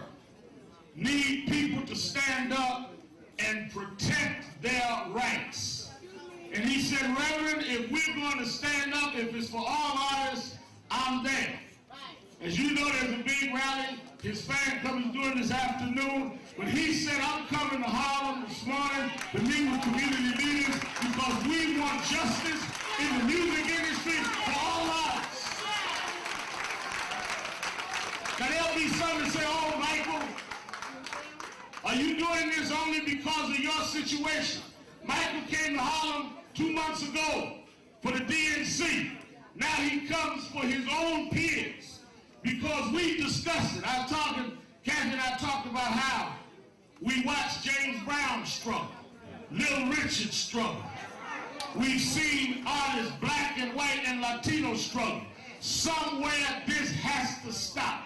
need people to stand up and protect their rights. And he said, Reverend, if we're going to stand up, if it's for all artists, I'm there. As you know, there's a big rally his fan club is doing this afternoon. But he said, I'm coming to Harlem this morning to meet with community leaders because we want justice in the music industry for all artists. Now there'll be some that say, oh, Michael, Are you doing this only because of your situation? Michael came to Harlem 2 months ago for the DNC. Now he comes for his own peers because we discussed it. Kathy and I talked about how we watched James Brown struggle, Little Richard struggle. We've seen artists, black and white and Latino struggle. Somewhere this has to stop.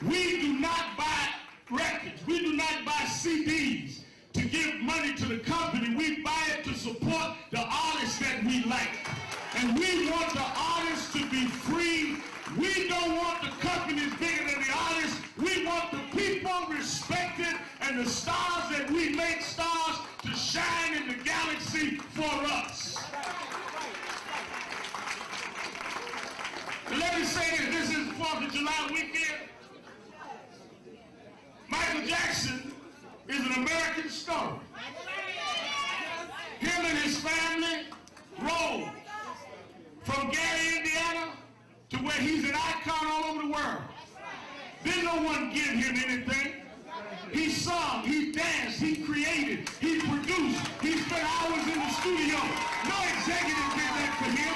We do not buy records. We do not buy CDs to give money to the company. We buy it to support the artists that we like. And we want the artists to be free. We don't want the companies bigger than the artists. We want the people respected and the stars that we make stars to shine in the galaxy for us. And let me say this is the 4th of July weekend. Michael Jackson is an American story. Him and his family rose from Gary, Indiana, to where he's an icon all over the world. Didn't no one give him anything. He sung, he danced, he created, he produced, he spent hours in the studio. No executive did that for him.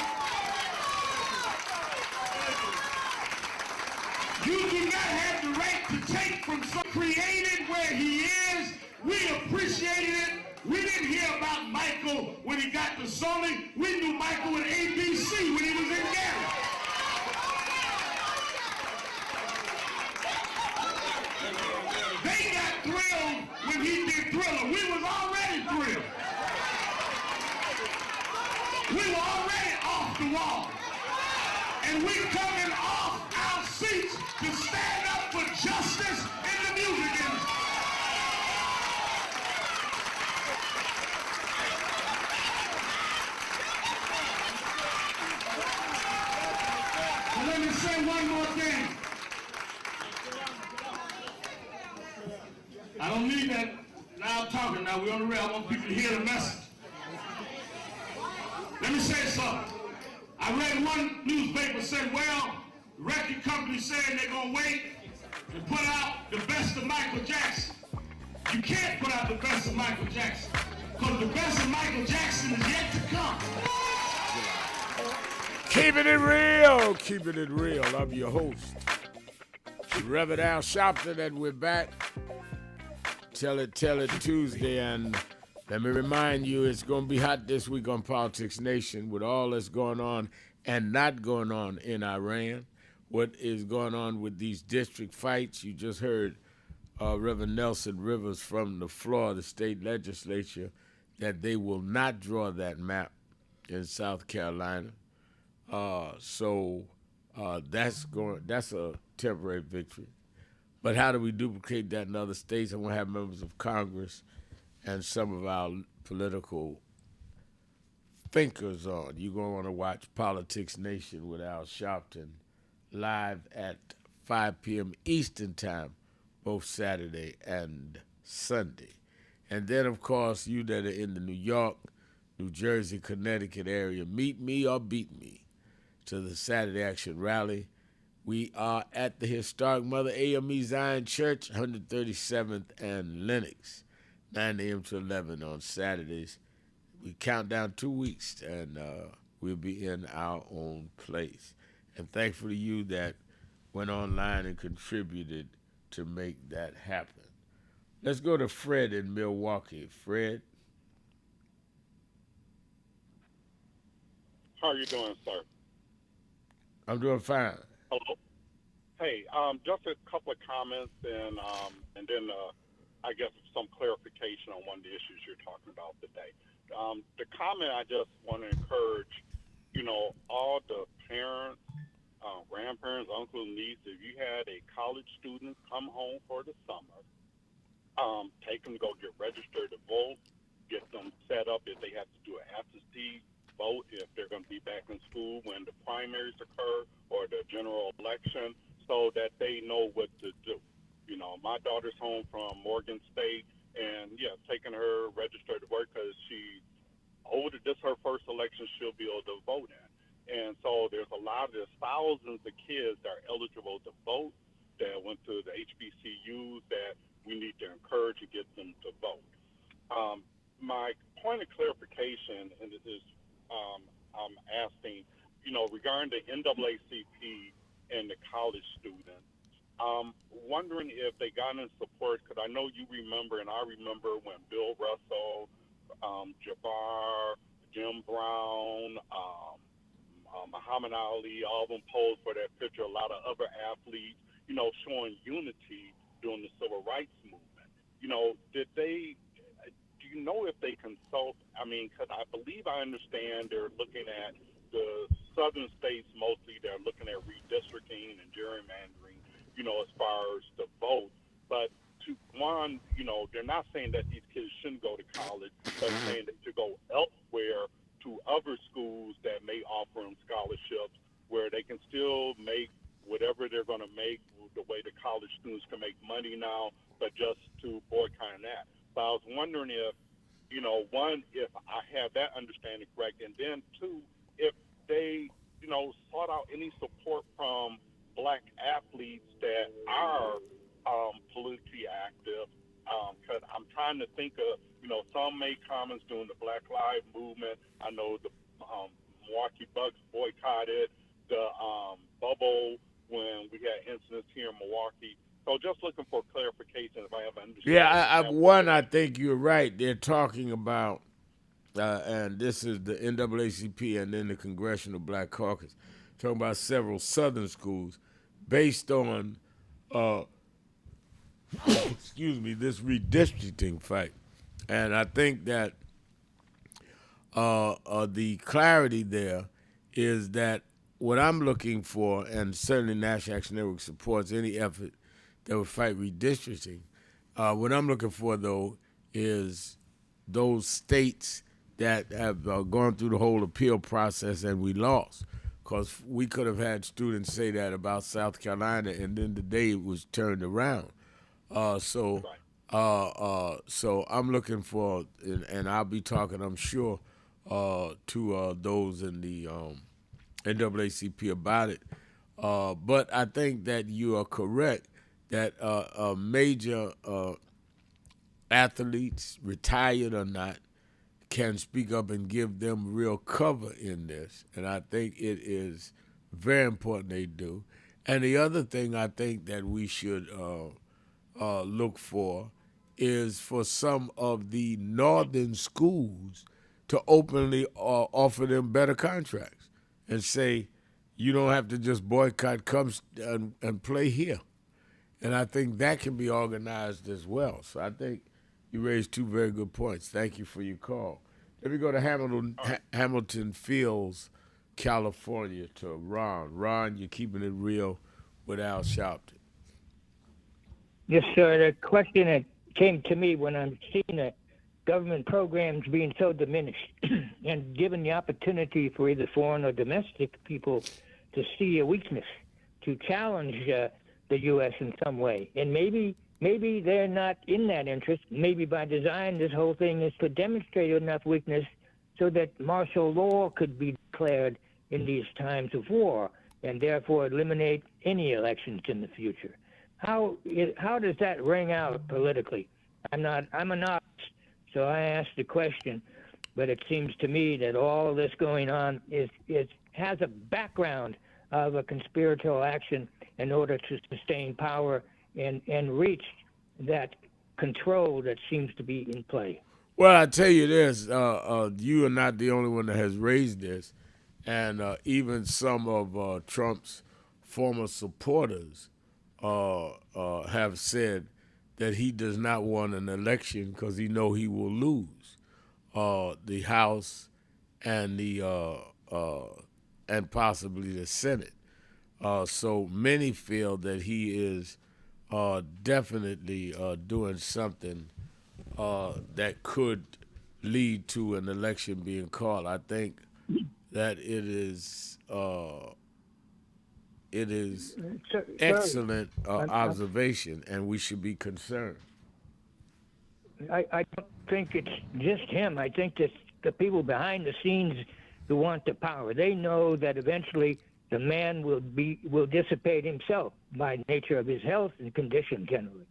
You do not have the right to take from someone created where he is. We appreciated it. We didn't hear about Michael when he got to Sony. We knew Michael at ABC when he was in Gary. They got thrilled when he did Thriller. We was already thrilled. We were already off the wall. And we coming off our seats to stand up for justice in the music industry. And let me say one more thing. I don't need that loud talking now. We're on the rail. I want people to hear the message. Let me say something. I read one newspaper said, well, the record company saying they're going to wait and put out the best of Michael Jackson. You can't put out the best of Michael Jackson because the best of Michael Jackson is yet to come. Keeping it real, keeping it real. I'm your host, Reverend Al Sharpton, and we're back. Tell it Tuesday, and let me remind you, it's going to be hot this week on Politics Nation with all that's going on and not going on in Iran. What is going on with these district fights? You just heard Reverend Nelson Rivers from the floor of the state legislature that they will not draw that map in South Carolina. So that's a temporary victory. But how do we duplicate that in other states? I want to have members of Congress and some of our political thinkers on. You're going to want to watch Politics Nation with Al Sharpton live at 5 p.m. Eastern Time, both Saturday and Sunday. And then, of course, you that are in the New York, New Jersey, Connecticut area, meet me or beat me to the Saturday Action Rally. We are at the historic Mother AME Zion Church, 137th and Lenox, 9 a.m. to 11 on Saturdays. We count down 2 weeks, and we'll be in our own place. And thankful to you that went online and contributed to make that happen. Let's go to Fred in Milwaukee. Fred? How are you doing, sir? I'm doing fine. Hello. Hey, just a couple of comments and then I guess some clarification on one of the issues you're talking about today. The comment I just want to encourage, all the parents, grandparents, uncles, nieces, if you had a college student come home for the summer, take them to go get registered to vote, get them set up if they have to do an absentee vote if they're going to be back in school when the primaries occur or the general election, so that they know what to do. My daughter's home from Morgan State, and taking her registered to work because she's older. This is her first election she'll be able to vote in. And so there's thousands of kids that are eligible to vote that went to the HBCUs that we need to encourage and get them to vote. My point of clarification, and this is I'm asking, regarding the NAACP and the college students, wondering if they got in support, because I know you remember, and I remember when Bill Russell, Jabbar, Jim Brown, Muhammad Ali, all of them posed for that picture, a lot of other athletes, showing unity during the civil rights movement. Do you know if they consult? I mean, because I believe I understand they're looking at the southern states mostly. They're looking at redistricting and gerrymandering, as far as the vote. But they're not saying that these kids shouldn't go to college, but saying they should go elsewhere to other schools that may offer them scholarships where they can still make whatever they're going to make the way the college students can make money now, but just to boycott that. So I was wondering if, one, if I have that understanding correct, and then two, if they, sought out any support from black athletes that are politically active, because I'm trying to think of, some made comments during the Black Lives Movement. I know the Milwaukee Bucks boycotted the bubble when we had incidents here in Milwaukee. So just looking for clarification if I have understood. Yeah, I think you're right. They're talking about, and this is the NAACP and then the Congressional Black Caucus, talking about several southern schools based on, this redistricting fight. And I think that the clarity there is that what I'm looking for, and certainly National Action Network supports any effort that would fight redistricting. What I'm looking for, though, is those states that have gone through the whole appeal process and we lost. Because we could have had students say that about South Carolina, and then the day it was turned around. So I'm looking for, and I'll be talking, I'm sure, to those in the NAACP about it. But I think that you are correct that major athletes, retired or not, can speak up and give them real cover in this. And I think it is very important they do. And the other thing I think that we should look for is for some of the northern schools to openly offer them better contracts and say, you don't have to just boycott, come and play here. And I think that can be organized as well. So I think you raised two very good points. Thank you for your call. Let me go to Hamilton Fields, California, to Ron. Ron, you're keeping it real with Al Sharpton. Yes, sir. The question that came to me when I'm seeing the government programs being so diminished and given the opportunity for either foreign or domestic people to see a weakness, to challenge the U.S. in some way. And maybe they're not in that interest. Maybe by design this whole thing is to demonstrate enough weakness so that martial law could be declared in these times of war and therefore eliminate any elections in the future. How does that ring out politically? I'm a novice, so I asked the question, but it seems to me that all of this going on has a background of a conspiratorial action in order to sustain power and reach that control that seems to be in play. Well, I tell you this, you are not the only one that has raised this, and even some of Trump's former supporters have said that he does not want an election because he know he will lose the House and and possibly the Senate. So many feel that he is definitely doing something that could lead to an election being called. I think that it is excellent observation, and we should be concerned. I don't think it's just him. I think that the people behind the scenes who want the power, they know that eventually the man will dissipate himself by nature of his health and condition generally.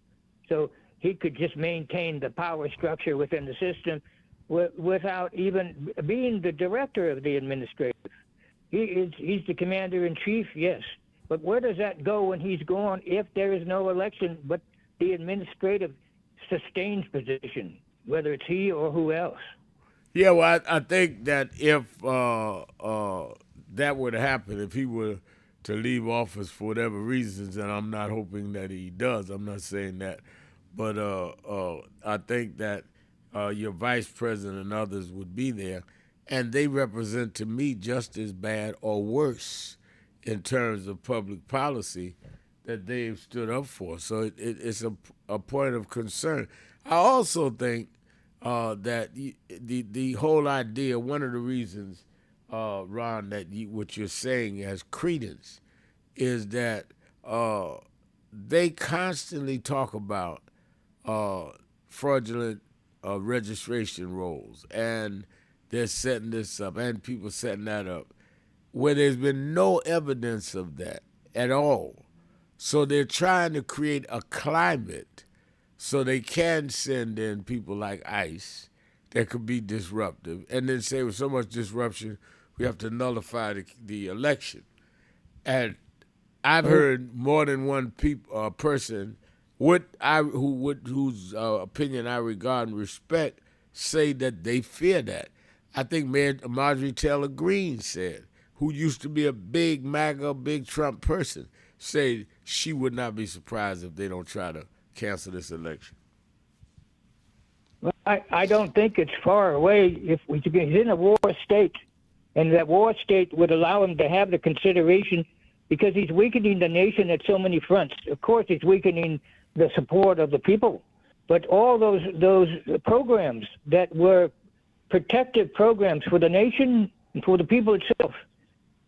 So he could just maintain the power structure within the system without even being the director of the administrative. He's the commander-in-chief, yes. But where does that go when he's gone if there is no election but the administrative sustains position, whether it's he or who else? Yeah, well, I think that if that were to happen, if he were to leave office for whatever reasons, and I'm not hoping that he does, I'm not saying that, but I think that your vice president and others would be there, and they represent to me just as bad or worse in terms of public policy that they've stood up for. So it's a point of concern. I also think that the whole idea, one of the reasons, Ron, that what you're saying has credence is that they constantly talk about fraudulent registration rolls, and they're setting this up, and people setting that up, where there's been no evidence of that at all. So they're trying to create a climate so they can send in people like ICE that could be disruptive, and then say with so much disruption, we have to nullify the election. And I've heard more than one person whose opinion I regard and respect say that they fear that. I think Mayor Marjorie Taylor Greene said, who used to be a big MAGA, big Trump person, say she would not be surprised if they don't try to cancel this election. Well, I don't think it's far away. If he's in a war state, and that war state would allow him to have the consideration, because he's weakening the nation at so many fronts. Of course, he's weakening the support of the people, but all those programs that were protective programs for the nation and for the people itself,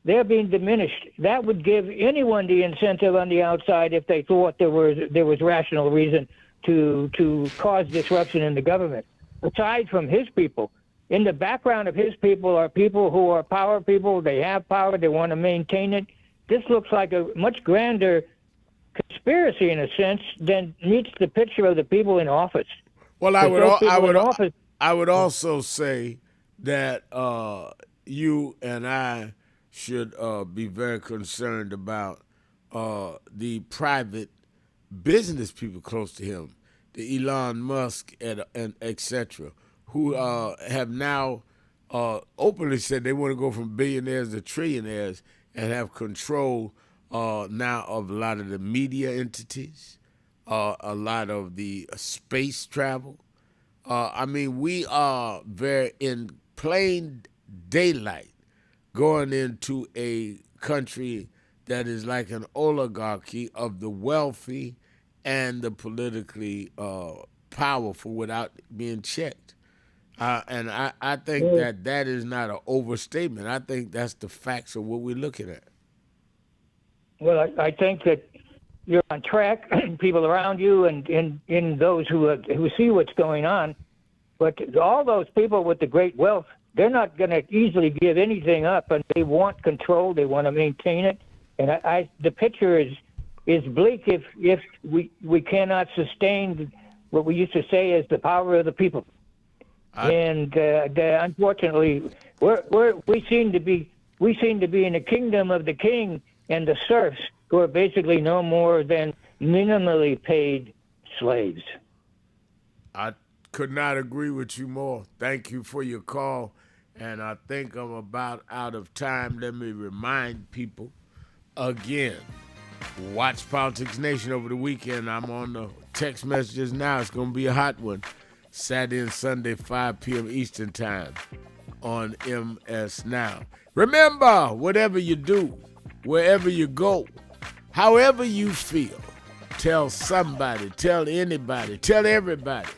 they're being diminished. That would give anyone the incentive on the outside, if they thought there was rational reason to cause disruption in the government. Aside from his people, in the background of his people are people who are power people. They have power. They want to maintain it. This looks like a much grander conspiracy, in a sense, than meets the picture of the people in office. Well, I would also say that you and I should be very concerned about the private business people close to him, the Elon Musk and et cetera, who have now openly said they want to go from billionaires to trillionaires and have control now of a lot of the media entities, a lot of the space travel. I mean, we are very in plain daylight going into a country that is like an oligarchy of the wealthy and the politically powerful without being checked. And I think that is not an overstatement. I think that's the facts of what we're looking at. Well, I think that you're on track, people around you and in those who see what's going on. But all those people with the great wealth, they're not going to easily give anything up, and they want control. They want to maintain it. And the picture is bleak if we cannot sustain what we used to say as the power of the people. Unfortunately, we seem to be in the kingdom of the king and the serfs, who are basically no more than minimally paid slaves. I could not agree with you more. Thank you for your call. And I think I'm about out of time. Let me remind people again, watch Politics Nation over the weekend. I'm on the text messages now. It's going to be a hot one. Saturday and Sunday, 5 p.m. Eastern Time on MS Now. Remember, whatever you do, wherever you go, however you feel, tell somebody, tell anybody, tell everybody.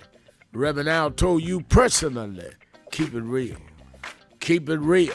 Reverend Al told you personally, keep it real. Keep it real.